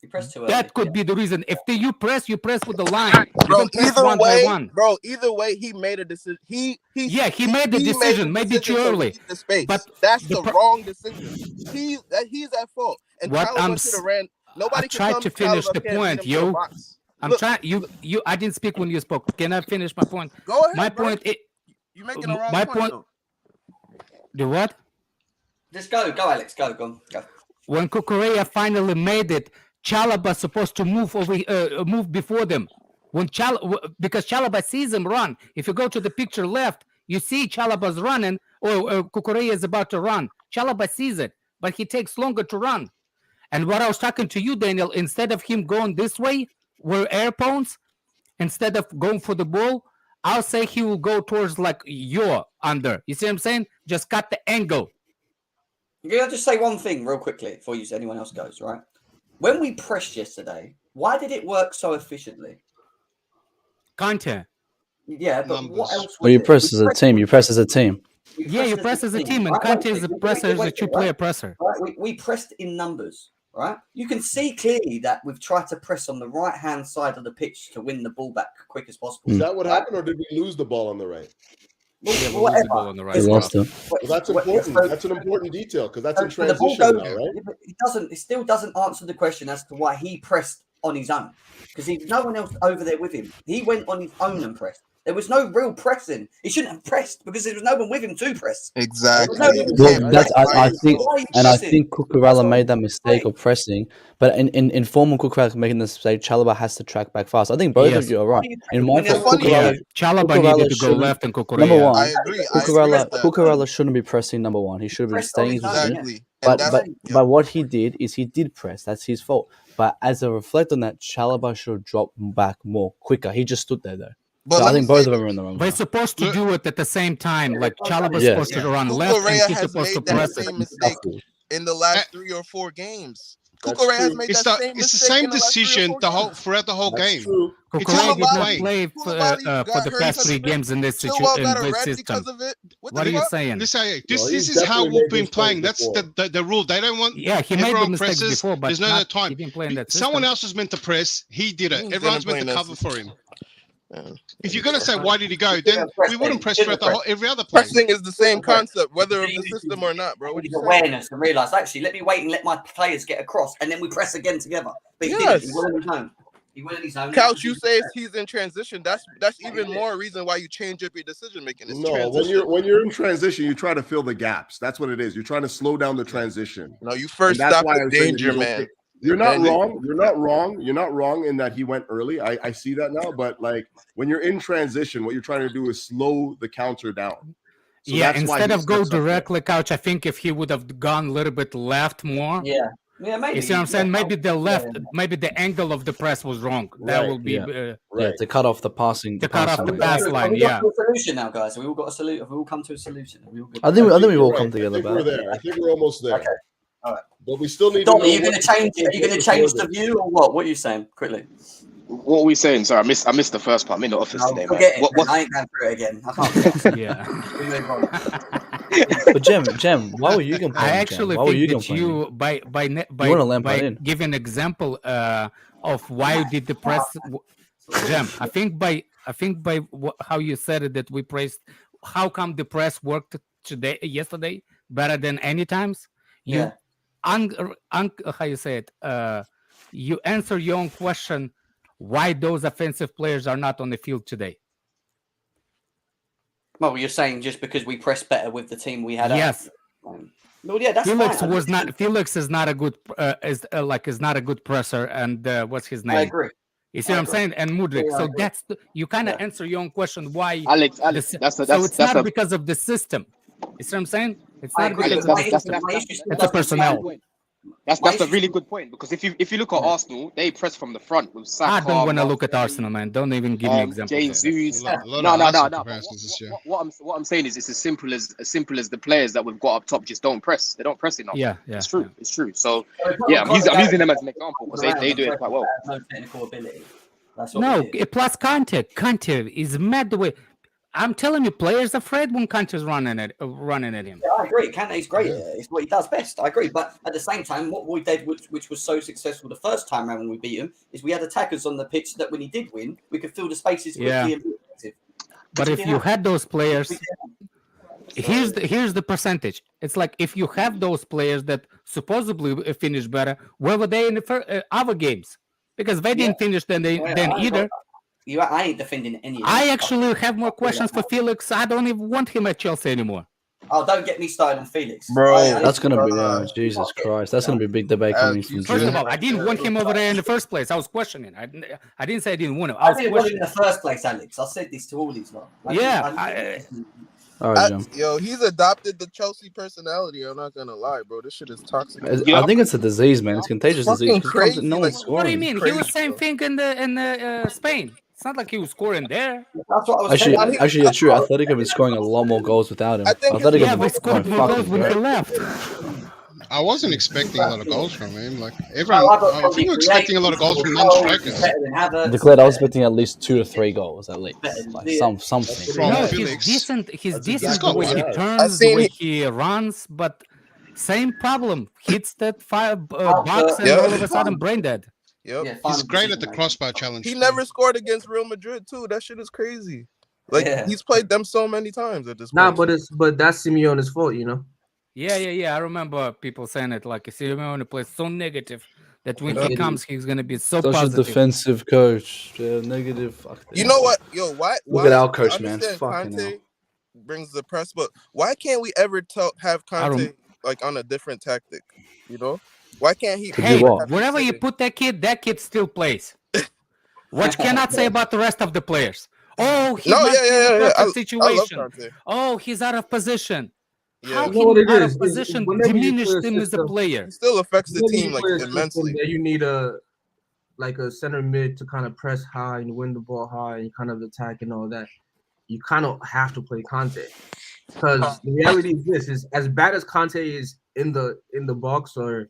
He pressed too early. That could be the reason. If you press with the line. You Bro, don't press either one by way, one. bro, either way, he made a decision. He made the decision, maybe too early. leave the space. But that's the the wrong decision. He's at fault. And What I'm Chalobah should have ran. Nobody I can tried tell to me finish Chalobah the can't point, beat him to the yo. box. I'm Look, trying. You. I didn't speak when you spoke. Can I finish my point? Go ahead. My bro. point. You're making a wrong my point. point. The what? Just go, Alex. Go. When Cucurella finally made it, Chalobah supposed to move move before them. Because Chalobah sees him run. If you go to the picture left, you see Chalobah's running, or Cucurella is about to run. Chalobah sees it, but he takes longer to run. And what I was talking to you, Daniel, instead of him going this way, where air pawns, instead of going for the ball, I'll say he will go towards like your under. You see what I'm saying? Just cut the angle. Yeah, I'll just say one thing real quickly before anyone else goes, right? When we pressed yesterday, why did it work so efficiently? Content. Yeah, but Numbers. what else was Well, you it? press as a team. You press as a team. Yeah, you press as a team, and right? Conte is a presser, is a two-player presser. Right? We pressed in numbers, right? You can see clearly that we've tried to press on the right-hand side of the pitch to win the ball back quick as possible. Is that what happened, or did we lose the ball on the right? Well, Yeah, we'll whatever. lose the ball on the right. We lost it. Well, that's important. That's an important detail because that's in So the ball transition goes- now, right? yeah, but it still doesn't answer the question as to why he pressed on his own, because there's no one else over there with him. He went on his own and pressed. There was no real pressing. He shouldn't have pressed because there was no one with him to press. Exactly. Well, that's I think, and I think Cucurella made that mistake of pressing. But in formal Cucurella making this mistake, Chalobah has to track back fast. I think both of you are right. In my It's thought, funny, Yeah, Cucurella Chalobah needed to go shouldn't- left and Cucurella. number one, I agree. I agree with that. Cucurella shouldn't be pressing. Number one, he should have been Pressed on staying in his his own, position. Exactly. But And but that's- but what he did is he did press. That's his fault. But as a reflect on that, Chalobah should have dropped back more quicker. He just stood there though. But So let I me think both say of them are in the wrong. They're supposed to do it at the same time. Like Chalobah's Yeah. supposed to run left, and Cucurella he's has supposed to made that press it. same mistake in the last 3 or 4 games. That's Cucurella has true. made It's that the same it's the mistake same in the last 3 or decision 4 games. throughout the whole That's game. true. Cucurella did not Koulibaly- play Koulibaly for got the hurt past because 3 of it. games in this Chilwell in got a this red system. because of it. What the are you fuck? saying? This Well, this he's is how definitely we've made been this playing. play That's the rule. They don't want Yeah, he made the everyone mistakes presses. before, but There's no not, time. he didn't play in that Someone system. else was meant to press. He did it. He Everyone's didn't meant to play in cover that for him. Yeah. If you're gonna say why did he go, then we wouldn't press throughout every other play. Pressing is the same concept, whether of the system or not, bro. What you saying? Awareness and realise, actually, let me wait and let my players get across, and then we press again together. But he Yes. didn't. He went on his own. He went on his own. Couch, you say he's in transition. That's even more reason why you change up your decision making. It's No, transition. when you're in transition, you try to fill the gaps. That's what it is. You're trying to slow down the transition. No, you first And that's stop why the I'm saying that danger, he's man. okay. You're not wrong. You're not wrong. You're not wrong in that he went early. I see that now. But like when you're in transition, what you're trying to do is slow the counter down. So yeah, instead of go directly couch, I think if he would have gone a little bit left more. Yeah, maybe. You see what I'm saying? Maybe the left, maybe the angle of the press was wrong. That will be to cut off the passing. To cut off the pass line. We got a solution now, guys. We all got a solution. Have we all come to a solution? I think we've all come together. I think we're there. I think we're almost there. Okay. All right. But we still need. Dom, are you going to change? Are you going to change the view or what? What are you saying? Quickly. What are we saying? Sorry, I missed the first part. I'm in the office today, man. I ain't going through it again. I can't. Yeah. But Jem, why were you complaining? I actually think that you by giving example of why did the press, Jem. I think by how you said it that we praised. How come the press worked yesterday better than any times? You how you say it? You answer your own question. Why those offensive players are not on the field today? Well, you're saying just because we pressed better with the team we had. Yes. Well, yeah, that's Felix fine. was not. Felix is not a good. Is not a good presser. And what's his name? I agree. You see what I'm saying? And Mudryk. So that's you kind of answer your own question. Why, Alex? It's not because of the system. You see what I'm saying? It's not because it's a personnel. That's a really good point because if you look at Arsenal, they press from the front with Saka. I don't want to look at Arsenal, man. Don't even give me examples. Jesus. No. What I'm saying is it's as simple as the players that we've got up top just don't press. They don't press enough. Yeah. It's true. It's true. So yeah, I'm using them as an example because they do it quite well. No technical ability. No, plus Kante. Kante is mad the way. I'm telling you, players afraid when Kante's running at him. Yeah, I agree. Kante's great. It's what he does best. I agree. But at the same time, what we did, which was so successful the first time around when we beat him, is we had attackers on the pitch that when he did win, we could fill the spaces quickly and be effective. But if you had those players, here's the percentage. It's like if you have those players that supposedly finish better, where were they in the other games? Because they didn't finish then either. I ain't defending any. I actually have more questions for Felix. I don't even want him at Chelsea anymore. Oh, don't get me started on Felix, bro. That's gonna be Jesus Christ. That's gonna be a big debate coming from. First of all, I didn't want him over there in the first place. I was questioning. I didn't say I didn't want him. I didn't want him in the first place, Alex. I said this to all these lot. All right, yo, he's adopted the Chelsea personality. I'm not gonna lie, bro. This shit is toxic. I think it's a disease, man. It's contagious disease. Crazy. What do you mean? He was the same thing in Spain. It's not like he was scoring there. That's what I was saying. Actually, it's true. Athletic have been scoring a lot more goals without him. Athletic have been scored more goals when he left. I wasn't expecting a lot of goals from him. Like everyone, I think we're expecting a lot of goals from non-strikers. Declared I was expecting at least 2 or 3 goals at least. Like something. No, he's decent. He's decent the way he turns, the way he runs, but same problem. Hits that box and all of a sudden brain dead. Yep. He's great at the crossbar challenge. He never scored against Real Madrid too. That shit is crazy. Like he's played them so many times at this point. But that's Simeone's fault, you know. Yeah. I remember people saying it like Simeone plays so negative that when he comes, he's gonna be so positive. Such a defensive coach. Negative. Fuck you know what? Yo, why? Look at our coach, man. Fucking Kante brings the press, but why can't we ever have Kante like on a different tactic? You know. Why can't he? Hey, wherever you put that kid still plays. What you cannot say about the rest of the players. Oh, he's not in a perfect situation. Oh, he's out of position. Yeah. How can out of position diminish him as a player? It still affects the team like immensely. You need a center mid to kind of press high and win the ball high and kind of attack and all that. You kind of have to play Kante because the reality is this: is as bad as Kante is in the box or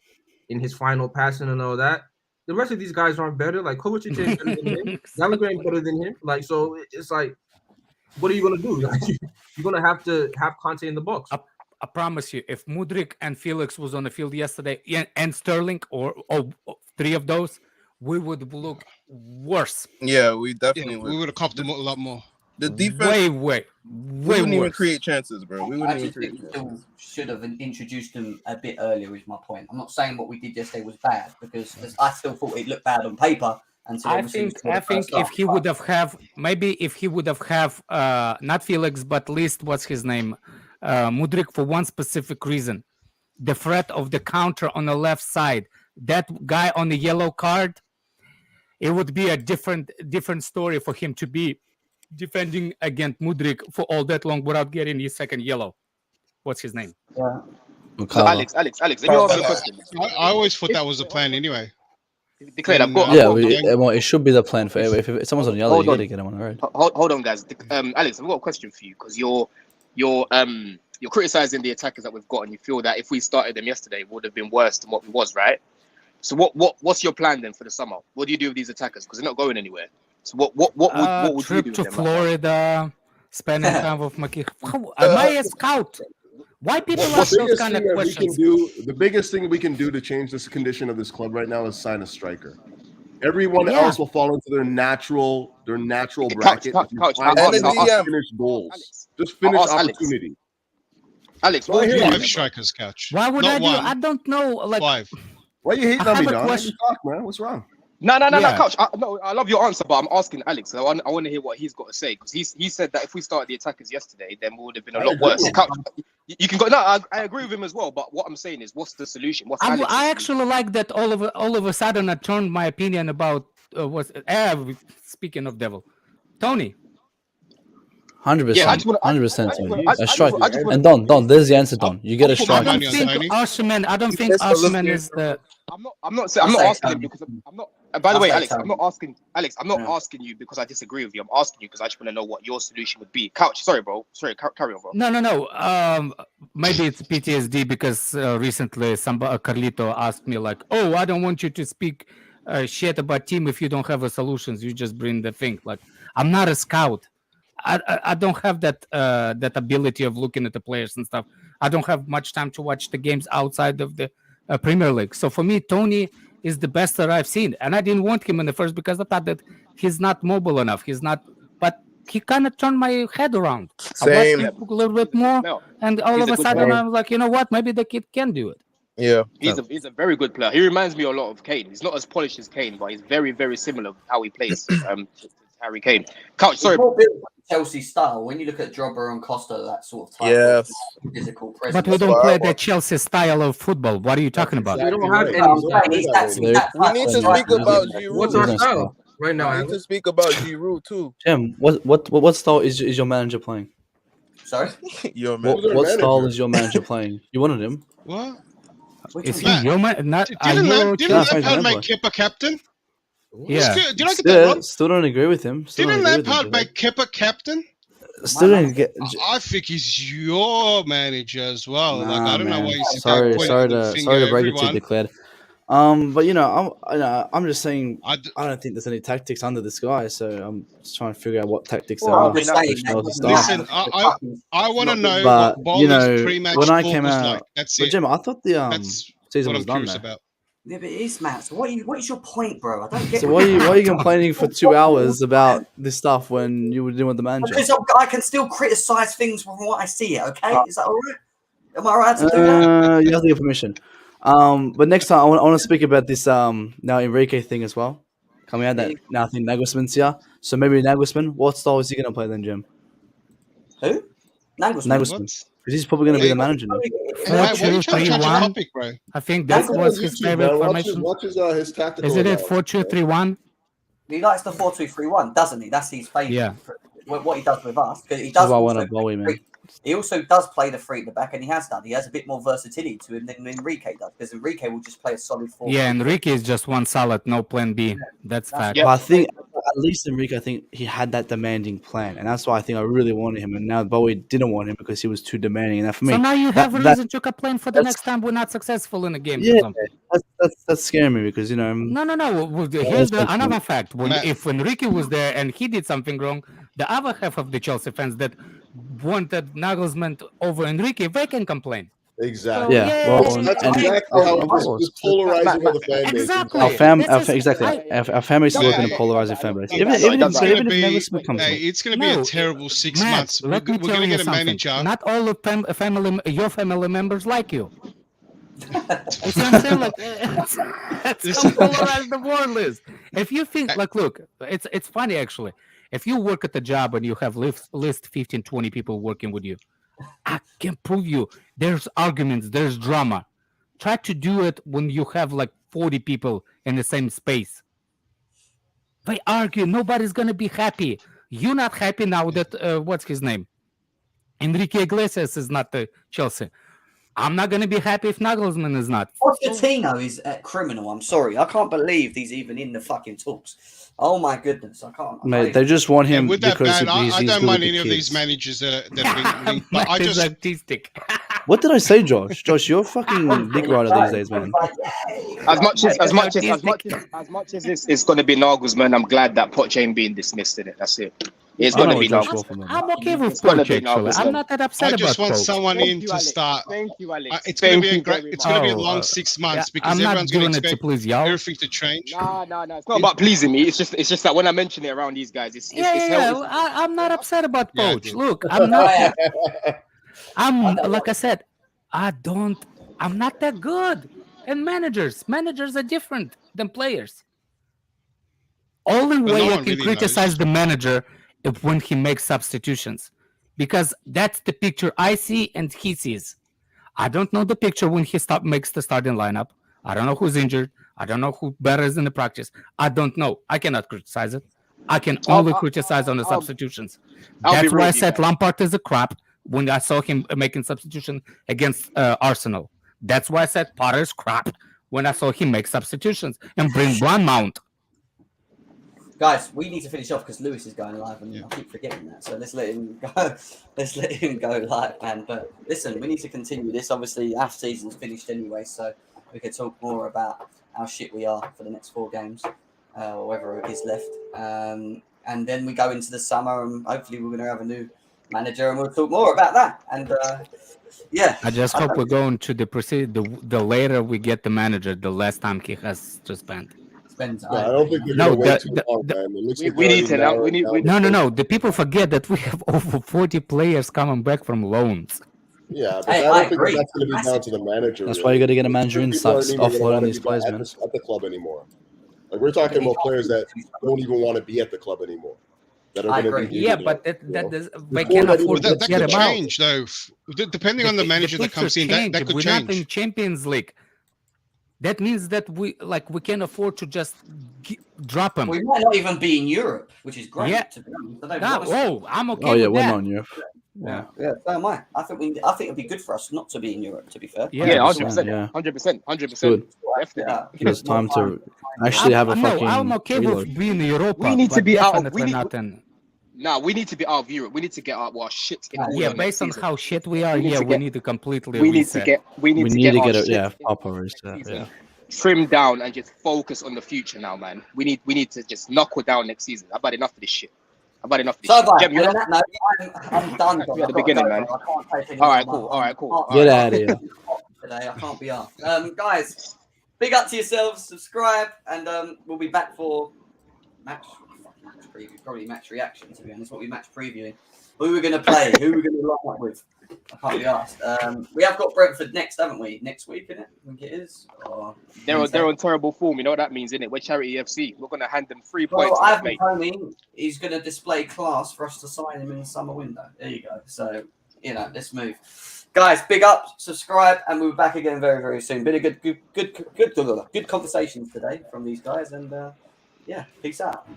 in his final passing and all that, the rest of these guys aren't better. Like Kovacic ain't better than him. Gallagher ain't better than him. Like, so it's like, what are you gonna do? Like, you're gonna have to have Kante in the box. I promise you, if Mudryk and Felix was on the field yesterday, and Sterling or 3 of those, we would look worse. Yeah, we definitely would. We would have copped them a lot more. The defense way we wouldn't even create chances, bro. We wouldn't even create chances. Should have introduced them a bit earlier is my point. I'm not saying what we did yesterday was bad because I still thought it looked bad on paper. I think if he would have not Felix but at least what's his name, Mudryk, for one specific reason, the threat of the counter on the left side, that guy on the yellow card, it would be a different story for him to be defending against Mudryk for all that long without getting his second yellow. What's his name? Yeah. So Alex, let me ask you a question. I always thought that was the plan anyway. Declared, I've got. Well, it should be the plan for if someone's on yellow, you got to get him on the road. Hold on, guys. Alex, I've got a question for you because you're criticizing the attackers that we've got, and you feel that if we started them yesterday, it would have been worse than what we was, right? So what's your plan then for the summer? What do you do with these attackers? Because they're not going anywhere. So what would trip you do to with them? Florida, spending time with Maki? Am I a scout? Why people ask those kind of questions? The biggest thing we can do to change this condition of this club right now is sign a striker. Everyone else will fall into their natural bracket. And the DM. Finish goals. Just finish opportunity. Alex, what do you have strikers, Couch? Why would I do? I don't know. Like 5. Why are you hating on me, Don? Let me talk, man. What's wrong? No, Couch. I love your answer, but I'm asking Alex. I want to hear what he's got to say because he said that if we started the attackers yesterday, then we would have been a lot worse. Couch, you can go. No, I agree with him as well. But what I'm saying is, what's the solution? I actually like that all of a sudden I turned my opinion about speaking of devil, Tony. 100%. 100%. A strike. And Don, there's the answer, Don. You get a strike. I don't think Osimhen is the. I'm not asking him because I'm not. By the way, Alex, I'm not asking you because I disagree with you. I'm asking you because I just want to know what your solution would be. Couch, sorry, bro. Sorry, carry on, bro. No. Maybe it's PTSD because recently Carlito asked me like, "Oh, I don't want you to speak shit about team if you don't have a solutions. You just bring the thing." Like, I'm not a scout. I don't have that ability of looking at the players and stuff. I don't have much time to watch the games outside of the Premier League. So for me, Tony is the best that I've seen, and I didn't want him in the first because I thought that he's not mobile enough. He's not, but he kind of turned my head around. Same. I watched him a little bit more, and all of a sudden I'm like, you know what? Maybe the kid can do it. Yeah, he's a very good player. He reminds me a lot of Kane. He's not as polished as Kane, but he's very, very similar how he plays. Harry Kane. Couch, sorry. Chelsea style. When you look at Drogba and Costa, that sort of type of physical presence. But we don't play the Chelsea style of football. What are you talking about? We don't have any. We need to speak about Giroud. What's our style right now? We need to speak about Giroud too. Jim, what style is your manager playing? Sorry? What style is your manager playing? You wanted him. What? Is he your man? Didn't Lampard make Kepa captain? Yeah. Did I get that wrong? Still don't agree with him. Didn't Lampard make Kepa captain? Still didn't get. I think he's your manager as well. Nah, like I don't know why you sorry to break it to you, Declared. But I'm just saying I don't think there's any tactics under this guy, so I'm just trying to figure out what tactics there are. Listen, I want to know but, what Bowley's pre-match when I talk came was out, like. That's it. Jim, I thought the season was done. About. Yeah, but it is, Matt. So what is your point, bro? I don't get. So why are you complaining for 2 hours about this stuff when you were dealing with the manager? Because I can still criticize things from what I see it. Okay, is that all right? Am I right to do that? You have to get permission. But next time I want to speak about this now Enrique thing as well. Coming out that now I think Nagelsmann's here. So maybe Nagelsmann. What style is he gonna play then, Jim? Who? Nagelsmann. Because he's probably gonna be the manager now. 4-2-3-1. I think that was his favorite formation. Watch his tactical. Isn't it 4-2-3-1? He likes the 4-2-3-1, doesn't he? That's his favorite. Yeah. What he does with us, because he does. He also does play the three at the back, and he has done. He has a bit more versatility to him than Enrique does, because Enrique will just play a solid 4. Yeah, Enrique is just one solid, no plan B. That's fact. But I think at least Enrique, I think he had that demanding plan, and that's why I think I really wanted him. And now Bowie didn't want him because he was too demanding. And that for me, so now you have a reason to complain for the next time we're not successful in a game. Yeah, that's scaring me because No. Here's another fact: if Enrique was there and he did something wrong, the other half of the Chelsea fans that wanted Nagelsmann over Enrique, they can complain. Exactly. So, that's exactly how it's polarizing of the fan base. Exactly. Our family is looking at polarizing fan base. It's going to be a terrible 6 months. We're going to get a manager. Not all of your family members like you. It's like that's how polarized the world is. If you think look, it's funny actually. If you work at the job and you have list 15, 20 people working with you, I can prove you there's arguments, there's drama. Try to do it when you have like 40 people in the same space. They argue. Nobody's going to be happy. You're not happy now that, what's his name? Enrique Iglesias is not the Chelsea. I'm not going to be happy if Nagelsmann is not. Pochettino is a criminal. I'm sorry. I can't believe he's even in the fucking talks. Oh my goodness. I can't. Mate, they just want him with that because ban, I don't mind any of these managers that are being linked, but I just artistic. What did I say, Josh? Josh, you're fucking big rider these days, man. As much as it's going to be Nagelsmann, I'm glad that Poch ain't being dismissed in it. That's it. It's going to be Nagelsmann. I'm okay with Poch, actually. I'm not that upset about I just want Poch. someone in to start. Thank you, Alex. It's going to be a great. It's going to be a long 6 months because I'm not everyone's going doing to it to expect please y'all. everything to change. No. It's not about pleasing me. It's just that when I mention it around these guys, it's I'm not upset about Poch. Look, I'm not. I'm like I said, I'm not that good. And managers are different than players. Only way I can criticize the manager is when he makes substitutions, because that's the picture I see and he sees. I don't know the picture when he makes the starting lineup. I don't know who's injured. I don't know who better is in the practice. I don't know. I cannot criticize it. I can only criticize on the substitutions. That's why I said Lampard is a crap when I saw him making substitution against Arsenal. That's why I said Potter's crap when I saw him make substitutions and bring one mount. Guys, we need to finish off because Lewis is going live, and I keep forgetting that. So let's let him go. Let's let him go live, man. But listen, we need to continue this. Obviously, our season's finished anyway, so we could talk more about how shit we are for the next 4 games, or whatever is left. And then we go into the summer, and hopefully we're going to have a new manager, and we'll talk more about that. And I just hope we're going to the later we get the manager, the less time he has to spend. I don't think they're going to wait too long, man. We need to. No. The people forget that we have over 40 players coming back from loans. Yeah, but I don't think that's going to be down to the manager. That's why you got to get a manager in, offloading these players, man. At the club anymore. Like, we're talking about players that don't even want to be at the club anymore. That are going to be. Yeah, but they can't afford to that get could them out. change, though. Depending on the manager that comes in, that could We're change. not in Champions League. That means that we can't afford to just drop them. We might not even be in Europe, which is great. Yeah. I'm okay. Oh yeah, with we're that. not in Europe. Yeah, so am I. I think it'd be good for us not to be in Europe. To be fair. Yeah, 100%. 100%. Good. Definitely. It's time to actually have a fucking. I'm okay with being in Europe. We need to be out. We need to be out of Europe. We need to get our shit in order. Based on how shit we are, we need to completely we reset. We need to get a proper reset. Yeah. Trim down and just focus on the future now, man. We need to just knuckle down next season. I've had enough of this shit. I'm done. At the beginning, man. All right, cool. Get out of here. Today, I can't be asked. Guys, big up to yourselves. Subscribe, and we'll be back for match preview, probably match reaction. To be honest, what we match previewing. Who we're going to play? Who we're going to line up with? I can't be asked. We have got Brentford next, haven't we? Next week, innit? I think it is. They're on terrible form. You know what that means, innit? We're Charity FC. We're going to hand them 3 points. Well, Ivan Toney, he's going to display class for us to sign him in the summer window. There you go. So, let's move. Guys, big up, subscribe, and we'll be back again very, very soon. Been a good conversations today from these guys, and peace out.